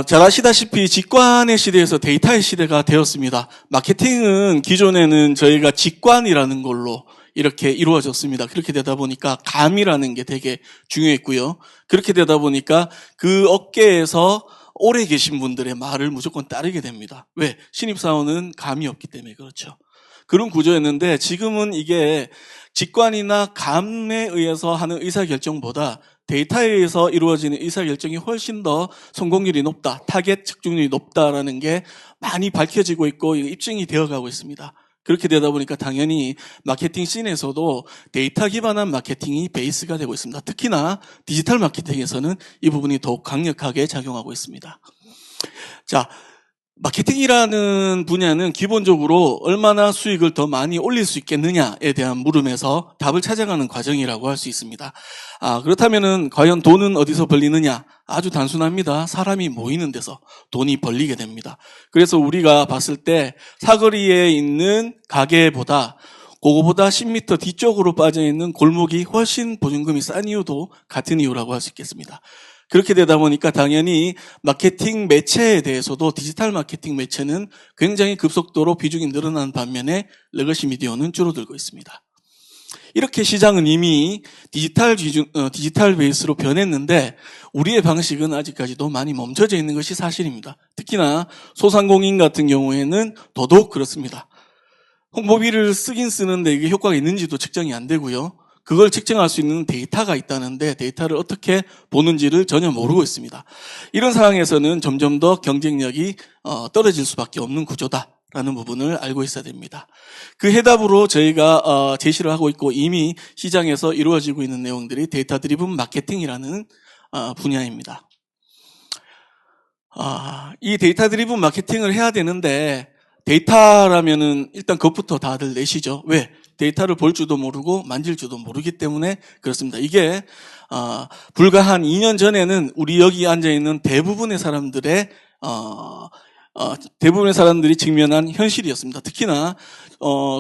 잘 아시다시피 직관의 시대에서 데이터의 시대가 되었습니다. 마케팅은 기존에는 저희가 직관이라는 걸로 이렇게 이루어졌습니다. 그렇게 되다 보니까 감이라는 게 되게 중요했고요. 그렇게 되다 보니까 그 업계에서 오래 계신 분들의 말을 무조건 따르게 됩니다. 왜? 신입사원은 감이 없기 때문에 그렇죠. 그런 구조였는데 지금은 이게 직관이나 감에 의해서 하는 의사결정보다 데이터에 의해서 이루어지는 의사결정이 훨씬 더 성공률이 높다, 타겟 측중률이 높다라는 게 많이 밝혀지고 있고 입증이 되어가고 있습니다. 그렇게 되다 보니까 당연히 마케팅 씬에서도 데이터 기반한 마케팅이 베이스가 되고 있습니다. 특히나 디지털 마케팅에서는 이 부분이 더욱 강력하게 작용하고 있습니다. 자, 마케팅이라는 분야는 기본적으로 얼마나 수익을 더 많이 올릴 수 있겠느냐에 대한 물음에서 답을 찾아가는 과정이라고 할 수 있습니다. 그렇다면은 과연 돈은 어디서 벌리느냐? 아주 단순합니다. 사람이 모이는 데서 돈이 벌리게 됩니다. 그래서 우리가 봤을 때 사거리에 있는 가게보다 그거보다 10m 뒤쪽으로 빠져있는 골목이 훨씬 보증금이 싼 이유도 같은 이유라고 할 수 있겠습니다. 그렇게 되다 보니까 당연히 마케팅 매체에 대해서도 디지털 마케팅 매체는 굉장히 급속도로 비중이 늘어나는 반면에 레거시 미디어는 줄어들고 있습니다. 이렇게 시장은 이미 디지털 베이스로 변했는데 우리의 방식은 아직까지도 많이 멈춰져 있는 것이 사실입니다. 특히나 소상공인 같은 경우에는 더더욱 그렇습니다. 홍보비를 쓰긴 쓰는데 이게 효과가 있는지도 측정이 안 되고요. 그걸 측정할 수 있는 데이터가 있다는데 데이터를 어떻게 보는지를 전혀 모르고 있습니다. 이런 상황에서는 점점 더 경쟁력이 떨어질 수밖에 없는 구조다라는 부분을 알고 있어야 됩니다. 그 해답으로 저희가 제시를 하고 있고 이미 시장에서 이루어지고 있는 내용들이 데이터 드리븐 마케팅이라는 분야입니다. 이 데이터 드리븐 마케팅을 해야 되는데 데이터라면은 일단 그것부터 다들 내시죠. 왜? 데이터를 볼 줄도 모르고 만질 줄도 모르기 때문에 그렇습니다. 이게 불과 한 2년 전에는 우리 여기 앉아 있는 대부분의 사람들이 직면한 현실이었습니다. 특히나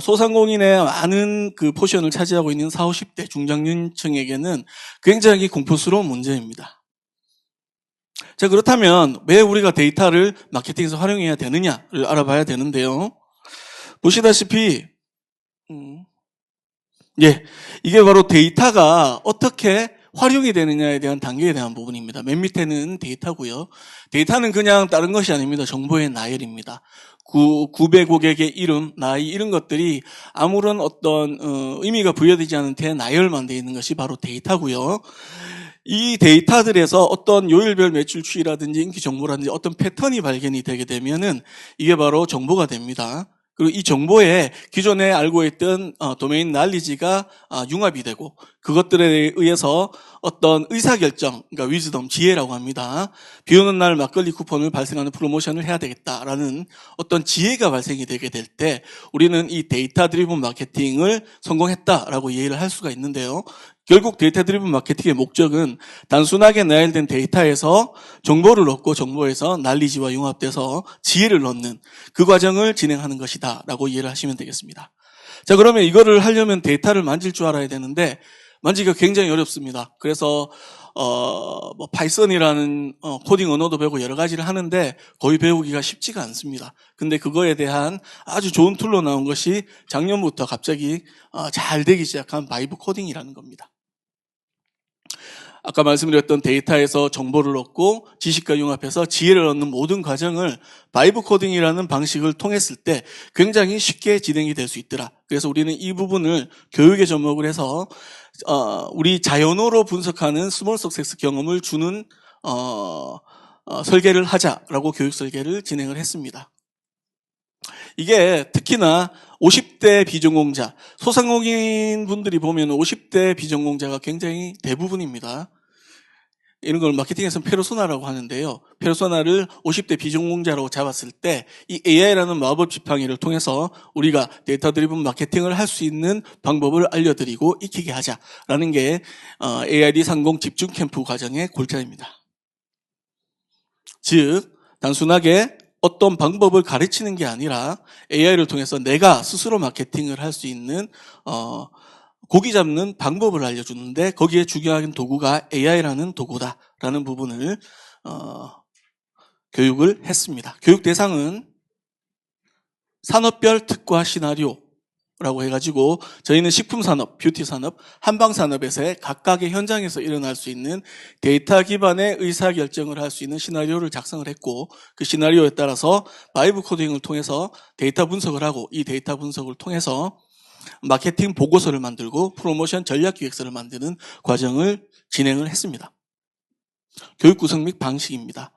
소상공인의 많은 그 포션을 차지하고 있는 40, 50대 중장년층에게는 굉장히 공포스러운 문제입니다. 자, 그렇다면 왜 우리가 데이터를 마케팅에서 활용해야 되느냐를 알아봐야 되는데요. 보시다시피 이게 바로 데이터가 어떻게 활용이 되느냐에 대한 단계에 대한 부분입니다. 맨 밑에는 데이터고요. 데이터는 그냥 다른 것이 아닙니다. 정보의 나열입니다. 구배 고객의 이름, 나이 이런 것들이 아무런 어떤 의미가 부여되지 않은 대나열만 되어 있는 것이 바로 데이터고요. 이 데이터들에서 어떤 요일별 매출 추이라든지 인기 정보라든지 어떤 패턴이 발견이 되게 되면은 이게 바로 정보가 됩니다. 그리고 이 정보에 기존에 알고 있던 도메인 날리지가 융합이 되고 그것들에 의해서 어떤 의사결정, 그러니까 위즈덤, 지혜라고 합니다. 비 오는 날 막걸리 쿠폰을 발생하는 프로모션을 해야 되겠다라는 어떤 지혜가 발생이 되게 될 때 우리는 이 데이터 드리븐 마케팅을 성공했다라고 이해를 할 수가 있는데요. 결국 데이터 드리븐 마케팅의 목적은 단순하게 나열된 데이터에서 정보를 얻고 정보에서 날리지와 융합돼서 지혜를 얻는 그 과정을 진행하는 것이다 라고 이해를 하시면 되겠습니다. 자, 그러면 이거를 하려면 데이터를 만질 줄 알아야 되는데 만지기가 굉장히 어렵습니다. 그래서 파이썬이라는 코딩 언어도 배우고 여러 가지를 하는데 거의 배우기가 쉽지가 않습니다. 근데 그거에 대한 아주 좋은 툴로 나온 것이 작년부터 갑자기 잘 되기 시작한 바이브 코딩이라는 겁니다. 아까 말씀드렸던 데이터에서 정보를 얻고 지식과 융합해서 지혜를 얻는 모든 과정을 바이브 코딩이라는 방식을 통했을 때 굉장히 쉽게 진행이 될 수 있더라. 그래서 우리는 이 부분을 교육에 접목을 해서 우리 자연어로 분석하는 스몰 석세스 경험을 주는 설계를 하자라고 교육 설계를 진행을 했습니다. 이게 특히나 50대 비전공자, 소상공인 분들이 보면 50대 비전공자가 굉장히 대부분입니다. 이런 걸 마케팅에서는 페르소나라고 하는데요. 페르소나를 50대 비전공자라고 잡았을 때 이 AI라는 마법 지팡이를 통해서 우리가 데이터 드리븐 마케팅을 할 수 있는 방법을 알려드리고 익히게 하자라는 게 AID 상공 집중 캠프 과정의 골자입니다. 즉 단순하게 어떤 방법을 가르치는 게 아니라 AI를 통해서 내가 스스로 마케팅을 할 수 있는 고기 잡는 방법을 알려주는데 거기에 중요한 도구가 AI라는 도구다라는 부분을 교육을 했습니다. 교육 대상은 산업별 특화 시나리오라고 해가지고 저희는 식품산업, 뷰티산업, 한방산업에서의 각각의 현장에서 일어날 수 있는 데이터 기반의 의사결정을 할 수 있는 시나리오를 작성을 했고 그 시나리오에 따라서 바이브 코딩을 통해서 데이터 분석을 하고 이 데이터 분석을 통해서 마케팅 보고서를 만들고 프로모션 전략기획서를 만드는 과정을 진행을 했습니다. 교육 구성 및 방식입니다.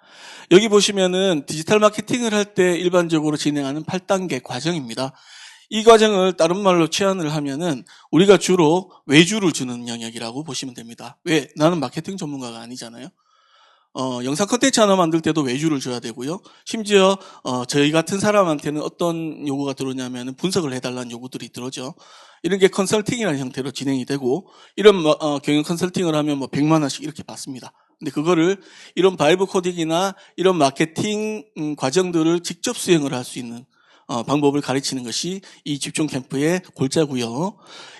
여기 보시면은 디지털 마케팅을 할 때 일반적으로 진행하는 8단계 과정입니다. 이 과정을 다른 말로 치환을 하면은 우리가 주로 외주를 주는 영역이라고 보시면 됩니다. 왜? 나는 마케팅 전문가가 아니잖아요. 영상 콘텐츠 하나 만들 때도 외주를 줘야 되고요. 심지어 저희 같은 사람한테는 어떤 요구가 들어오냐면 분석을 해달라는 요구들이 들어오죠. 이런 게 컨설팅이라는 형태로 진행이 되고 이런 경영 컨설팅을 하면 100만 원씩 이렇게 받습니다. 근데 그거를 이런 바이브 코딩이나 이런 마케팅 과정들을 직접 수행을 할 수 있는 방법을 가르치는 것이 이 집중 캠프의 골자고요.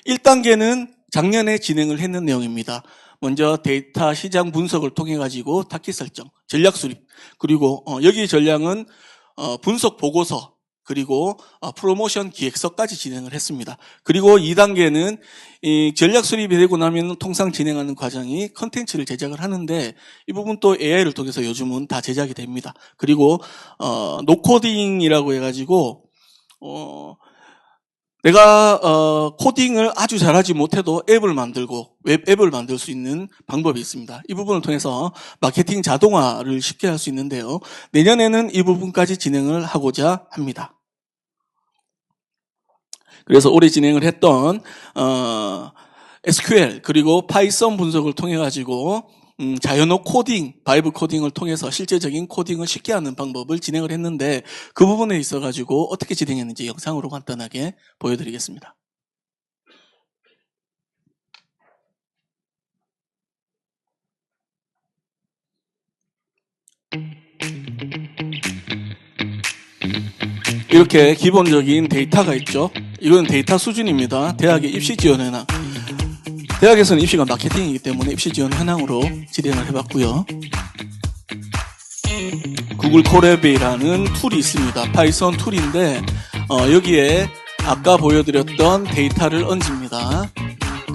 1단계는 작년에 진행을 했는 내용입니다. 먼저 데이터 시장 분석을 통해 가지고 타깃 설정, 전략 수립, 그리고 여기 전략은 분석 보고서, 그리고 프로모션 기획서까지 진행을 했습니다. 그리고 2단계는 이 전략 수립이 되고 나면 통상 진행하는 과정이 컨텐츠를 제작을 하는데 이 부분 또 AI를 통해서 요즘은 다 제작이 됩니다. 그리고 노코딩이라고 해가지고 내가 코딩을 아주 잘하지 못해도 앱을 만들고 웹앱을 만들 수 있는 방법이 있습니다. 이 부분을 통해서 마케팅 자동화를 쉽게 할 수 있는데요. 내년에는 이 부분까지 진행을 하고자 합니다. 그래서 올해 진행을 했던 SQL 그리고 파이썬 분석을 통해 가지고 자연어 코딩, 바이브 코딩을 통해서 실제적인 코딩을 쉽게 하는 방법을 진행을 했는데 그 부분에 있어 가지고 어떻게 진행했는지 영상으로 간단하게 보여드리겠습니다. 이렇게 기본적인 데이터가 있죠. 이건 데이터 수준입니다. 대학의 입시 지원 현황. 대학에서는 입시가 마케팅이기 때문에 입시 지원 현황으로 진행을 해봤고요. 구글 콜앱이라는 툴이 있습니다. 파이썬 툴인데 여기에 아까 보여드렸던 데이터를 얹습니다.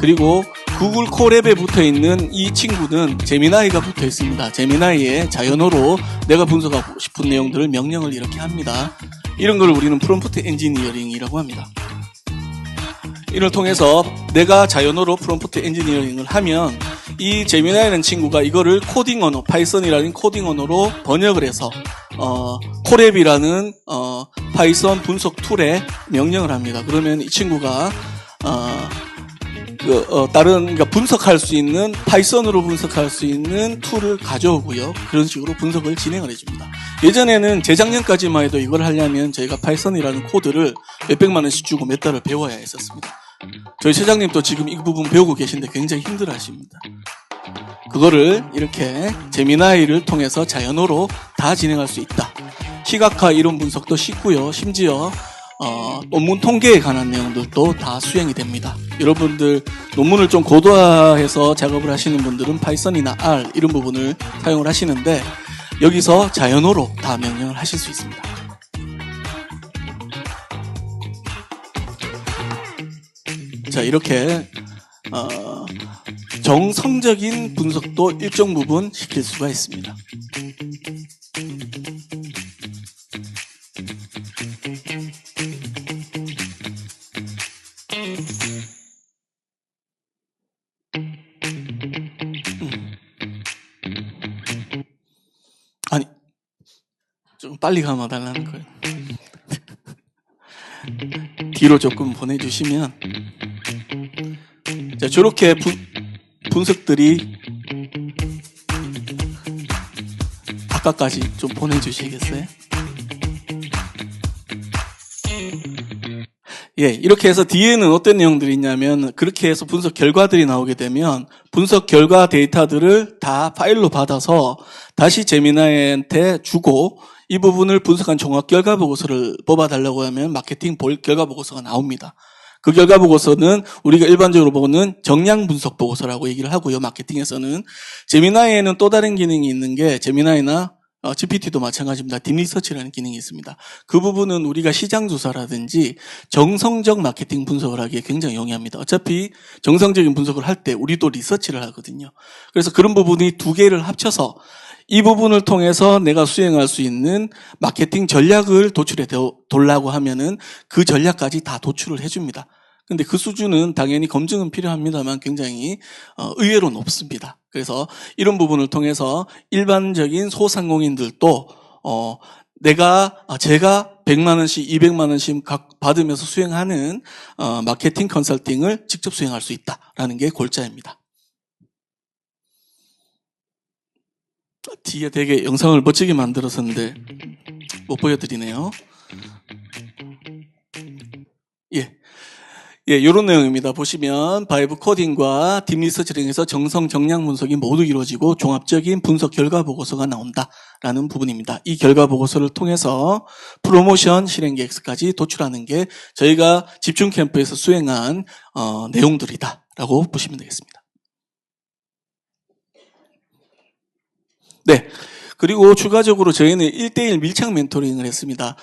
그리고 구글 콜앱에 붙어있는 이 친구는 제미나이가 붙어 있습니다. 제미나이에 자연어로 내가 분석하고 싶은 내용들을 명령을 이렇게 합니다. 이런 걸 우리는 프롬프트 엔지니어링이라고 합니다. 이를 통해서 내가 자연어로 프롬프트 엔지니어링을 하면 이 제미나이라는 친구가 이거를 코딩 언어, 파이썬이라는 코딩 언어로 번역을 해서 콜앱이라는 파이썬 분석 툴에 명령을 합니다. 그러면 이 친구가 그러니까 분석할 수 있는 파이썬으로 분석할 수 있는 툴을 가져오고요. 그런 식으로 분석을 진행을 해줍니다. 예전에는 재작년까지만 해도 이걸 하려면 저희가 파이썬이라는 코드를 몇백만 원씩 주고 몇 달을 배워야 했었습니다. 저희 회장님도 지금 이 부분 배우고 계신데 굉장히 힘들어 하십니다. 그거를 이렇게 제미나이를 통해서 자연어로 다 진행할 수 있다. 시각화 이론 분석도 쉽고요. 심지어 논문 통계에 관한 내용들도 다 수행이 됩니다. 여러분들 논문을 좀 고도화해서 작업을 하시는 분들은 파이썬이나 R 이런 부분을 사용을 하시는데 여기서 자연어로 다 명령을 하실 수 있습니다. 자, 이렇게 정성적인 분석도 일정 부분 시킬 수가 있습니다. 아니, 좀 빨리 감아달라는 거예요. 뒤로 조금 보내주시면 자, 저렇게 분석들이 아까까지 좀 보내주시겠어요? 예, 이렇게 해서 뒤에는 어떤 내용들이 있냐면 그렇게 해서 분석 결과들이 나오게 되면 분석 결과 데이터들을 다 파일로 받아서 다시 제미나이한테 주고 이 부분을 분석한 종합 결과 보고서를 뽑아달라고 하면 마케팅 결과 보고서가 나옵니다. 그 결과 보고서는 우리가 일반적으로 보는 정량 분석 보고서라고 얘기를 하고요. 마케팅에서는 제미나이에는 또 다른 기능이 있는 게 제미나이나 GPT도 마찬가지입니다. 딥리서치라는 기능이 있습니다. 그 부분은 우리가 시장 조사라든지 정성적 마케팅 분석을 하기에 굉장히 용이합니다. 어차피 정성적인 분석을 할 때 우리도 리서치를 하거든요. 그래서 그런 부분이 두 개를 합쳐서 이 부분을 통해서 내가 수행할 수 있는 마케팅 전략을 도출해 돌라고 하면은 그 전략까지 다 도출을 해줍니다. 근데 그 수준은 당연히 검증은 필요합니다만 굉장히 의외로 높습니다. 그래서 이런 부분을 통해서 일반적인 소상공인들도 제가 100만 원씩 200만 원씩 각 받으면서 수행하는 마케팅 컨설팅을 직접 수행할 수 있다라는 게 골자입니다. 뒤에 되게 영상을 멋지게 만들었었는데 못 보여드리네요. 예, 이런 내용입니다. 보시면 바이브 코딩과 딥리서치를 통해서 정성 정량 분석이 모두 이루어지고 종합적인 분석 결과 보고서가 나온다라는 부분입니다. 이 결과 보고서를 통해서 프로모션 실행 계획서까지 도출하는 게 저희가 집중 캠프에서 수행한 내용들이다라고 보시면 되겠습니다. 네. 그리고 추가적으로 저희는 1대1 밀착 멘토링을 했습니다.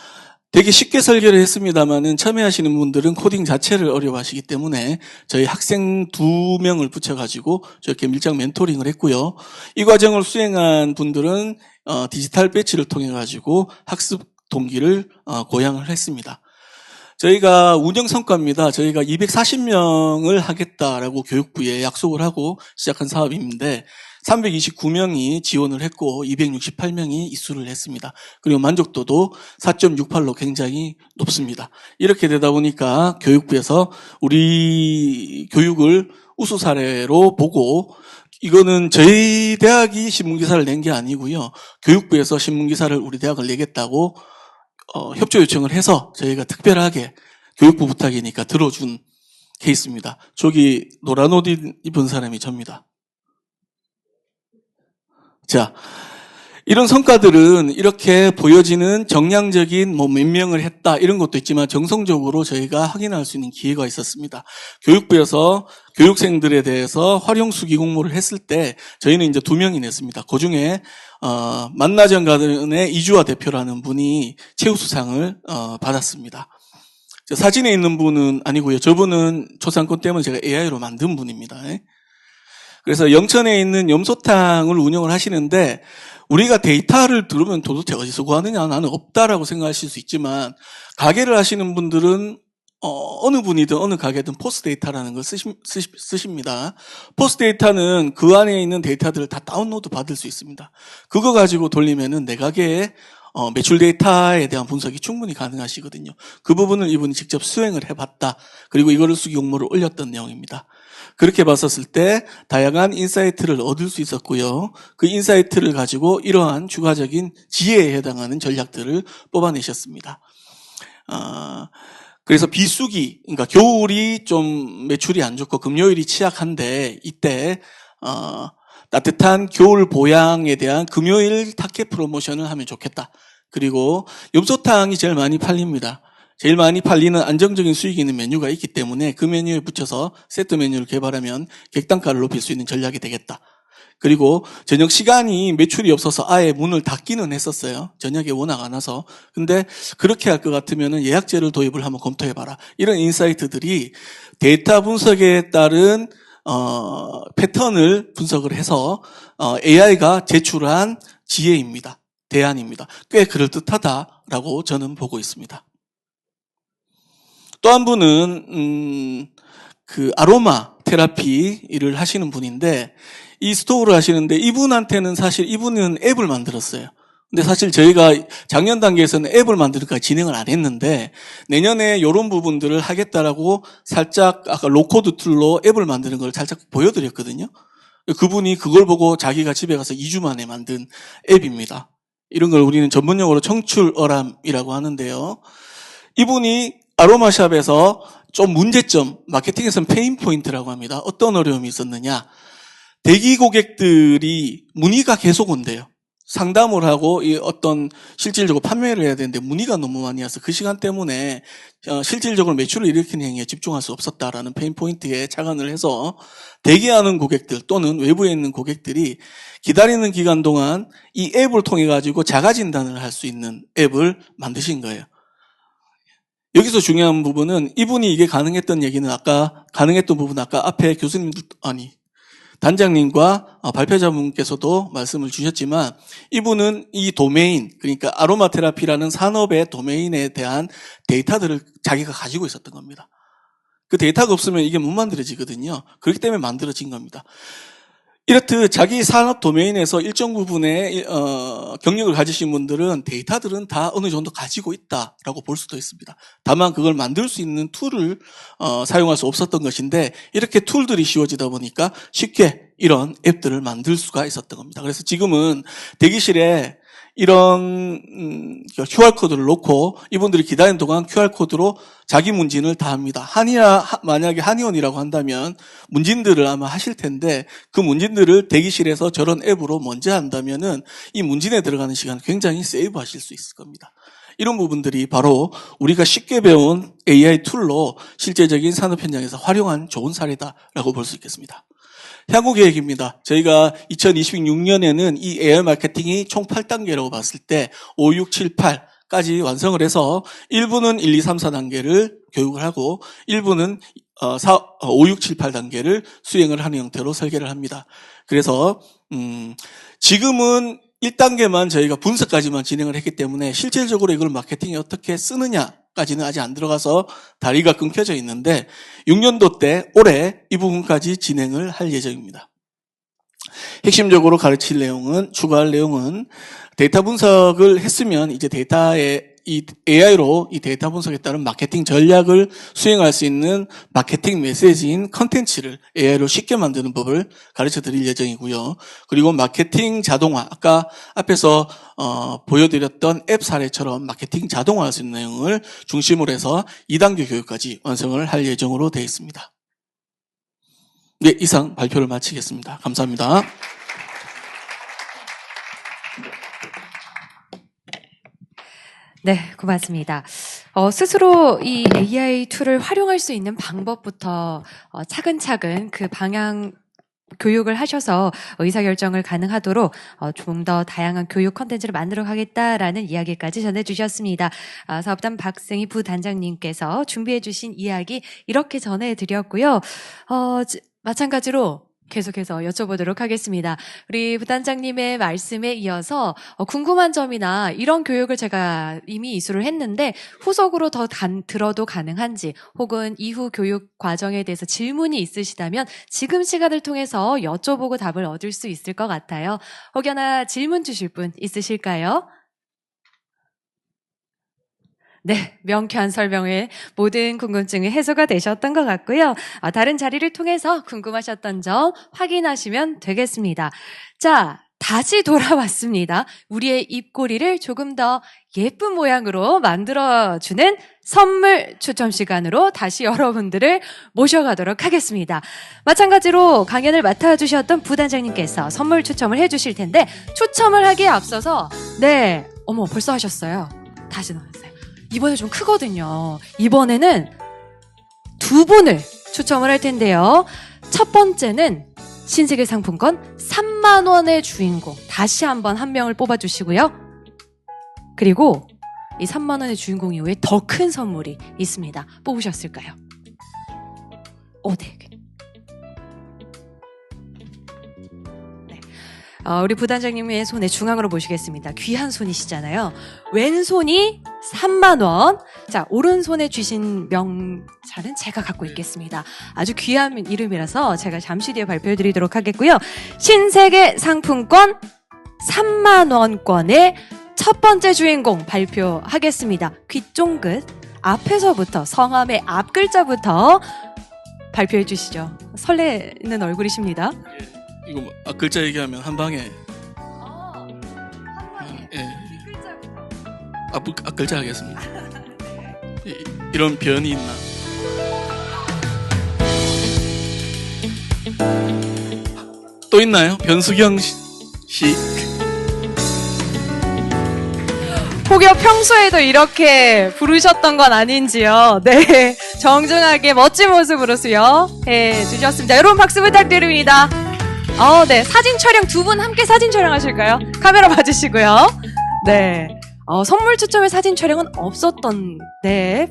되게 쉽게 설계를 했습니다만은 참여하시는 분들은 코딩 자체를 어려워하시기 때문에 저희 학생 2명을 붙여가지고 저렇게 밀착 멘토링을 했고요. 이 과정을 수행한 분들은 디지털 배치를 통해 가지고 학습 동기를 고양을 했습니다. 저희가 운영 성과입니다. 저희가 240명을 하겠다라고 교육부에 약속을 하고 시작한 사업인데 329명이 지원을 했고 268명이 이수를 했습니다. 그리고 만족도도 4.68로 굉장히 높습니다. 이렇게 되다 보니까 교육부에서 우리 교육을 우수 사례로 보고 이거는 저희 대학이 신문기사를 낸 게 아니고요. 교육부에서 신문기사를 우리 대학을 내겠다고 협조 요청을 해서 저희가 특별하게 교육부 부탁이니까 들어준 케이스입니다. 저기 노란 옷 입은 사람이 접니다. 자, 이런 성과들은 이렇게 보여지는 정량적인 몇 명을 했다 이런 것도 있지만 정성적으로 저희가 확인할 수 있는 기회가 있었습니다. 교육부에서 교육생들에 대해서 활용 수기 공모를 했을 때 저희는 이제 2명이 냈습니다. 그 중에 만나전 가든의 이주화 대표라는 분이 최우수상을 받았습니다. 사진에 있는 분은 아니고요. 저분은 초상권 때문에 제가 AI로 만든 분입니다. 그래서 영천에 있는 염소탕을 운영을 하시는데 우리가 데이터를 들으면 도대체 어디서 구하느냐 나는 없다라고 생각하실 수 있지만 가게를 하시는 분들은 어느 분이든 어느 가게든 포스 데이터라는 걸 쓰십니다. 포스 데이터는 그 안에 있는 데이터들을 다 다운로드 받을 수 있습니다. 그거 가지고 돌리면은 내 가게의 매출 데이터에 대한 분석이 충분히 가능하시거든요. 그 부분을 이분이 직접 수행을 해봤다. 그리고 이거를 수기 공모를 올렸던 내용입니다. 그렇게 봤었을 때 다양한 인사이트를 얻을 수 있었고요. 그 인사이트를 가지고 이러한 추가적인 지혜에 해당하는 전략들을 뽑아내셨습니다. 그래서 비수기, 그러니까 겨울이 좀 매출이 안 좋고 금요일이 취약한데 이때 따뜻한 겨울 보양에 대한 금요일 타켓 프로모션을 하면 좋겠다. 그리고 염소탕이 제일 많이 팔립니다. 제일 많이 팔리는 안정적인 수익이 있는 메뉴가 있기 때문에 그 메뉴에 붙여서 세트 메뉴를 개발하면 객단가를 높일 수 있는 전략이 되겠다. 그리고 저녁 시간이 매출이 없어서 아예 문을 닫기는 했었어요. 저녁에 워낙 안 와서. 근데 그렇게 할 것 같으면 예약제를 도입을 한번 검토해봐라. 이런 인사이트들이 데이터 분석에 따른 패턴을 분석을 해서 AI가 제출한 지혜입니다. 대안입니다. 꽤 그럴듯하다라고 저는 보고 있습니다. 또 한 분은 그 아로마 테라피 일을 하시는 분인데 이 스토어를 하시는데 이분한테는 사실 이분은 앱을 만들었어요. 근데 사실 저희가 작년 단계에서는 앱을 만들까 진행을 안 했는데 내년에 이런 부분들을 하겠다라고 살짝 아까 로코드 툴로 앱을 만드는 걸 살짝 보여드렸거든요. 그분이 그걸 보고 자기가 집에 가서 2주 만에 만든 앱입니다. 이런 걸 우리는 전문용어로 청출어람이라고 하는데요. 이분이 아로마샵에서 좀 문제점, 마케팅에서는 페인포인트라고 합니다. 어떤 어려움이 있었느냐. 대기 고객들이 문의가 계속 온대요. 상담을 하고 이 어떤 실질적으로 판매를 해야 되는데 문의가 너무 많이 와서 그 시간 때문에 실질적으로 매출을 일으키는 행위에 집중할 수 없었다라는 페인포인트에 착안을 해서 대기하는 고객들 또는 외부에 있는 고객들이 기다리는 기간 동안 이 앱을 통해 가지고 자가 진단을 할 수 있는 앱을 만드신 거예요. 여기서 중요한 부분은 이분이 이게 가능했던 부분은 아까 앞에 교수님들 단장님과 발표자분께서도 말씀을 주셨지만 이분은 이 도메인, 그러니까 아로마 테라피라는 산업의 도메인에 대한 데이터들을 자기가 가지고 있었던 겁니다. 그 데이터가 없으면 이게 못 만들어지거든요. 그렇기 때문에 만들어진 겁니다. 이렇듯 자기 산업 도메인에서 일정 부분의 경력을 가지신 분들은 데이터들은 다 어느 정도 가지고 있다라고 볼 수도 있습니다. 다만 그걸 만들 수 있는 툴을 사용할 수 없었던 것인데 이렇게 툴들이 씌워지다 보니까 쉽게 이런 앱들을 만들 수가 있었던 겁니다. 그래서 지금은 대기실에 이런 QR코드를 놓고 이분들이 기다리는 동안 QR코드로 자기 문진을 다 합니다. 만약에 한의원이라고 한다면 문진들을 아마 하실 텐데 그 문진들을 대기실에서 저런 앱으로 먼저 한다면은 이 문진에 들어가는 시간 굉장히 세이브 하실 수 있을 겁니다. 이런 부분들이 바로 우리가 쉽게 배운 AI 툴로 실제적인 산업 현장에서 활용한 좋은 사례다라고 볼 수 있겠습니다. 향후 계획입니다. 저희가 2026년에는 이 AI 마케팅이 총 8단계라고 봤을 때 5, 6, 7, 8 단계까지 완성을 해서 일부는 1, 2, 3, 4단계를 교육을 하고 일부는 5, 6, 7, 8단계를 수행을 하는 형태로 설계를 합니다. 그래서 지금은 1단계만 저희가 분석까지만 진행을 했기 때문에 실질적으로 이걸 마케팅에 어떻게 쓰느냐까지는 아직 안 들어가서 다리가 끊겨져 있는데 6년도 때 올해 이 부분까지 진행을 할 예정입니다. 핵심적으로 가르칠 내용은, 추가할 내용은 데이터 분석을 했으면 이제 이 AI로 이 데이터 분석에 따른 마케팅 전략을 수행할 수 있는 마케팅 메시지인 컨텐츠를 AI로 쉽게 만드는 법을 가르쳐 드릴 예정이고요. 그리고 마케팅 자동화, 아까 앞에서 보여드렸던 앱 사례처럼 마케팅 자동화할 수 있는 내용을 중심으로 해서 2단계 교육까지 완성을 할 예정으로 되어 있습니다. 네, 이상 발표를 마치겠습니다. 감사합니다. 네, 고맙습니다. 스스로 이 AI 툴을 활용할 수 있는 방법부터 차근차근 그 방향 교육을 하셔서 의사결정을 가능하도록 좀 더 다양한 교육 콘텐츠를 만들어 가겠다라는 이야기까지 전해주셨습니다. 사업단 박승희 부단장님께서 준비해 주신 이야기 이렇게 전해드렸고요. 마찬가지로 계속해서 여쭤보도록 하겠습니다. 우리 부단장님의 말씀에 이어서 궁금한 점이나 이런 교육을 제가 이미 이수를 했는데 후속으로 더 들어도 가능한지 혹은 이후 교육 과정에 대해서 질문이 있으시다면 지금 시간을 통해서 여쭤보고 답을 얻을 수 있을 것 같아요. 혹여나 질문 주실 분 있으실까요? 네, 명쾌한 설명에 모든 궁금증이 해소가 되셨던 것 같고요. 다른 자리를 통해서 궁금하셨던 점 확인하시면 되겠습니다. 자, 다시 돌아왔습니다. 우리의 입꼬리를 조금 더 예쁜 모양으로 만들어주는 선물 추첨 시간으로 다시 여러분들을 모셔가도록 하겠습니다. 마찬가지로 강연을 맡아주셨던 부단장님께서 선물 추첨을 해주실 텐데 추첨을 하기에 앞서서 어머 벌써 하셨어요. 다시 나왔어요. 이번에 좀 크거든요. 이번에는 2분을 추첨을 할 텐데요. 첫 번째는 신세계 상품권 3만 원의 주인공 다시 한번 한 명을 뽑아주시고요. 그리고 이 3만 원의 주인공 이후에 더 큰 선물이 있습니다. 뽑으셨을까요? 네. 우리 부단장님의 손에 중앙으로 모시겠습니다. 귀한 손이시잖아요. 왼손이 3만 원. 자, 오른손에 쥐신 명찰은 제가 갖고 있겠습니다. 아주 귀한 이름이라서 제가 잠시 뒤에 발표해 드리도록 하겠고요. 신세계 상품권 3만 원권의 첫 번째 주인공 발표하겠습니다. 귀 쫑긋 앞에서부터 성함의 앞 글자부터 발표해 주시죠. 설레는 얼굴이십니다. 이거 글자 얘기하면 한 방에 글자 하겠습니다. 이런 변이 있나? 또 있나요? 변수경 씨. 혹여 평소에도 이렇게 부르셨던 건 아닌지요? 네, 정중하게 멋진 모습으로 수여해 주셨습니다. 여러분 박수 부탁드립니다. 네, 사진 촬영 2분 함께 사진 촬영하실까요? 카메라 봐주시고요. 네. 선물 추첨의 사진 촬영은 없었던,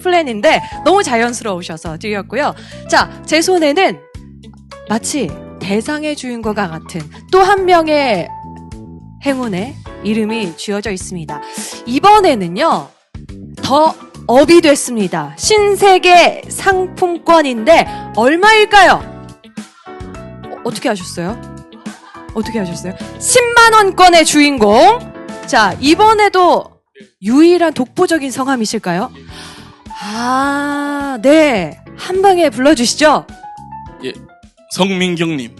플랜인데, 너무 자연스러우셔서 드렸고요. 자, 제 손에는 마치 대상의 주인공과 같은 또 한 명의 행운의 이름이 쥐어져 있습니다. 이번에는요, 더 업이 됐습니다. 신세계 상품권인데, 얼마일까요? 어떻게 하셨어요? 10만원권의 주인공. 자, 이번에도 유일한 독보적인 성함이실까요? 네. 한 방에 불러주시죠. 예, 성민경님.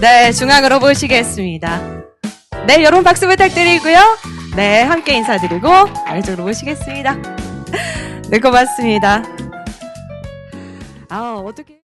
네, 중앙으로 모시겠습니다. 네, 여러분 박수 부탁드리고요. 네, 함께 인사드리고 아래쪽으로 모시겠습니다. 네, 고맙습니다. 어떻게